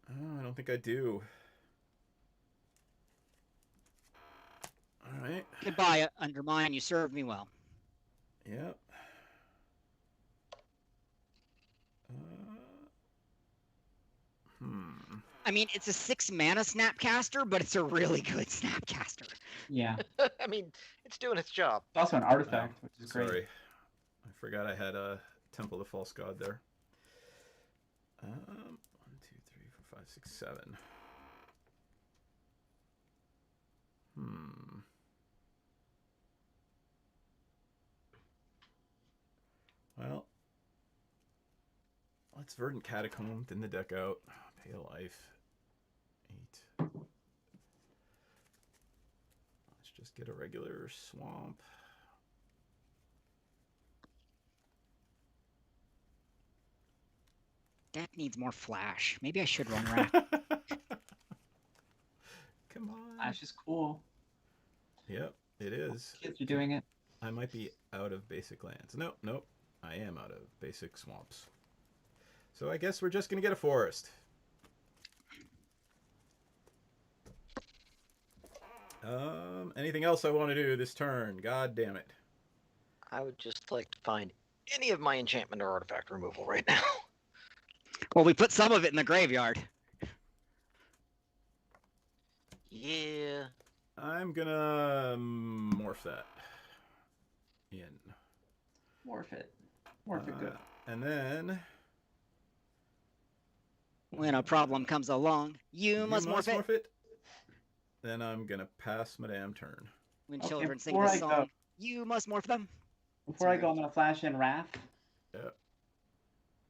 I don't think I do. All right. Goodbye, Undermine. You served me well. Yep. I mean, it's a 6 mana Snapcaster, but it's a really good Snapcaster. Yeah. I mean, it's doing its job. It's also an artifact, which is Sorry. great. I forgot I had a Temple of the False God there. 1, 2, 3, 4, 5, 6, 7. Well, let's Verdant Catacomb, thin the deck out, pay a life. 8. Let's just get a regular swamp. Deck needs more flash. Maybe I should run Wrath. Come on. Flash is cool. Yep, it is. Kids are doing it. I might be out of basic lands. Nope. I am out of basic swamps. So I guess we're just going to get a forest. Anything else I want to do this turn? God damn it. I would just like to find any of my enchantment or artifact removal right now. Well, we put some of it in the graveyard. Yeah. I'm gonna morph that in. Morph it. Morph it good. And then When a problem comes along, you must morph it. Then I'm gonna pass my damn turn. When Okay, children sing before this I go- song, you must morph them. Before I go, I'm gonna flash in Wrath. Yep.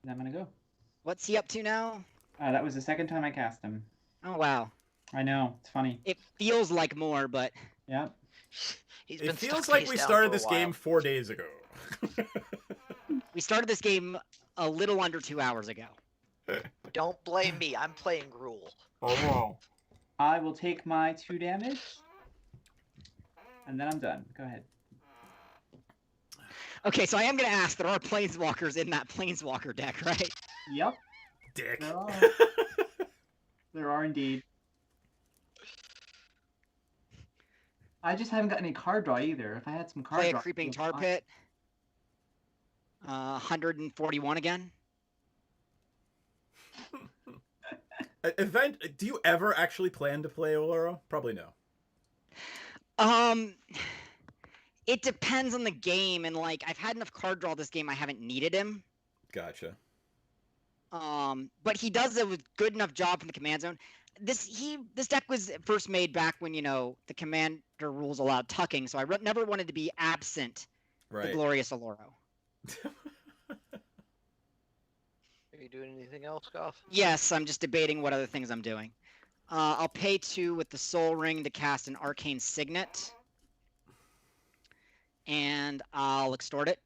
And I'm gonna go. What's he up to now? That was the second time I cast him. Oh, wow. I know, it's funny. It feels like more, but Yep. He's been It feels stuck like face we down started for a this game while. 4 days ago. we started this game a little under 2 hours ago. Don't blame me. I'm playing Gruul. Oh. I will take my 2 damage. And then I'm done. Go ahead. Okay, so I am going to ask, there are Planeswalkers in that Planeswalker deck, right? Yep. Dick. There are. There are indeed. I just haven't got any card draw either. If I had some card Play a draw, Creeping it'd be Tar fine. Pit. 141 again. Event? Do you ever actually plan to play Oloro? Probably no. It depends on the game, and like I've had enough card draw this game, I haven't needed him. Gotcha. But he does a good enough job from the command zone. This deck was first made back when the commander rules allowed tucking, so I never wanted to be absent the Right. glorious Oloro. Are you doing anything else, Goff? Yes, I'm just debating what other things I'm doing. I'll pay 2 with the Soul Ring to cast an Arcane Signet. And I'll extort it.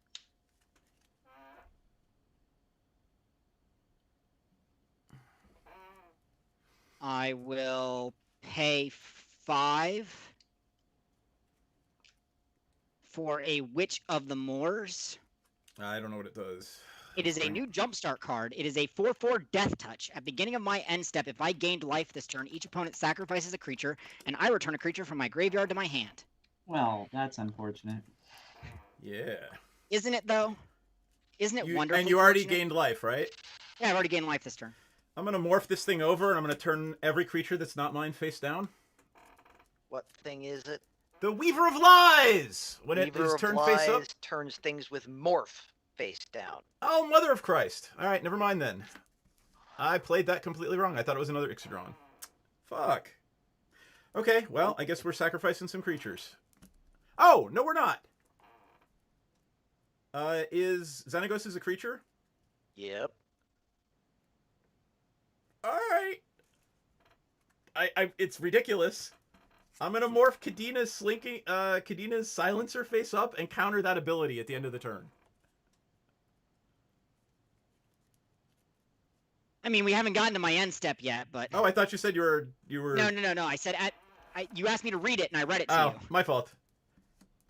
I will pay 5 for a Witch of the Moors. I don't know what it does. It is a new Jumpstart card. It is a 4/4 Death Touch. At the beginning of my end step, if I gained life this turn, each opponent sacrifices a creature, and I return a creature from my graveyard to my hand. Well, that's unfortunate. Yeah. Isn't it, though? Isn't it wonderful? And you already gained life, right? Yeah, I've already gained life this turn. I'm gonna morph this thing over, and I'm gonna turn every creature that's not mine face down. What thing is it? The Weaver of Lies! When it Weaver is of turned Lies face up. turns things with morph face down. Oh, Mother of Christ. Alright, never mind then. I played that completely wrong. I thought it was another Ixodron. Fuck. Okay, well, I guess we're sacrificing some creatures. Oh, no we're not! Is Xenagos is a creature? Yep. Alright. It's ridiculous. I'm gonna morph Kadina's Silencer face up and counter that ability at the end of the turn. I mean, we haven't gotten to my end step yet, but... Oh, I thought you said you were... No. I said you asked me to read it, and I read it to you. Oh, my fault.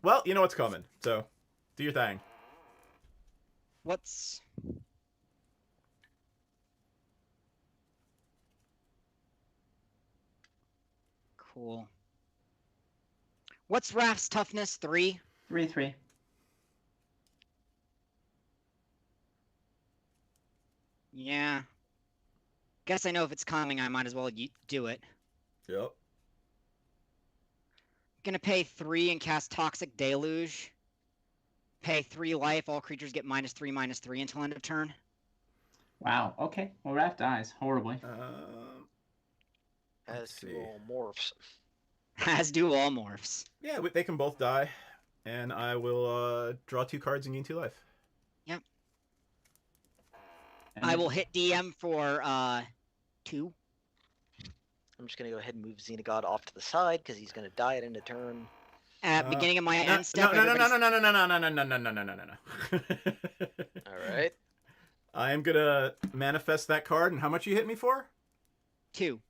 Well, you know what's coming, so do your thing. What's... Cool. What's Raph's toughness? 3? 3/3. Yeah. Guess I know if it's coming, I might as well do it. Yep. Gonna pay 3 and cast Toxic Deluge. Pay 3 life. All creatures get -3/-3 until end of turn. Wow. Okay. Well, Raph dies horribly. As Let's to see. all morphs. As do all morphs. Yeah, they can both die, and I will draw 2 cards and gain 2 life. And I will hit DM for 2. I'm just gonna go ahead and move Xenagod off to the side because he's gonna die at end of turn. At beginning of my No, end step. no. All right. I am gonna manifest that card, and how much you hit me for? 2.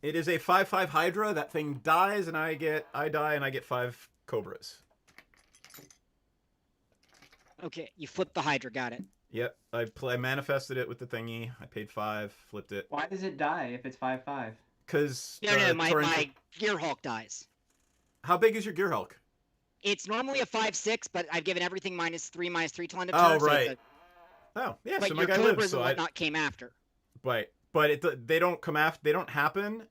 It is a 5/5 Hydra. That thing dies, and I die, and I get 5 Cobras. Okay, you flipped the Hydra. Got it. Yep, I manifested it with the thingy. I paid 5, flipped it. Why does it die if it's 5/5? Because No, my Gearhulk dies. How big is your Gear Hulk? It's normally a 5/6, but I've given everything -3/-3 till end of Oh, turn. So right. it's Oh, yeah. but So my your guy cobras lives. So and I. whatnot came after. But they don't come after. They don't happen. Yes,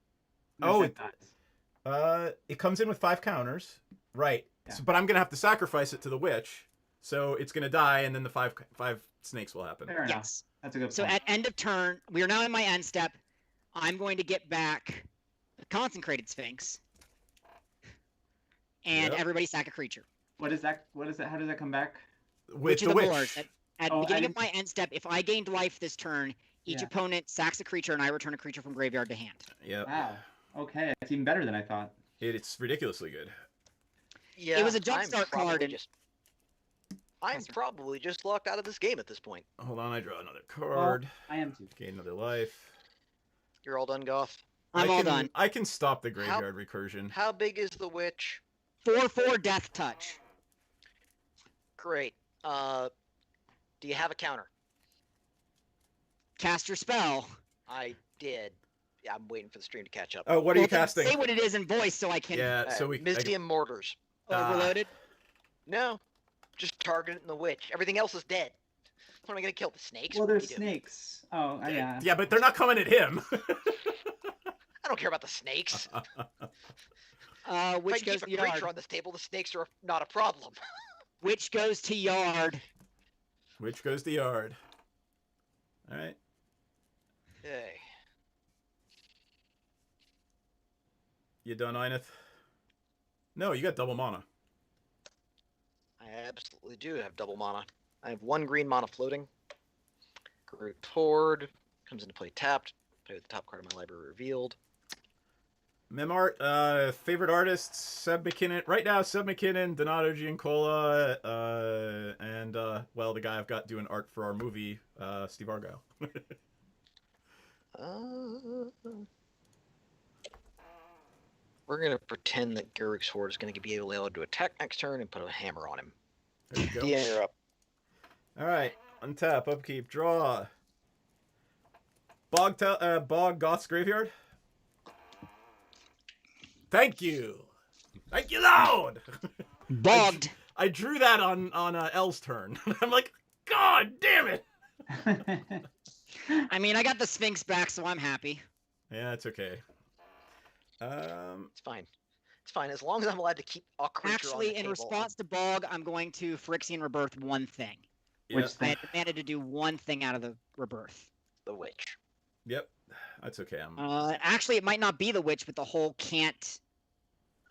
Oh, it does. it comes in with 5 counters. Right. Yeah. So, but I'm gonna have to sacrifice it to the witch. So it's gonna die, and then the five snakes will happen. Fair enough. Yes. That's a good So point. at end of turn, we are now in my end step. I'm going to get back the consecrated sphinx, and Yep. everybody sack a creature. What is that? What is that? How does that come back? With of the the witch. Moors. At the Oh, beginning I of my end step, if I gained life this turn, each Yeah. opponent sacks a creature, and I return a creature from graveyard to hand. Yep. Wow. Okay, it's even better than I thought. It's ridiculously good. Yeah, was a I'm jumpstart probably card and- just- I'm Yes, sir. probably just locked out of this game at this point. Hold on, I draw another card. I am too. Gain another life. You're all done, Goff. I'm I all can, done. I can stop the graveyard recursion. How big is the witch? 4/4 death touch. Great. Do you have a counter? Cast your spell. I did. Yeah, I'm waiting for the stream to catch up. Oh, what are you Then casting? Say what it is in voice so I can Yeah, so we. Mystium Mortars. overload it. No, just targeting the witch. Everything else is dead. What am I gonna kill? The snakes? Well, What are there's you doing? snakes. Oh, yeah. Yeah, but they're not coming at him. I don't care about the snakes. Which if I goes keep to a creature yard. on this table, the snakes are not a problem. Which goes to yard. Which goes to yard. All right. Hey. You done, Ineth? No, you got double mana. I absolutely do have double mana. I have 1 green mana floating. Groot Horde comes into play tapped. Play with the top card of my library revealed. Memart, favorite artists, Seb McKinnon. Right now, Seb McKinnon, Donato Giancola, and, well, the guy I've got doing art for our movie, Steve Argyle. We're going to pretend that Garrick's Horde is going to be able to attack next turn and put a hammer on him. There you go. Yeah, you're up. All right. Untap, upkeep, draw. Bog Goth's Graveyard. Thank you. Thank you, Lord. Bogged. I drew that on L's turn. I'm like, God damn it. I mean, I got the Sphinx back, so I'm happy. Yeah, it's okay. It's fine. It's fine as long as I'm allowed to keep a creature on Actually, the in table. response to Bog, I'm going to Phyrexian Rebirth one thing. Yeah. Which I thing? had demanded to do one thing out of the Rebirth. The witch. Yep. That's okay. Actually, it might not be the Witch, but the whole can't...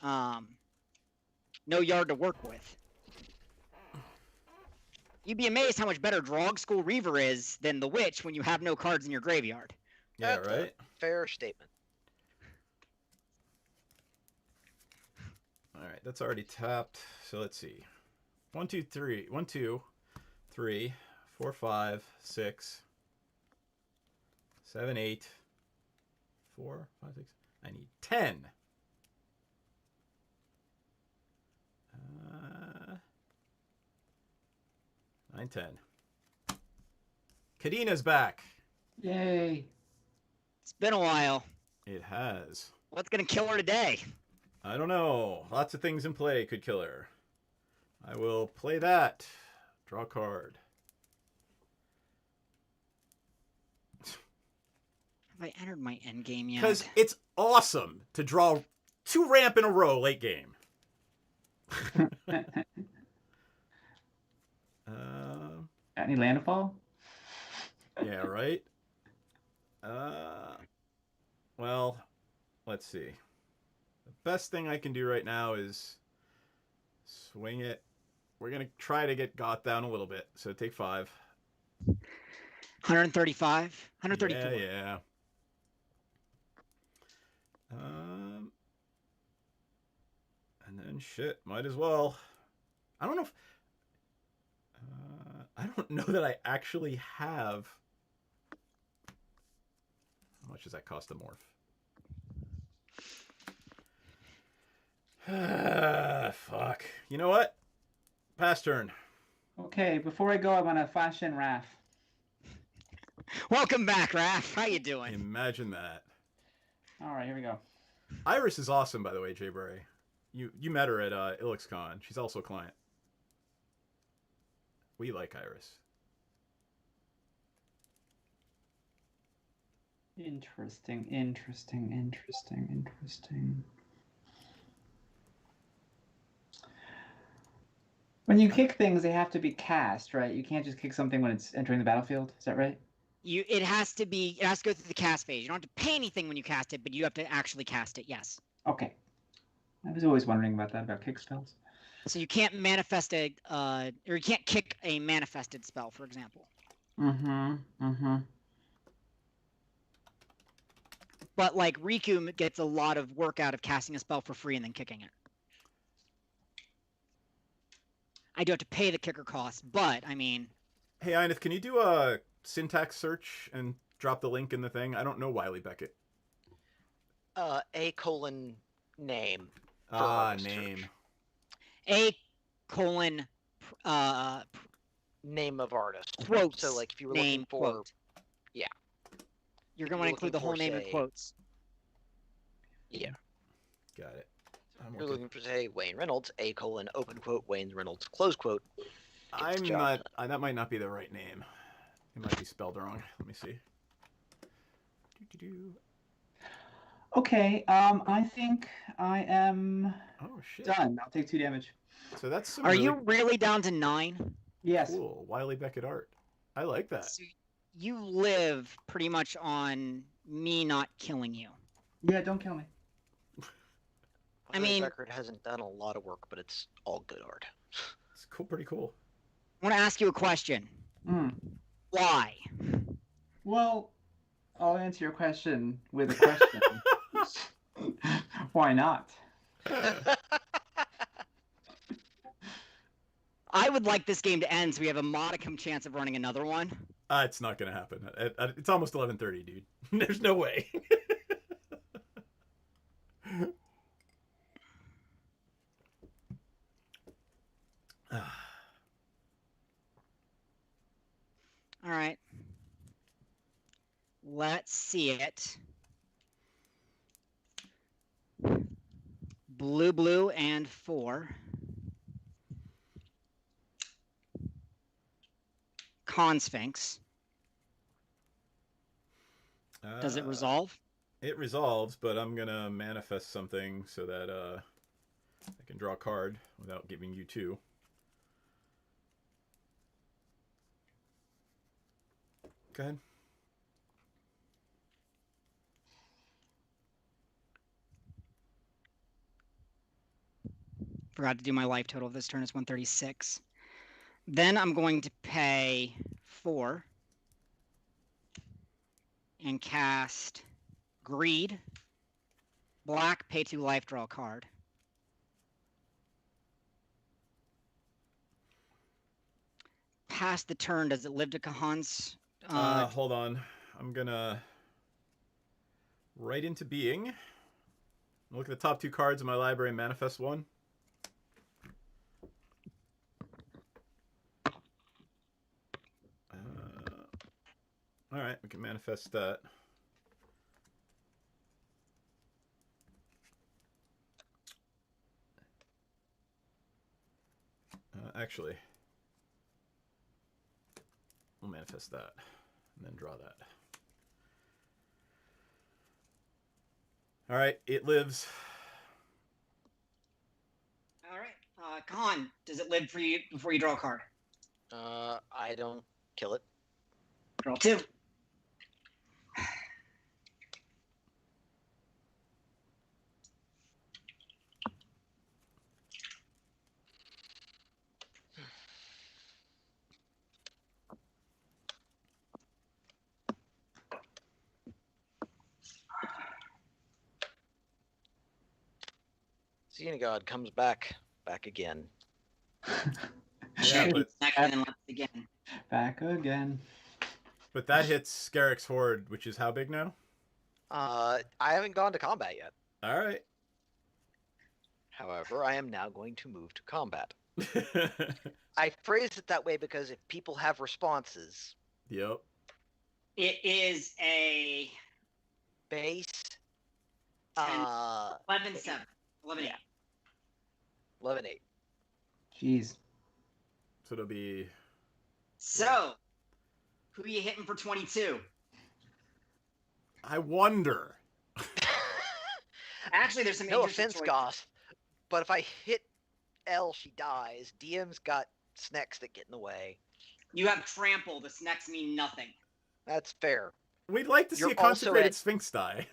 no yard to work with. You'd be amazed how much better Drog School Reaver is than the Witch when you have no cards in your graveyard. Yeah, That's right? Fair statement. All right, that's already tapped. So let's see. 1, 2, 3. 1, 2, 3, 4, 5, 6, 7, 8, 4, 5, 6. I need 10. 9, 10. Kadina's back. Yay. It's been a while. It has. What's gonna kill her today? I don't know. Lots of things in play could kill her. I will play that. Draw a card. Have I entered my endgame yet? Because it's awesome to draw 2 ramp in a row late game. Got any landfall? Yeah, right? Well, let's see. The best thing I can do right now is swing it. We're going to try to get Goth down a little bit. So take 5. 135? 134. Yeah. And then shit, might as well. I don't know if I don't know that I actually have. How much does that cost to morph? Fuck. You know what? Pass turn. Okay, before I go, I want to flash in Raph. Welcome back, Raph. How you doing? Imagine that. All right, here we go. Iris is awesome, by the way, Jay Bray. You met her at IlixCon. She's also a client. We like Iris. Interesting. When you kick things, they have to be cast, right? You can't just kick something when it's entering the battlefield. Is that right? It has to go through the cast phase. You don't have to pay anything when you cast it, but you have to actually cast it. Yes. Okay. I was always wondering about that, about kick spells. So you can't manifest or you can't kick a manifested spell, for example. But like Riku gets a lot of work out of casting a spell for free and then kicking it. I do have to pay the kicker cost, but I mean. Hey, Ineth, can you do a syntax search and drop the link in the thing? I don't know Wiley Beckett. name. Name. Name of artist. Quotes. So like if you were name, looking for quote. Yeah. You're going to include the whole name in quotes. Yeah. Got it. You're looking for say Wayne Reynolds, open quote, Wayne Reynolds, close quote. I'm not that might not be the right name. It might be spelled wrong. Let me see. Okay, I think I am done. I'll take 2 damage. So that's some Are you really down to 9? Yes. Cool. Wiley Beckett art. I like that. So you live pretty much on me not killing you. Yeah, don't kill me. I mean, record hasn't done a lot of work, but it's all good art. It's cool, pretty cool. I want to ask you a question. Why? Well, I'll answer your question with a question. Why not? I would like this game to end so we have a modicum chance of running another one. It's not gonna happen. It's almost 11:30, dude. There's no way. All right. Let's see it. Blue, and 4. Consphinx. Does it resolve? It resolves, but I'm gonna manifest something so that I can draw a card without giving you 2. Go ahead. Forgot to do my life total of this turn. It's 136. Then I'm going to pay 4 and cast Greed. Black, pay 2 life, draw a card. Past the turn, does it live to Kahan's? Hold on. I'm gonna write into being. Look at the top 2 cards in my library and manifest 1. All right, we can manifest that. Actually, we'll manifest that and then draw that. All right, it lives. All right, Kahan, does it live for you before you draw a card? I don't kill it. Draw 2. Xenagod comes back again. Yeah, but Back again. But that hits Scarrick's Horde, which is how big now? I haven't gone to combat yet. All right. However, I am now going to move to combat. I phrase it that way because if people have responses... Yep. It is a... Base... 11-7. 11-8. 11, 8. Jeez. So it'll be. So, who are you hitting for 22? I wonder. Actually, there's some No interesting offense, choices. Goth, but if I hit L, she dies. DM's got snacks that get in the way. You have trample. The snacks mean nothing. That's fair. We'd like to see You're a consecrated also at- Sphinx die.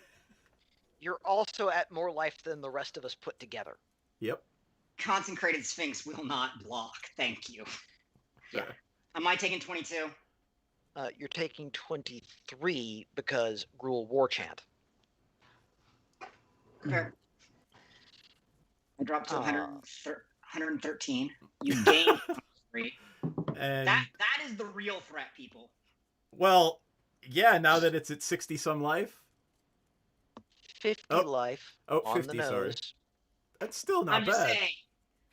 You're also at more life than the rest of us put together. Yep. Consecrated Sphinx will not block. Thank you. Yeah. Fair. Am I taking 22? You're taking 23 because Gruul War Chant. Fair. I dropped to Ah. 113. You gained 3. And That is the real threat, people. well, yeah. Now that it's at 60 some life, 50 Oh. life Oh, on 50, the sorry. nose. that's still not I'm just bad. saying.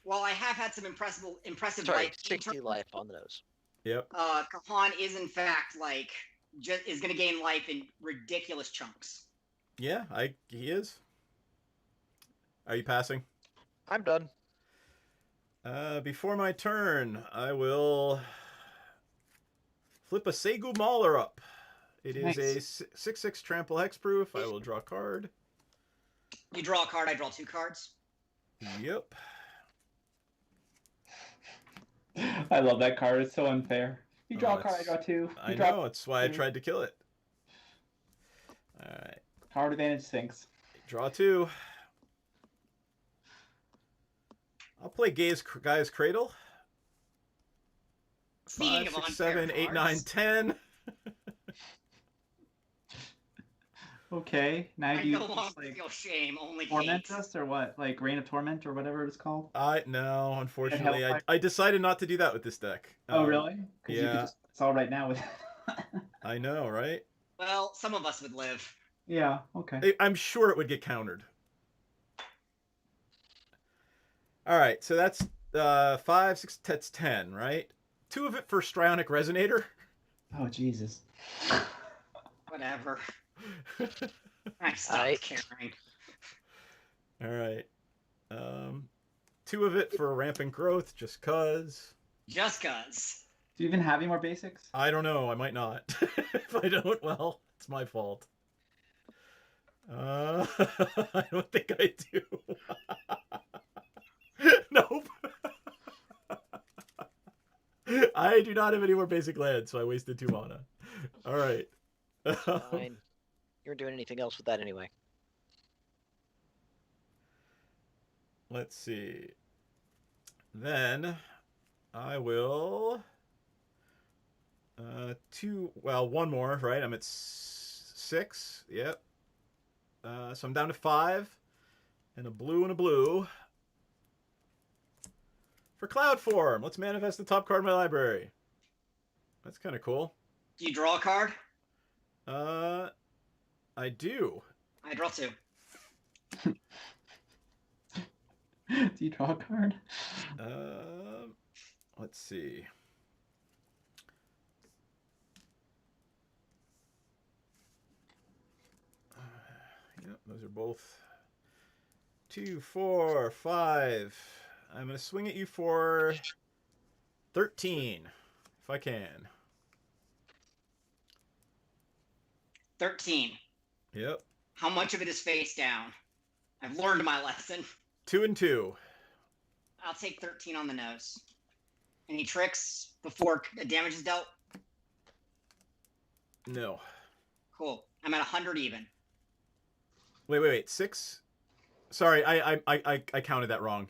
While I have had some impressive Sorry, life, 60 life on the nose. Yep. Kahan is in fact like is going to gain life in ridiculous chunks. Yeah, he is. Are you passing? I'm done. Before my turn, I will flip a Segu Mauler up. It is a Nice. 6/6 trample hexproof. I will draw a card. You draw a card, I draw 2 cards. Yep. I love that card. It's so unfair. You draw Oh, a card, I it's- draw 2. I You draw know. That's why I two. tried to kill it. All right. Card advantage Sphinx. Draw 2. I'll play Guy's Cradle. Speaking 5, of 6, unfair 7, 8, 9, cards, 10. Okay. Now I do you no just, longer like feel shame, only torment hate. us or what? Like Reign of Torment or whatever it's called? No, unfortunately, Hellfire? I decided not to do that with this deck. Oh really? Because you yeah. could just it's all right now with I know, right? Well, some of us would live. Yeah, okay. I'm sure it would get countered. All right, so that's 5, 6, that's 10, right? 2 of it for Strionic Resonator. Oh Jesus. Whatever. I stopped Alright. caring. All right. 2 of it for Rampant Growth, just cause. Just cause. Do you even have any more basics? I don't know. I might not. If I don't, well, it's my fault. I don't think I do. Nope. I do not have any more basic lands, so I wasted 2 mana. All right. Fine. You weren't doing anything else with that anyway. Let's see. Then I will 1 more, right? I'm at 6. Yep. So I'm down to 5 and a blue for Cloud Form. Let's manifest the top card of my library. That's kind of cool. Do you draw a card? I do. I draw 2. Do you draw a card? Let's see. Yep, those are both 2, 4, 5. I'm gonna swing at you for 13, if I can. 13. Yep. How much of it is face down? I've learned my lesson. 2 and 2. I'll take 13 on the nose. Any tricks before damage is dealt? No. Cool. I'm at 100 even. Wait. 6. Sorry, I counted that wrong.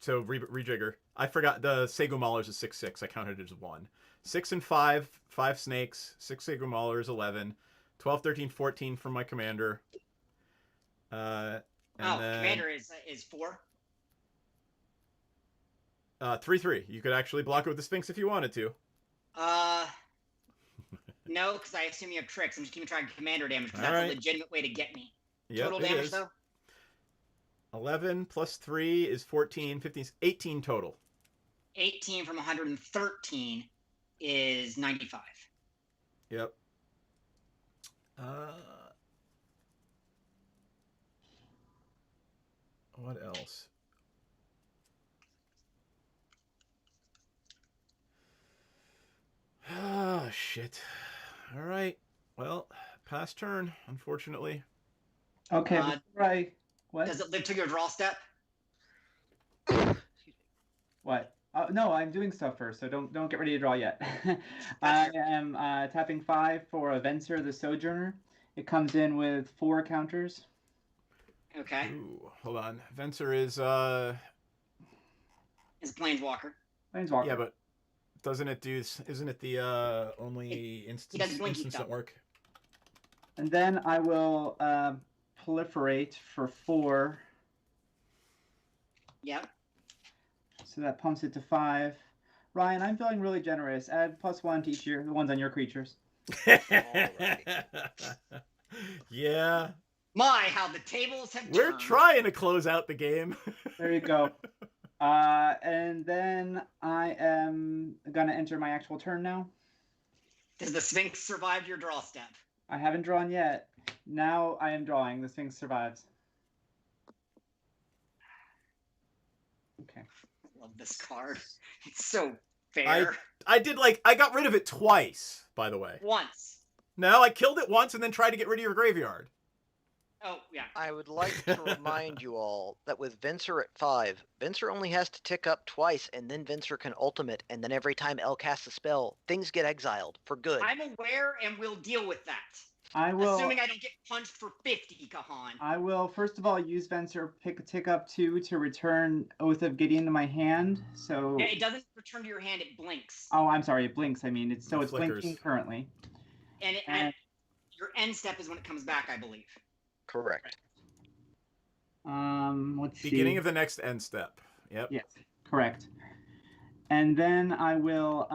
So rejigger. I forgot the Segu Maulers is 6/6. I counted it as 1. 6 and 5. 5 snakes. 6 Segu Maulers. 11. 12, 13, 14 from my commander. And then, commander is 4. 3/3. You could actually block it with the Sphinx if you wanted to. No, because I assume you have tricks. I'm just keeping track of commander damage because All that's right. a legitimate way to get me. Yep, Total it damage is. though? 11 plus 3 is 14, 15, 18 total. 18 from 113 is 95. Yep. What else? shit. All right. Well, pass turn, unfortunately. Okay, Uh, before I what? Does it live to your draw step? What? No, I'm doing stuff first, so don't get ready to draw yet. I Gotcha. am tapping 5 for a Venser the Sojourner. It comes in with 4 counters. Okay. Ooh, hold on. Venser is Is Planeswalker. Planeswalker. yeah, but doesn't it do? Isn't it the only does instance blinky that stuff. work? And then I will proliferate for 4. Yep. So that pumps it to 5. Ryan, I'm feeling really generous. Add +1 to each of the ones on your creatures. Yeah. My, how the tables have We're turned. trying to close out the game. There you go. And then I am gonna enter my actual turn now. Does the Sphinx survive your draw step? I haven't drawn yet. Now I am drawing. The Sphinx survives. Okay. Love this card. It's so fair. I got rid of it twice, by the way. Once. No, I killed it once and then tried to get rid of your graveyard. Oh, yeah. I would like to remind you all that with Venser at 5, Venser only has to tick up twice, and then Venser can ultimate, and then every time L casts a spell, things get exiled for good. I'm aware, and we'll deal with that. I will. Assuming I don't get punched for 50, Kahan. I will first of all use Venser tick up 2 to return Oath of Gideon to my hand. So. Yeah, it doesn't return to your hand, it blinks. Oh, I'm sorry. It blinks. I mean, it's It flickers. blinking currently. And your end step is when it comes back, I believe. Correct. Let's see. Beginning of the next end step. Yep. Yes, correct. And then I will.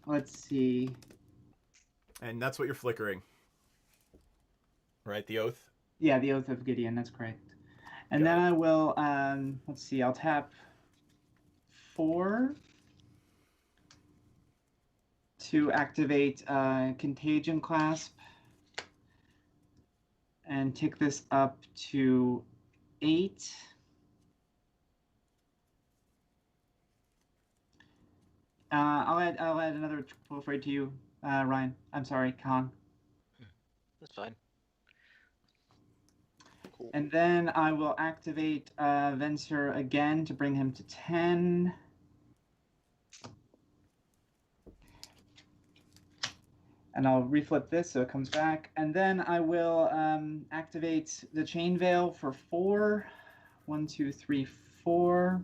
Let's see. And that's what you're flickering. Right, the oath? Yeah, the Oath of Gideon. That's correct. And then I will. Let's see. I'll tap 4 to activate Contagion Clasp. And tick this up to 8. I'll add another proliferate to you, Ryan. I'm sorry, Khan. That's fine. Cool. And then I will activate Venser again to bring him to 10. And I'll reflip this so it comes back. And then I will activate the Chain Veil for 4. 1, 2, 3, 4.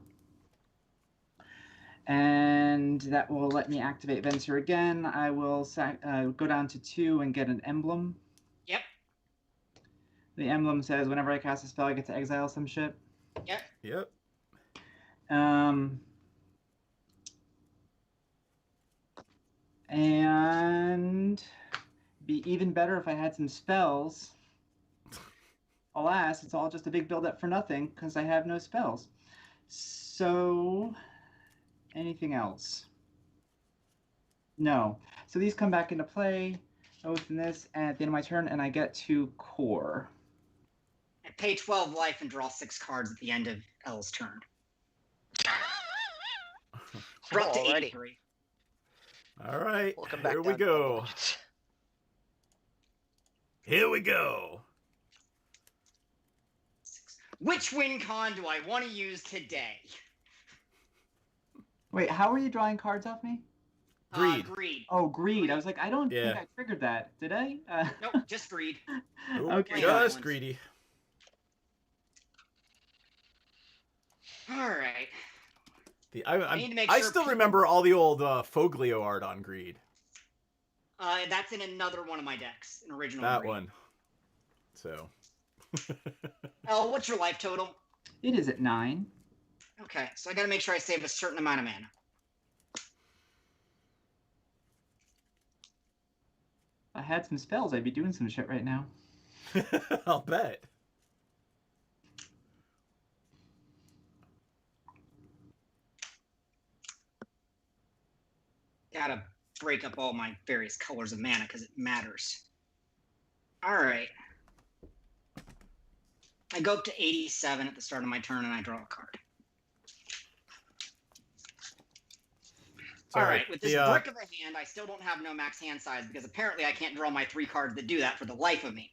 And that will let me activate Venser again. I will go down to 2 and get an emblem. Yep. The emblem says whenever I cast a spell, I get to exile some shit. Yep. Yep. And be even better if I had some spells. Alas, it's all just a big build-up for nothing because I have no spells. So, anything else? No. So these come back into play. Oath in this at the end of my turn, and I get to core. I pay 12 life and draw 6 cards at the end of L's turn. We're up to Alrighty. 83. All right. Welcome back Here we down to go. double digits. Here we go. Which win con do I want to use today? Wait, how are you drawing cards off me? Greed. Greed. Oh, greed. I was like, I don't Yeah. think I triggered that. Did I? Nope, just greed. Ooh, Okay. Just greedy. All right. I need to make I sure still people- remember all the old Foglio art on greed. That's in another one of my decks, an original. That greed. one. So. Oh, what's your life total? It is at 9. Okay, so I got to make sure I save a certain amount of mana. If I had some spells, I'd be doing some shit right now. I'll bet. Gotta break up all my various colors of mana because it matters. All right. I go up to 87 at the start of my turn and I draw a card. All Sorry. right, with this brick of a hand, I still don't have no max hand size because apparently I can't draw my 3 cards that do that for the life of me.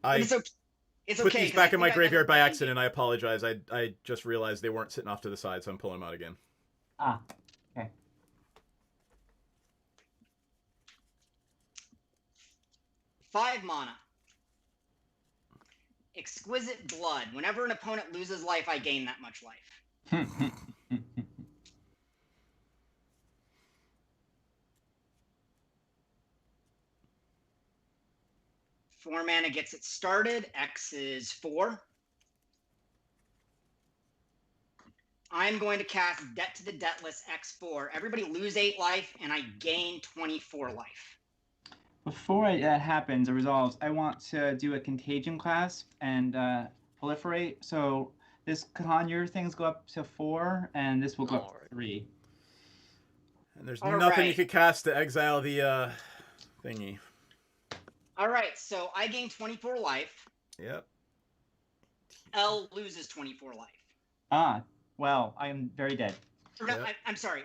But I it's okay. It's put okay. these 'cause I back in think my I got graveyard by the accident. I apologize. I just realized they weren't sitting off to the side, so I'm pulling them out again. Ah, okay. 5 mana. Exquisite Blood. Whenever an opponent loses life, I gain that much life. 4 mana gets it started. X is 4. I'm going to cast Debt to the Debtless X4. Everybody lose 8 life, and I gain 24 life. Before that happens or resolves, I want to do a Contagion Clasp and proliferate. So this Conjure things go up to 4, and this will go up to 3. And there's All nothing you right. could cast to exile the thingy. All right, so I gain 24 life. Yep. L loses 24 life. Ah, well, I am very dead. Or no, Yep. I'm sorry.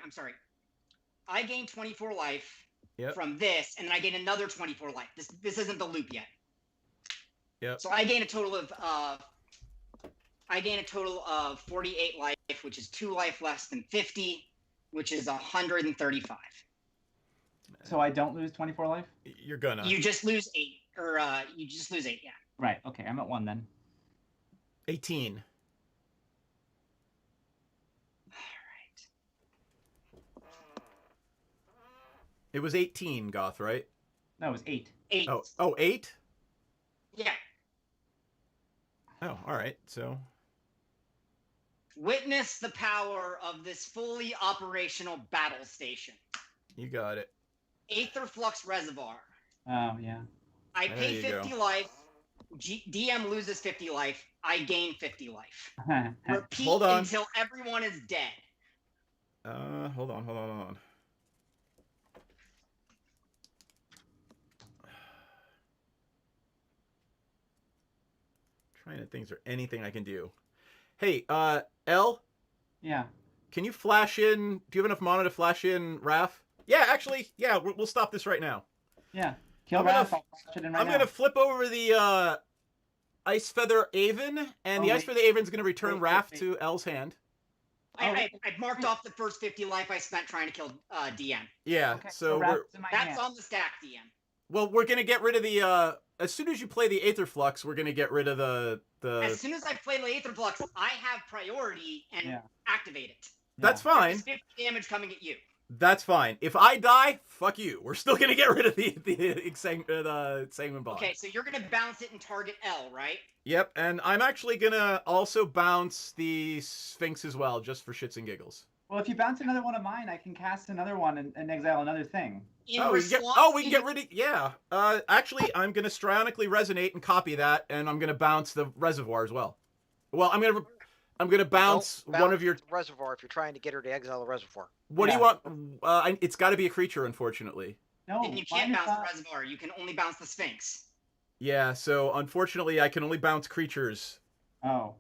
I gain 24 life Yep. from this, and then I gain another 24 life. This isn't the loop yet. Yep. So I gain a total of 48 life, which is 2 life less than 50, which is 135. So I don't lose 24 life? You're gonna. You just lose 8, or you just lose 8, yeah. Right, okay, I'm at 1 then. 18. It was 18, Goth, right? No, it was 8. 8. Oh, 8? Yeah. Oh, all right. So Witness the power of this fully operational battle station. you got it. Aetherflux Reservoir. Oh, yeah. I There pay you 50 go. life. DM loses 50 life. I gain 50 life. Repeat Hold on. until everyone is dead. Hold on. Trying to think, is there anything I can do? Hey, L, Yeah. can you flash in? Do you have enough mana to flash in Raph? Yeah, actually, yeah, we'll stop this right now. Yeah. Kill I'm gonna Raph, I'll flash it in right I'm now. gonna flip over the Ice Feather Aven, and Oh, the Ice wait. Feather Aven's gonna return Wait. Raph to L's hand. I marked off the first 50 life I spent trying to kill DM. Yeah, Okay, so Raph we're is in my That's hand. on the stack, DM. well, we're gonna get rid of the as soon as you play the Aetherflux, we're gonna get rid of the As soon as I play the Aetherflux, I have priority and Yeah. activate it. That's Yeah. fine. There's 50 damage coming at you. That's fine. If I die, fuck you. We're still gonna get rid of the Sanguine Bond. Okay, so you're gonna bounce it and target L, right? Yep, and I'm actually gonna also bounce the Sphinx as well, just for shits and giggles. Well, if you bounce another one of mine, I can cast another one and exile another thing. In We can response get rid of yeah. Actually, I'm gonna Strionically Resonate and copy that, and I'm gonna bounce the Reservoir as well. Well, I'm gonna bounce Don't one of your. the reservoir if you're trying to get her to exile a reservoir. What do you Yeah. want? It's got to be a creature, unfortunately. No, Then you mine can't is bounce the not- Reservoir. You can only bounce the Sphinx. Yeah, so unfortunately, I can only bounce creatures. Oh.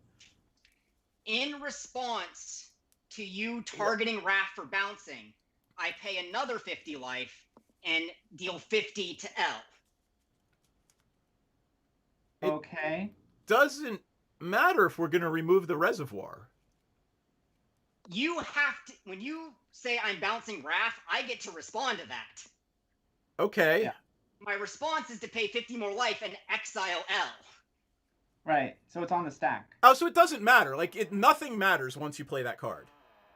In response to you targeting Raph for bouncing, I pay another 50 life and deal 50 to L. It- Okay. Doesn't matter if we're gonna remove the Reservoir. You have to, when you say I'm bouncing Raph, I get to respond to that. Okay. Yeah. My response is to pay 50 more life and exile L. Right. So it's on the stack. Oh, so it doesn't matter. Like nothing matters once you play that card.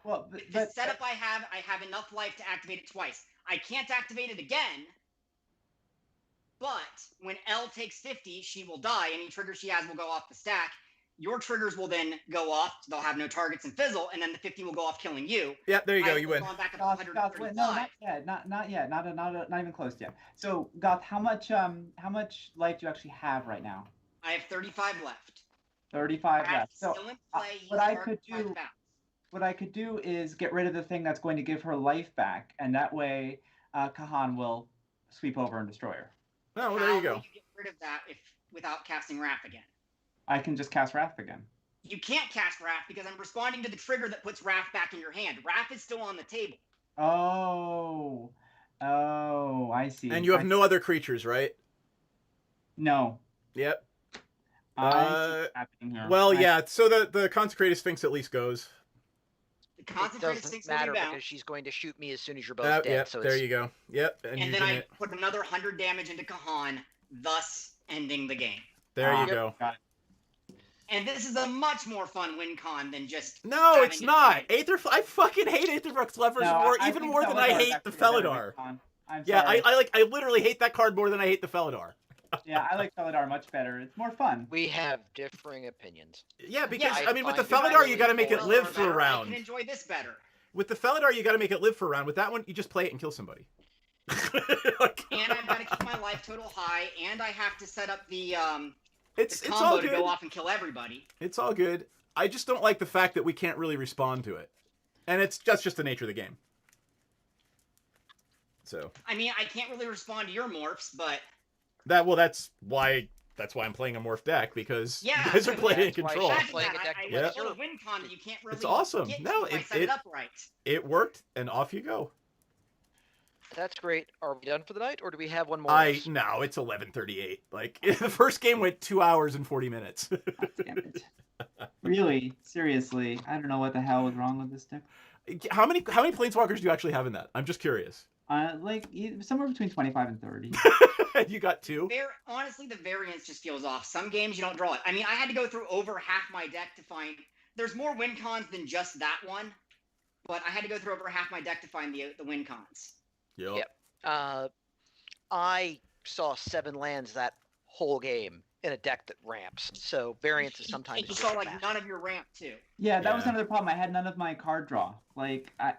Well, The setup I have enough life to activate it twice. I can't activate it again, but when L takes 50, she will die. Any trigger she has will go off the stack. Your triggers will then go off. They'll have no targets and fizzle, and then the 50 will go off, killing you. Yeah, there you go. I You will win. go back up to Goth, wait, no, 135. not yet. Not even close yet. So, Goth, how much life do you actually have right now? I have 35 left. 35 Raph left. is So, still in play. what He's I targeted could by the do- bounce. what I could do is get rid of the thing that's going to give her life back, and that way, Kahan will sweep over and destroy her. Oh, well, there you How go. will you get rid of that without casting Raph again? I can just cast Wrath again. You can't cast Raph because I'm responding to the trigger that puts Raph back in your hand. Raph is still on the table. Oh. Oh, I see. And you have no other creatures, right? No. Yep. I see what's happening here. Well, yeah. So the Consecrated Sphinx at least goes. The It concentrated doesn't Sphinx will be matter bounced, because she's going to shoot me as soon as you're both dead. Yep. So There it's you go. Yep. and you then can I hit. put another 100 damage into Kahan, thus ending the game. There you Yep. go. Got it. And this is a much more fun win con than just No, having it's it not. fight. I fucking hate Aetherflux Levers more, I even think more than I Felidar is hate the actually a better Felidar. Win-Con. I'm Yeah, sorry. I literally hate that card more than I hate the Felidar. Yeah, I like Felidar much better. It's more fun. we have differing opinions. Yeah, because I I mean, with the find it Felidar, really you got to make it cool. live for a better. I round. can enjoy this better. With the Felidar, you got to make it live for a round. With that one, you just play it and kill somebody. And I've got to keep my life total high, and I have to set up the it's combo all to good. go off and kill everybody. It's all good. I just don't like the fact that we can't really respond to it, and that's just the nature of the game. So I mean, I can't really respond to your morphs, but that's why I'm playing a morph deck, because Yeah, you guys are playing in that's why control. she's imagine playing that. a deck I with Yeah. roll a win con that you can't really It's awesome. get No, to if I it- set it up right. It worked, and off you go. That's great. Are we done for the night, or do we have one more? No, it's 11:38. Like the first game went 2 hours and 40 minutes. God damn it. Really? Seriously? I don't know what the hell was wrong with this deck. How many planeswalkers do you actually have in that? I'm just curious. Somewhere between 25 and 30. You got 2? Honestly, the variance just feels off. Some games you don't draw it. I mean, I had to go through over half my deck to find. There's more win cons than just that one, but I had to go through over half my deck to find the win cons. Yep. I saw 7 lands that whole game in a deck that ramps. So variance is sometimes. And you a saw good like match. none of your ramp too. Yeah, that was Yeah. another problem. I had none of my card draw. Like, I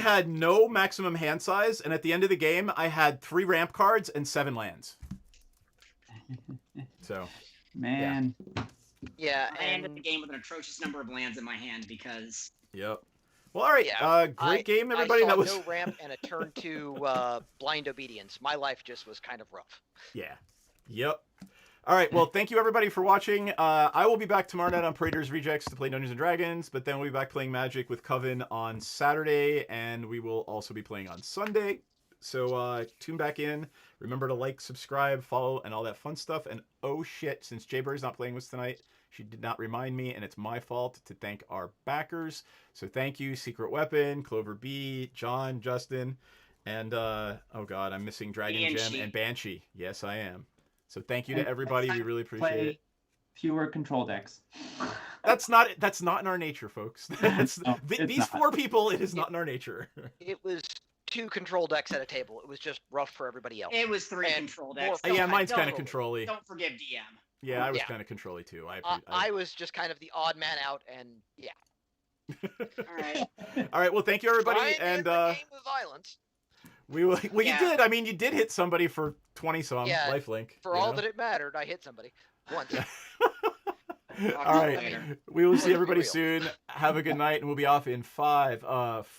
had no maximum hand size, and at the end of the game, I had 3 ramp cards and 7 lands. So Man. Yeah, I ended and the game with an atrocious number of lands in my hand because yep. Well, all right. Yeah, Great game, everybody. I saw That was no ramp and a turn to blind obedience. My life just was kind of rough. yeah. Yep. All right. Well, thank you everybody for watching. I will be back tomorrow night on Praetor's Rejects to play Dungeons and Dragons, but then we'll be back playing Magic with Coven on Saturday, and we will also be playing on Sunday. So tune back in. Remember to like, subscribe, follow, and all that fun stuff. And oh shit, since Jaybird's not playing with us tonight, she did not remind me, and it's my fault to thank our backers. So thank you, Secret Weapon, Clover B, John, Justin, and oh god, I'm missing Dragon Gem Banshee. and Banshee. Yes, I am. So thank you And to everybody. We really appreciate Play it. fewer control decks. That's not in our nature, folks. That's, No, it's these not. 4 people, it is not in our nature. It was 2 control decks at a table. It was just rough for everybody else. it was 3 And control more decks. fun. Yeah, Don't- mine's don't- kind of control-y. Don't forgive DM. Yeah, I was Yeah. kind of control-y too. I was just kind of the odd man out, and yeah. All right. All right, well, thank you everybody, Trying to and end the game with violence. well, Yeah. you did. I mean, you did hit somebody for 20-some Yeah, lifelink. For all that it mattered, I hit somebody once. All right, Later. we will see Let's be everybody real. soon. Have a good night, and we'll be off in 5,